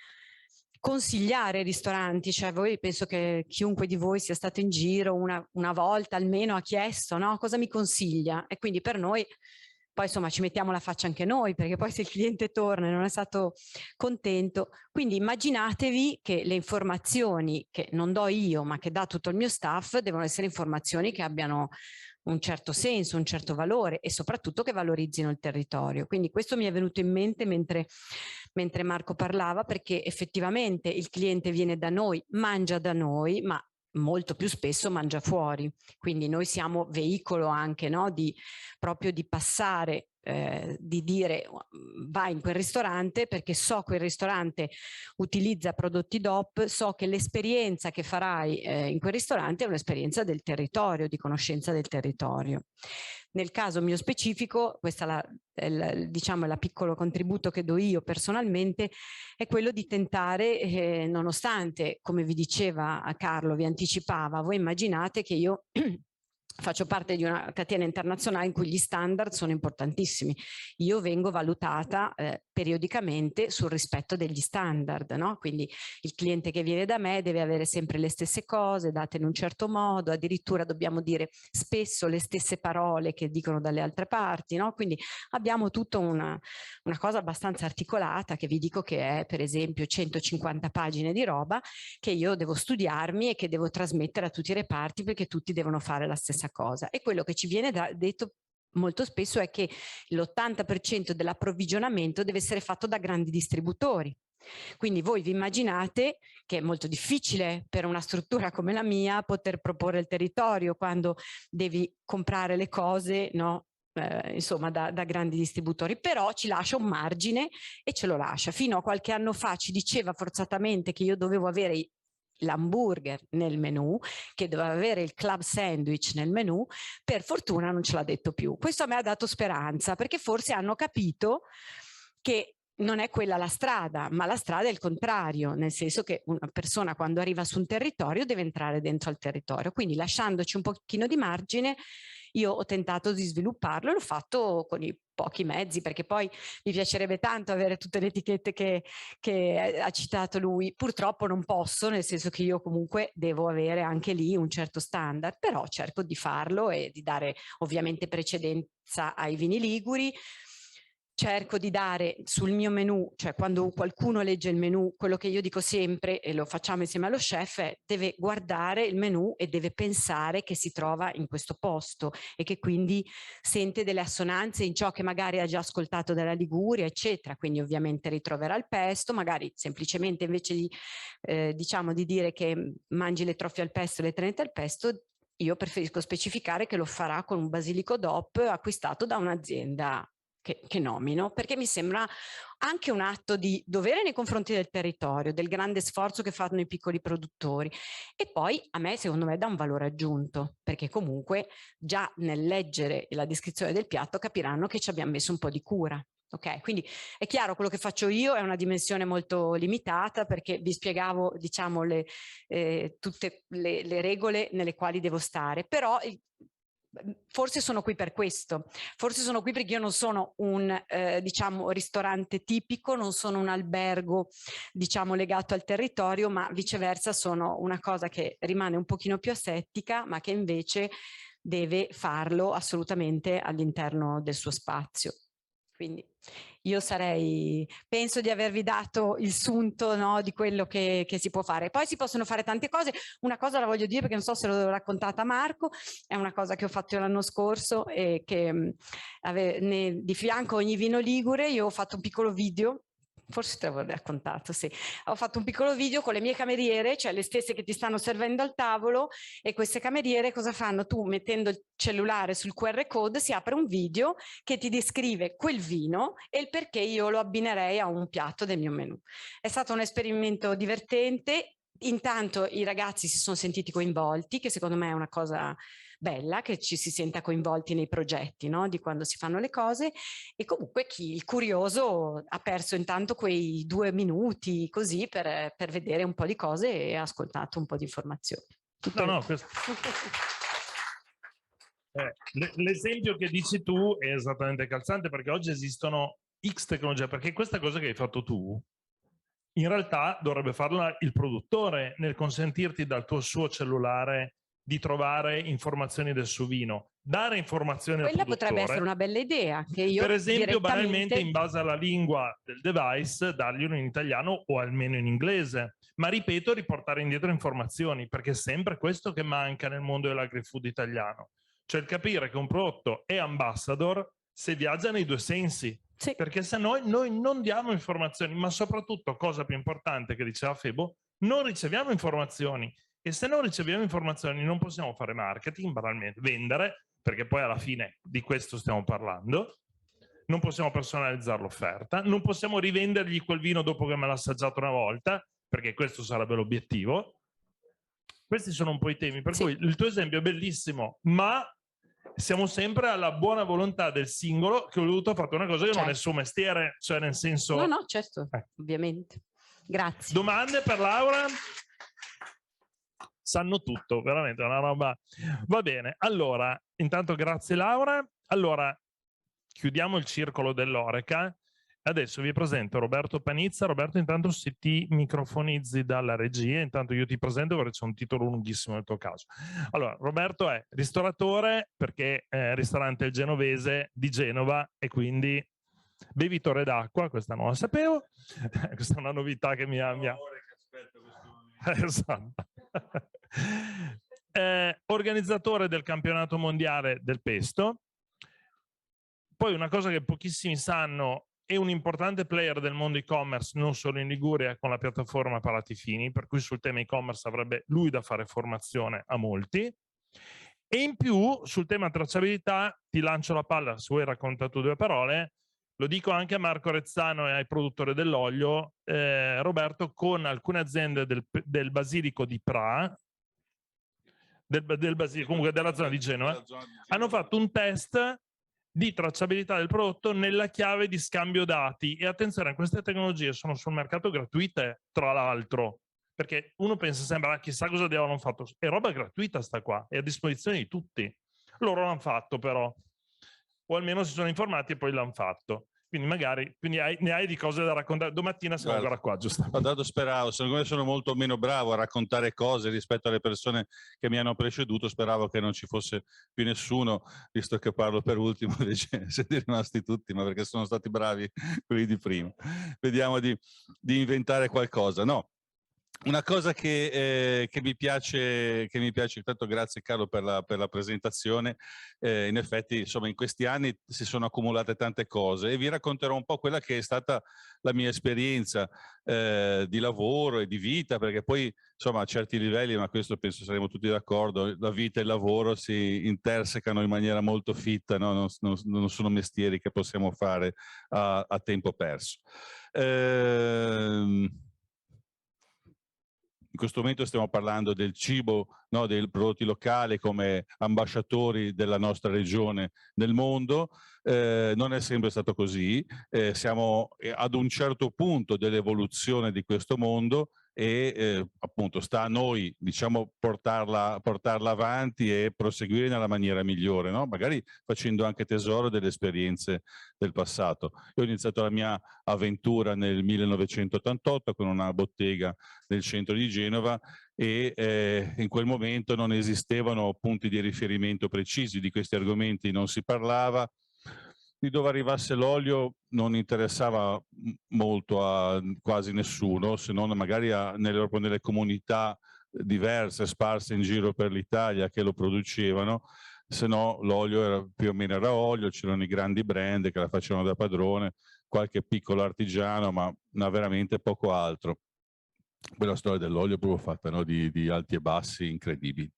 [SPEAKER 7] consigliare ristoranti, cioè voi, penso che chiunque di voi sia stato in giro una volta almeno ha chiesto, no, cosa mi consiglia? E quindi per noi poi insomma ci mettiamo la faccia anche noi, perché poi se il cliente torna e non è stato contento, quindi immaginatevi che le informazioni che non do io ma che dà tutto il mio staff devono essere informazioni che abbiano un certo senso, un certo valore e soprattutto che valorizzino il territorio. Quindi questo mi è venuto in mente mentre Marco parlava, perché effettivamente il cliente viene da noi, mangia da noi, ma molto più spesso mangia fuori, quindi noi siamo veicolo anche, no, proprio di passare di dire vai in quel ristorante perché so che il ristorante utilizza prodotti DOP, so che l'esperienza che farai in quel ristorante è un'esperienza del territorio, di conoscenza del territorio. Nel caso mio specifico, questa diciamo, è la piccolo contributo che do io personalmente, è quello di tentare, nonostante, come vi diceva Carlo, vi anticipava, voi immaginate che io faccio parte di una catena internazionale in cui gli standard sono importantissimi. Io vengo valutata periodicamente sul rispetto degli standard, no? Quindi il cliente che viene da me deve avere sempre le stesse cose, date in un certo modo, addirittura dobbiamo dire spesso le stesse parole che dicono dalle altre parti, no? Quindi abbiamo tutta una cosa abbastanza articolata che vi dico che è per esempio 150 pagine di roba che io devo studiarmi e che devo trasmettere a tutti i reparti perché tutti devono fare la stessa cosa. E quello che ci viene detto molto spesso è che l'80% dell'approvvigionamento deve essere fatto da grandi distributori. Quindi voi vi immaginate che è molto difficile per una struttura come la mia poter proporre il territorio quando devi comprare le cose, no? Insomma da grandi distributori, però ci lascia un margine e ce lo lascia. Fino a qualche anno fa ci diceva forzatamente che io dovevo avere l'hamburger nel menù, che doveva avere il club sandwich nel menù. Per fortuna non ce l'ha detto più. Questo a me ha dato speranza, perché forse hanno capito che non è quella la strada, ma la strada è il contrario, nel senso che una persona quando arriva su un territorio deve entrare dentro al territorio, quindi lasciandoci un pochino di margine io ho tentato di svilupparlo e l'ho fatto con i pochi mezzi, perché poi mi piacerebbe tanto avere tutte le etichette che ha citato lui. Purtroppo non posso, nel senso che io comunque devo avere anche lì un certo standard, però cerco di farlo e di dare ovviamente precedenza ai vini liguri. Cerco di dare sul mio menù, cioè quando qualcuno legge il menù, quello che io dico sempre, e lo facciamo insieme allo chef, è deve guardare il menù e deve pensare che si trova in questo posto e che quindi sente delle assonanze in ciò che magari ha già ascoltato dalla Liguria, eccetera. Quindi ovviamente ritroverà il pesto, magari semplicemente invece di, diciamo, di dire che mangi le trofie al pesto e le trenette al pesto, io preferisco specificare che lo farà con un basilico DOP acquistato da un'azienda che nomino, perché mi sembra anche un atto di dovere nei confronti del territorio, del grande sforzo che fanno i piccoli produttori, e poi a me secondo me dà un valore aggiunto, perché comunque già nel leggere la descrizione del piatto capiranno che ci abbiamo messo un po' di cura. Ok, quindi è chiaro, quello che faccio io è una dimensione molto limitata, perché vi spiegavo, diciamo, tutte le regole nelle quali devo stare, però forse sono qui per questo, forse sono qui perché io non sono un diciamo ristorante tipico, non sono un albergo diciamo legato al territorio, ma viceversa sono una cosa che rimane un pochino più asettica, ma che invece deve farlo assolutamente all'interno del suo spazio. Quindi io penso di avervi dato il sunto, no, di quello che si può fare. Poi si possono fare tante cose. Una cosa la voglio dire perché non so se l'ho raccontata a Marco, è una cosa che ho fatto l'anno scorso e che di fianco a ogni vino ligure io ho fatto un piccolo video. Forse te l'avevo raccontato, sì. Ho fatto un piccolo video con le mie cameriere, cioè le stesse che ti stanno servendo al tavolo, e queste cameriere cosa fanno? Tu mettendo il cellulare sul QR code si apre un video che ti descrive quel vino e il perché io lo abbinerei a un piatto del mio menù. È stato un esperimento divertente. Intanto i ragazzi si sono sentiti coinvolti, che secondo me è una cosa bella, che ci si senta coinvolti nei progetti, no? Di quando si fanno le cose, e comunque il curioso ha perso intanto quei 2 minuti così per vedere un po' di cose e ha ascoltato un po' di informazioni.
[SPEAKER 1] L'esempio che dici tu è esattamente calzante, perché oggi esistono X tecnologie, perché questa cosa che hai fatto tu in realtà dovrebbe farla il produttore nel consentirti dal tuo suo cellulare di trovare informazioni del suo vino, dare informazioni al produttore.
[SPEAKER 7] Quella potrebbe essere una bella idea, che io
[SPEAKER 1] per esempio
[SPEAKER 7] direttamente...
[SPEAKER 1] banalmente in base alla lingua del device darglielo in italiano o almeno in inglese, ma ripeto, riportare indietro informazioni, perché è sempre questo che manca nel mondo dell'agri-food italiano, cioè il capire che un prodotto è ambassador se viaggia nei due sensi. Sì. Perché se noi non diamo informazioni, ma soprattutto, cosa più importante che diceva Febo, non riceviamo informazioni, e se non riceviamo informazioni non possiamo fare marketing, banalmente vendere, perché poi alla fine di questo stiamo parlando, non possiamo personalizzare l'offerta, non possiamo rivendergli quel vino dopo che me l'ha assaggiato una volta, perché questo sarebbe l'obiettivo. Questi sono un po' i temi, per cui il tuo esempio è bellissimo, ma siamo sempre alla buona volontà del singolo che ho voluto fare una cosa che non è il suo mestiere, cioè nel senso...
[SPEAKER 7] No, no, certo, ovviamente. Grazie.
[SPEAKER 1] Domande per Laura? Sanno tutto, veramente, è una roba... Va bene, allora, intanto grazie Laura. Allora, chiudiamo il circolo dell'Oreca. Adesso vi presento Roberto Panizza. Roberto, intanto se ti microfonizzi dalla regia, intanto io ti presento perché c'è un titolo lunghissimo nel tuo caso. Allora, Roberto è ristoratore perché è ristorante Il Genovese di Genova e quindi bevitore d'acqua, questa non la sapevo, questa è una novità che mi ha... Esatto. Organizzatore del campionato mondiale del pesto. Poi una cosa che pochissimi sanno, è un importante player del mondo e-commerce, non solo in Liguria, con la piattaforma Palati Fini, per cui sul tema e-commerce avrebbe lui da fare formazione a molti. E in più, sul tema tracciabilità, ti lancio la palla, se vuoi racconta tu due parole, lo dico anche a Marco Rezzano e ai produttori dell'olio, Roberto, con alcune aziende del basilico di Pra, del basilico, comunque della zona di Genova, hanno fatto un test di tracciabilità del prodotto nella chiave di scambio dati. E attenzione, queste tecnologie sono sul mercato gratuite, tra l'altro, perché uno pensa sempre, chissà cosa avevano fatto, è roba gratuita sta qua, è a disposizione di tutti. Loro l'hanno fatto però, o almeno si sono informati e poi l'hanno fatto. Quindi magari ne hai di cose da raccontare. Domattina siamo ancora qua, giusto?
[SPEAKER 8] Guardato, speravo, secondo me sono molto meno bravo a raccontare cose rispetto alle persone che mi hanno preceduto, speravo che non ci fosse più nessuno, visto che parlo per ultimo, invece siete rimasti tutti, ma perché sono stati bravi quelli di prima. Vediamo di inventare qualcosa. No. Una cosa che mi piace, intanto grazie Carlo per la presentazione, in effetti insomma in questi anni si sono accumulate tante cose e vi racconterò un po' quella che è stata la mia esperienza di lavoro e di vita, perché poi insomma a certi livelli, ma questo penso saremo tutti d'accordo, la vita e il lavoro si intersecano in maniera molto fitta, no? Non sono mestieri che possiamo fare a tempo perso. In questo momento stiamo parlando del cibo, no, dei prodotti locali come ambasciatori della nostra regione nel mondo. Non è sempre stato così, siamo ad un certo punto dell'evoluzione di questo mondo e appunto sta a noi, diciamo, portarla avanti e proseguire nella maniera migliore, no? Magari facendo anche tesoro delle esperienze del passato. Io ho iniziato la mia avventura nel 1988 con una bottega nel centro di Genova e in quel momento non esistevano punti di riferimento precisi, di questi argomenti non si parlava. Di dove arrivasse l'olio non interessava molto a quasi nessuno, se non magari nelle comunità diverse, sparse in giro per l'Italia che lo producevano, se no l'olio più o meno era olio, c'erano i grandi brand che la facevano da padrone, qualche piccolo artigiano, ma veramente poco altro. Poi la storia dell'olio è proprio fatta, no, di alti e bassi incredibili.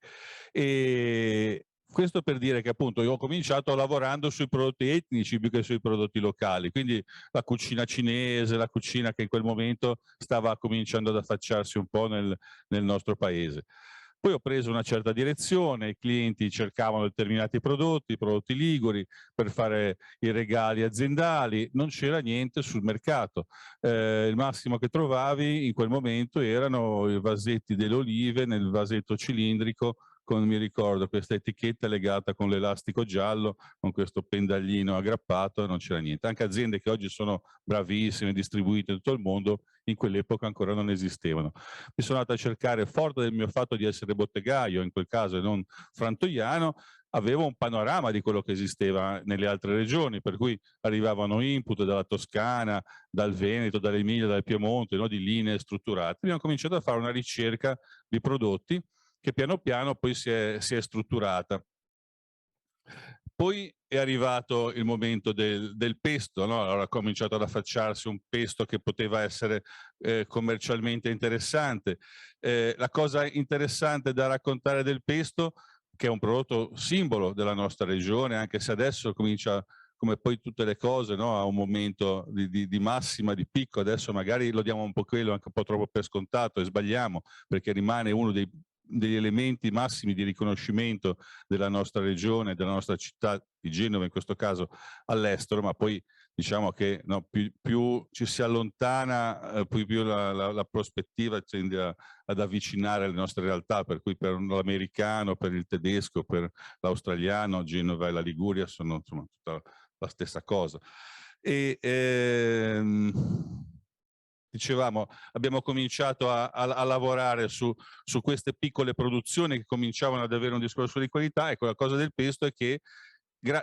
[SPEAKER 8] E questo per dire che appunto io ho cominciato lavorando sui prodotti etnici più che sui prodotti locali, quindi la cucina cinese, la cucina che in quel momento stava cominciando ad affacciarsi un po' nel nostro paese. Poi ho preso una certa direzione, i clienti cercavano determinati prodotti liguri per fare i regali aziendali, non c'era niente sul mercato. Il massimo che trovavi in quel momento erano i vasetti delle olive nel vasetto cilindrico con, mi ricordo, questa etichetta legata con l'elastico giallo, con questo pendaglino aggrappato, non c'era niente. Anche aziende che oggi sono bravissime, distribuite in tutto il mondo, in quell'epoca ancora non esistevano. Mi sono andato a cercare, forte del mio fatto di essere bottegaio, in quel caso e non frantoiano, avevo un panorama di quello che esisteva nelle altre regioni, per cui arrivavano input dalla Toscana, dal Veneto, dall'Emilia, dal Piemonte, no, di linee strutturate. Abbiamo cominciato a fare una ricerca di prodotti che piano piano poi si è strutturata. Poi è arrivato il momento del pesto, no? Allora ha cominciato ad affacciarsi un pesto che poteva essere commercialmente interessante. La cosa interessante da raccontare del pesto, che è un prodotto simbolo della nostra regione, anche se adesso comincia come poi tutte le cose, no? Ha un momento di massima, di picco. Adesso magari lo diamo un po' quello anche un po' troppo per scontato e sbagliamo, perché rimane uno degli elementi massimi di riconoscimento della nostra regione, della nostra città di Genova in questo caso all'estero, ma poi diciamo che no, più ci si allontana, più la prospettiva tende ad avvicinare le nostre realtà, per cui per l'americano, per il tedesco, per l'australiano, Genova e la Liguria sono insomma tutta la stessa cosa. E dicevamo, abbiamo cominciato a lavorare su queste piccole produzioni che cominciavano ad avere un discorso di qualità. Ecco, la cosa del pesto è che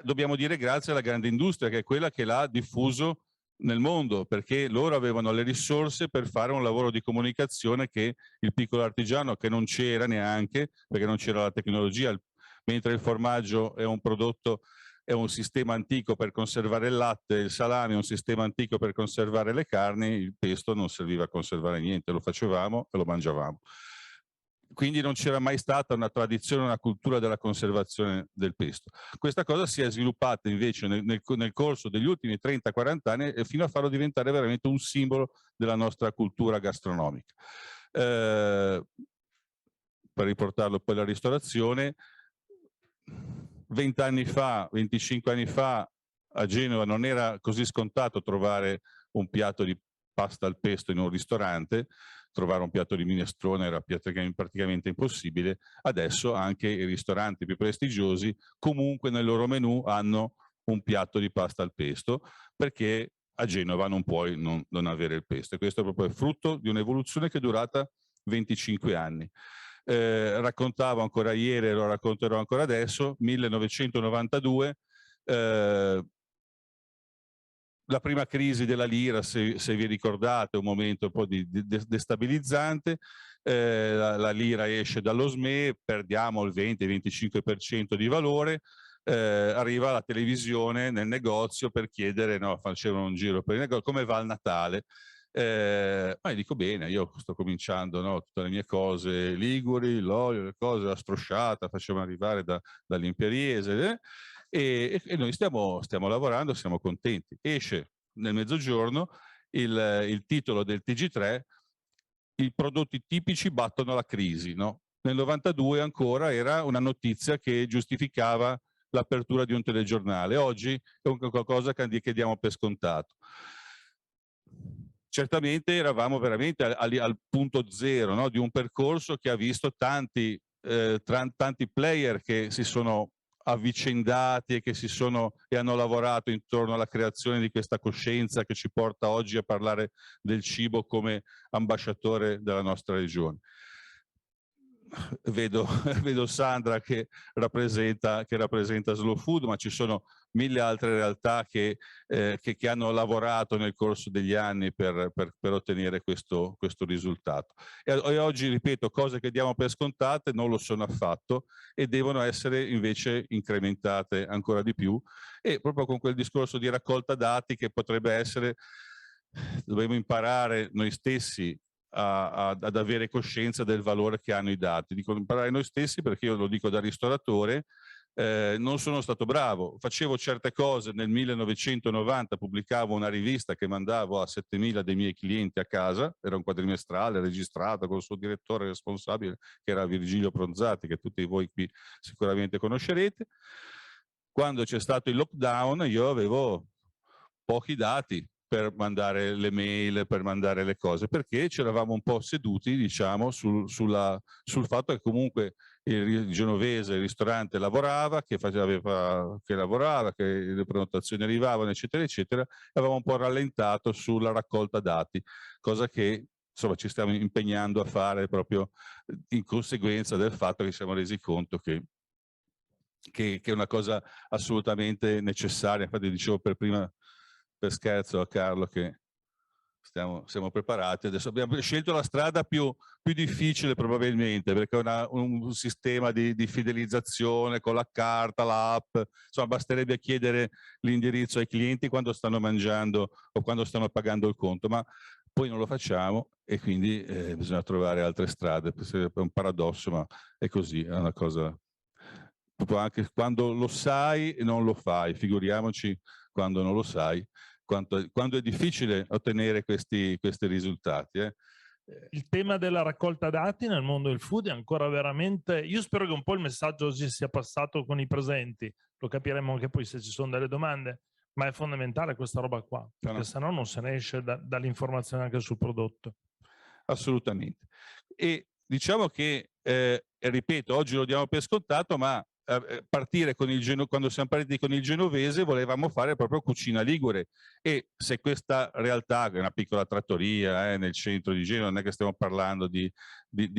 [SPEAKER 8] dobbiamo dire grazie alla grande industria, che è quella che l'ha diffuso nel mondo, perché loro avevano le risorse per fare un lavoro di comunicazione che il piccolo artigiano, che non c'era neanche, perché non c'era la tecnologia, mentre il formaggio è un prodotto, è un sistema antico per conservare il latte, il salame è un sistema antico per conservare le carni, il pesto non serviva a conservare niente, lo facevamo e lo mangiavamo. Quindi non c'era mai stata una tradizione, una cultura della conservazione del pesto. Questa cosa si è sviluppata invece nel corso degli ultimi 30-40 anni fino a farlo diventare veramente un simbolo della nostra cultura gastronomica. Per riportarlo poi alla ristorazione, 20 anni fa, 25 anni fa a Genova non era così scontato trovare un piatto di pasta al pesto in un ristorante, trovare un piatto di minestrone era praticamente impossibile. Adesso anche i ristoranti più prestigiosi comunque nel loro menù hanno un piatto di pasta al pesto, perché a Genova non puoi non avere il pesto. E questo è proprio frutto di un'evoluzione che è durata 25 anni. Raccontavo ancora ieri e lo racconterò ancora adesso, 1992, la prima crisi della lira, se vi ricordate, un momento un po' destabilizzante, la lira esce dallo SME, perdiamo il 20-25% di valore, arriva la televisione nel negozio per chiedere, no, facevano un giro per il negozio, come va il Natale? Ma io dico bene, io sto cominciando, no, tutte le mie cose liguri, l'olio, le cose, la strosciata, facevano arrivare dall'Imperiese, e noi stiamo lavorando, siamo contenti. Esce nel mezzogiorno il titolo del TG3, i prodotti tipici battono la crisi, no? Nel 92 ancora era una notizia che giustificava l'apertura di un telegiornale, oggi è qualcosa che diamo per scontato. Certamente eravamo veramente al punto zero, no? Di un percorso che ha visto tanti player che si sono avvicendati e che hanno lavorato intorno alla creazione di questa coscienza che ci porta oggi a parlare del cibo come ambasciatore della nostra regione. Vedo Sandra che rappresenta Slow Food, ma ci sono mille altre realtà che hanno lavorato nel corso degli anni per ottenere questo risultato. E oggi, ripeto, cose che diamo per scontate non lo sono affatto e devono essere invece incrementate ancora di più, e proprio con quel discorso di raccolta dati che potrebbe essere, dobbiamo imparare noi stessi ad avere coscienza del valore che hanno i dati. Dico imparare noi stessi perché io lo dico da ristoratore, non sono stato bravo, facevo certe cose nel 1990, pubblicavo una rivista che mandavo a 7.000 dei miei clienti a casa, era un quadrimestrale registrato con il suo direttore responsabile che era Virgilio Pronzati, che tutti voi qui sicuramente conoscerete. Quando c'è stato il lockdown io avevo pochi dati per mandare le mail, per mandare le cose, perché ci eravamo un po' seduti, diciamo, sul fatto che comunque il genovese, il ristorante lavorava, che le prenotazioni arrivavano, eccetera, eccetera, e avevamo un po' rallentato sulla raccolta dati, cosa che insomma ci stiamo impegnando a fare proprio in conseguenza del fatto che ci siamo resi conto che è una cosa assolutamente necessaria. Infatti dicevo per scherzo a Carlo che siamo preparati. Adesso abbiamo scelto la strada più difficile probabilmente, perché è un sistema di fidelizzazione con la carta, l'app, insomma basterebbe chiedere l'indirizzo ai clienti quando stanno mangiando o quando stanno pagando il conto, ma poi non lo facciamo e quindi bisogna trovare altre strade. È un paradosso, ma è così, è una cosa... Proprio anche quando lo sai e non lo fai, figuriamoci quando non lo sai, quando è difficile ottenere questi risultati.
[SPEAKER 1] Il tema della raccolta dati nel mondo del food è ancora veramente... Io spero che un po' il messaggio oggi sia passato con i presenti, lo capiremo anche poi se ci sono delle domande, ma è fondamentale questa roba qua, perché se no non se ne esce dall'informazione anche sul prodotto.
[SPEAKER 8] Assolutamente. E diciamo che, ripeto, oggi lo diamo per scontato, ma partire con quando siamo partiti con il genovese volevamo fare proprio cucina ligure, e se questa realtà, che è una piccola trattoria nel centro di Genova, non è che stiamo parlando di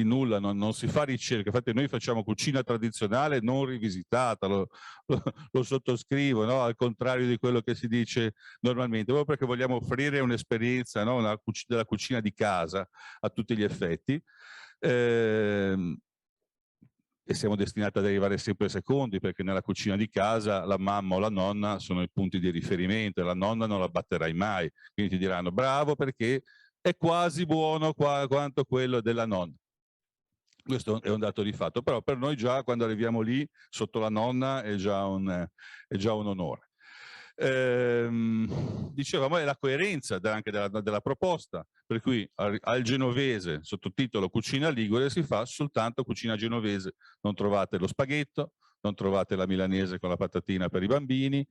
[SPEAKER 8] nulla, non si fa ricerca, infatti noi facciamo cucina tradizionale non rivisitata, lo sottoscrivo, no? Al contrario di quello che si dice normalmente, proprio perché vogliamo offrire un'esperienza, no? Della cucina di casa a tutti gli effetti. E siamo destinati ad arrivare sempre secondi, perché nella cucina di casa la mamma o la nonna sono i punti di riferimento, e la nonna non la batterai mai, quindi ti diranno bravo perché è quasi buono quanto quello della nonna. Questo è un dato di fatto, però per noi già quando arriviamo lì sotto la nonna è già un onore. Dicevamo è la coerenza anche della proposta, per cui al genovese, sottotitolo cucina ligure, si fa soltanto cucina genovese, non trovate lo spaghetto, non trovate la milanese con la patatina per i bambini,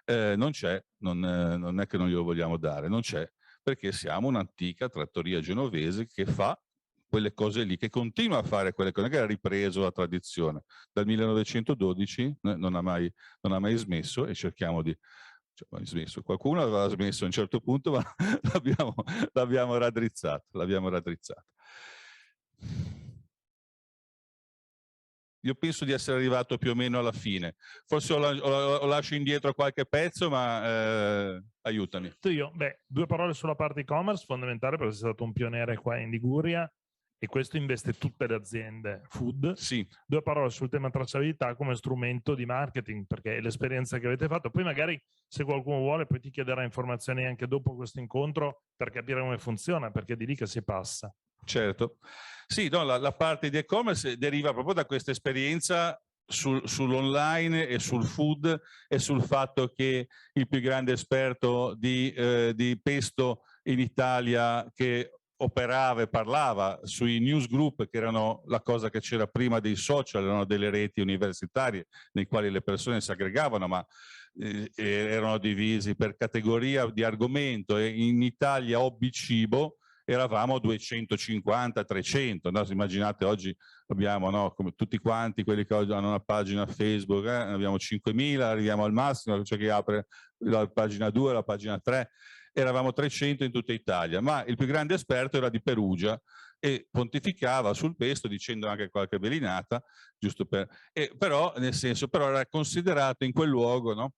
[SPEAKER 8] non c'è, non è che non glielo vogliamo dare, non c'è, perché siamo un'antica trattoria genovese che fa quelle cose lì, che continua a fare quelle cose, che ha ripreso la tradizione dal 1912, non ha mai smesso, e cerchiamo di... smesso. Qualcuno aveva smesso a un certo punto, ma l'abbiamo raddrizzato. Io penso di essere arrivato più o meno alla fine. Forse o lascio indietro qualche pezzo, ma aiutami.
[SPEAKER 1] Due parole sulla parte e-commerce, fondamentale perché sei stato un pioniere qua in Liguria e questo investe tutte le aziende food.
[SPEAKER 8] Sì.
[SPEAKER 1] Due parole sul tema tracciabilità come strumento di marketing, perché è l'esperienza che avete fatto. Poi magari se qualcuno vuole poi ti chiederà informazioni anche dopo questo incontro per capire come funziona, perché è di lì che si passa.
[SPEAKER 8] Certo. Sì, no, la parte di e-commerce deriva proprio da questa esperienza sull'online e sul food, e sul fatto che il più grande esperto di pesto in Italia, che operava e parlava sui newsgroup, che erano la cosa che c'era prima dei social, erano delle reti universitarie nei quali le persone si aggregavano, ma erano divisi per categoria di argomento, e in Italia hobby cibo eravamo 250, 300, no? Immaginate oggi abbiamo, no, come tutti quanti quelli che oggi hanno una pagina Facebook, abbiamo 5.000, arriviamo al massimo, c'è chi apre la pagina 2, la pagina 3, eravamo 300 in tutta Italia, ma il più grande esperto era di Perugia e pontificava sul pesto dicendo anche qualche belinata, giusto per... però, nel senso, però era considerato in quel luogo, no?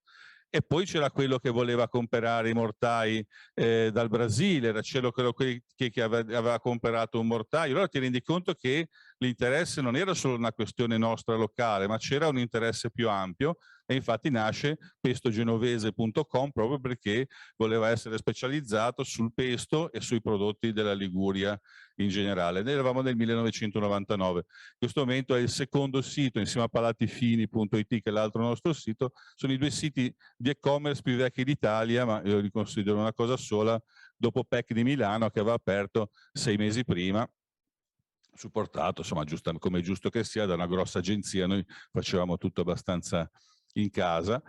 [SPEAKER 8] E poi c'era quello che voleva comprare i mortai dal Brasile, c'era quello che aveva comprato un mortaio. Allora ti rendi conto che l'interesse non era solo una questione nostra locale, ma c'era un interesse più ampio, e infatti nasce pestogenovese.com proprio perché voleva essere specializzato sul pesto e sui prodotti della Liguria in generale. Noi eravamo nel 1999. In questo momento è il secondo sito, insieme a palatifini.it, che è l'altro nostro sito, sono i due siti di e-commerce più vecchi d'Italia, ma io li considero una cosa sola, dopo PEC di Milano, che aveva aperto 6 mesi prima, supportato, insomma, come è giusto che sia, da una grossa agenzia. Noi facevamo tutto abbastanza in casa,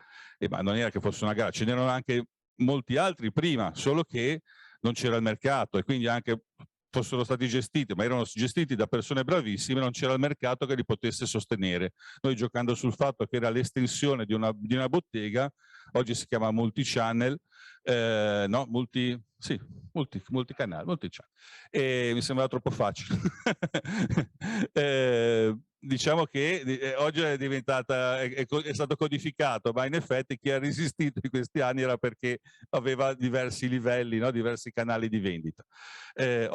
[SPEAKER 8] ma non era che fosse una gara, ce n'erano anche molti altri prima, solo che non c'era il mercato, e quindi anche fossero stati gestiti, ma erano gestiti da persone bravissime, non c'era il mercato che li potesse sostenere. Noi, giocando sul fatto che era l'estensione di una bottega, oggi si chiama multi-channel, no, multicanale, multi-channel. Mi sembrava troppo facile. Diciamo che oggi è stato codificato, ma in effetti chi ha resistito in questi anni era perché aveva diversi livelli, no? Diversi canali di vendita.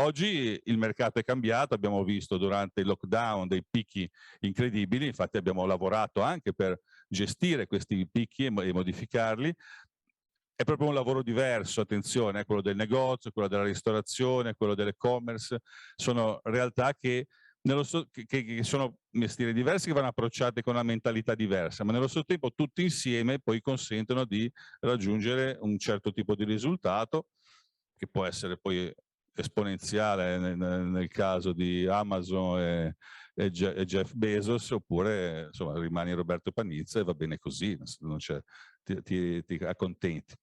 [SPEAKER 8] Oggi il mercato è cambiato, abbiamo visto durante il lockdown dei picchi incredibili, infatti abbiamo lavorato anche per gestire questi picchi e modificarli. È proprio un lavoro diverso, attenzione, quello del negozio, quello della ristorazione, quello dell'e-commerce, sono realtà che che sono mestieri diversi che vanno approcciati con una mentalità diversa, ma nello stesso tempo tutti insieme poi consentono di raggiungere un certo tipo di risultato che può essere poi esponenziale nel caso di Amazon e Jeff Bezos, oppure insomma rimani Roberto Panizza e va bene così, non ti accontenti.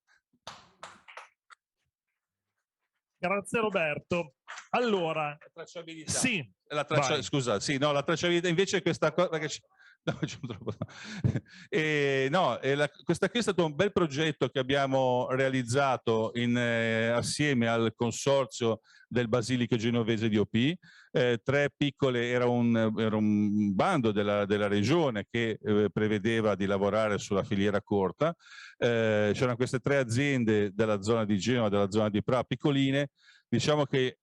[SPEAKER 1] Grazie Roberto. Allora,
[SPEAKER 8] la tracciabilità.
[SPEAKER 1] Sì,
[SPEAKER 8] scusa, sì, no, la tracciabilità invece è questa cosa perché questo qui è stato un bel progetto che abbiamo realizzato assieme al consorzio del Basilico Genovese di OP. Tre piccole, era un bando della regione che prevedeva di lavorare sulla filiera corta. C'erano queste tre aziende della zona di Genova, della zona di Pra, piccoline. Diciamo che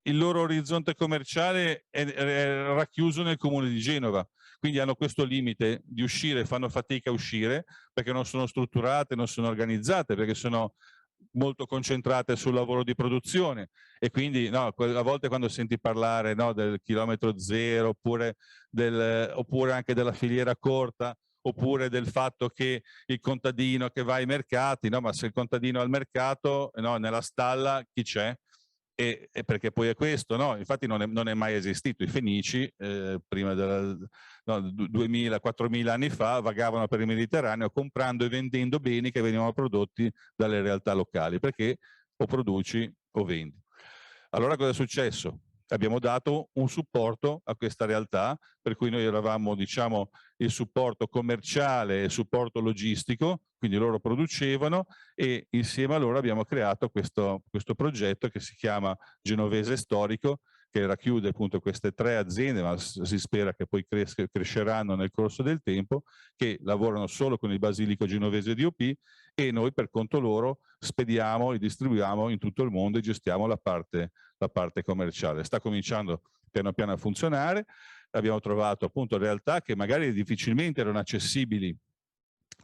[SPEAKER 8] il loro orizzonte commerciale è racchiuso nel comune di Genova, quindi hanno questo limite di uscire, fanno fatica a uscire perché non sono strutturate, non sono organizzate, perché sono molto concentrate sul lavoro di produzione, e quindi a volte quando senti parlare del chilometro zero oppure anche della filiera corta, oppure del fatto che il contadino che va ai mercati, ma se il contadino è al mercato, nella stalla chi c'è? E perché poi è questo, infatti non è mai esistito. I Fenici prima 2000-4000 anni fa vagavano per il Mediterraneo comprando e vendendo beni che venivano prodotti dalle realtà locali, perché o produci o vendi. Allora cosa è successo? Abbiamo dato un supporto a questa realtà, per cui noi eravamo, diciamo, il supporto commerciale e il supporto logistico, quindi loro producevano e insieme a loro abbiamo creato questo progetto che si chiama Genovese Storico, che racchiude appunto queste tre aziende, ma si spera che poi cresceranno nel corso del tempo, che lavorano solo con il Basilico Genovese di OP, e noi per conto loro spediamo e distribuiamo in tutto il mondo e gestiamo la parte commerciale. Sta cominciando piano piano a funzionare. Abbiamo trovato appunto realtà che magari difficilmente erano accessibili.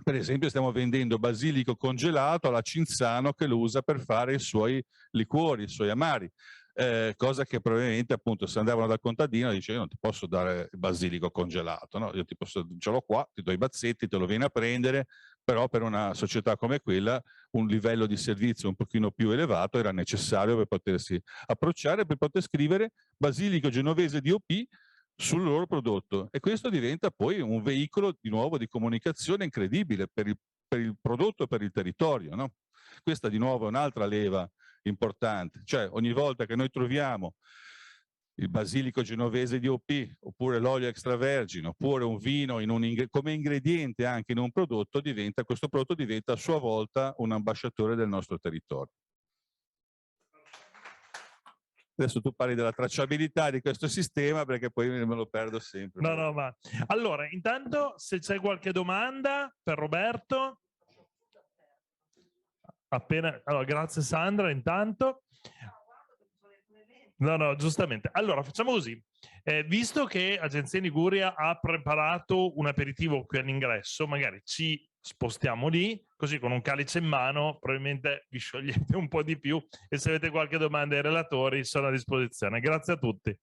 [SPEAKER 8] Per esempio stiamo vendendo basilico congelato alla Cinzano, che lo usa per fare i suoi liquori, i suoi amari. Cosa che probabilmente appunto se andavano dal contadino dice: io non ti posso dare il basilico congelato, no? Io ce l'ho qua, ti do i bazzetti, te lo vieni a prendere, però per una società come quella un livello di servizio un pochino più elevato era necessario per potersi approcciare, per poter scrivere Basilico Genovese di OP sul loro prodotto, e questo diventa poi un veicolo di nuovo di comunicazione incredibile per il prodotto e per il territorio, no? Questa di nuovo è un'altra leva importante, cioè ogni volta che noi troviamo il basilico genovese di OP, oppure l'olio extravergine, oppure un vino come ingrediente anche in un prodotto, questo prodotto diventa a sua volta un ambasciatore del nostro territorio. Adesso tu parli della tracciabilità di questo sistema, perché poi me lo perdo sempre.
[SPEAKER 1] No, ma allora, intanto se c'è qualche domanda per Roberto. Allora, grazie Sandra, intanto. No, giustamente. Allora, facciamo così. Visto che Agenzia Liguria ha preparato un aperitivo qui all'ingresso, magari ci spostiamo lì, così con un calice in mano probabilmente vi sciogliete un po' di più, e se avete qualche domanda ai relatori sono a disposizione. Grazie a tutti.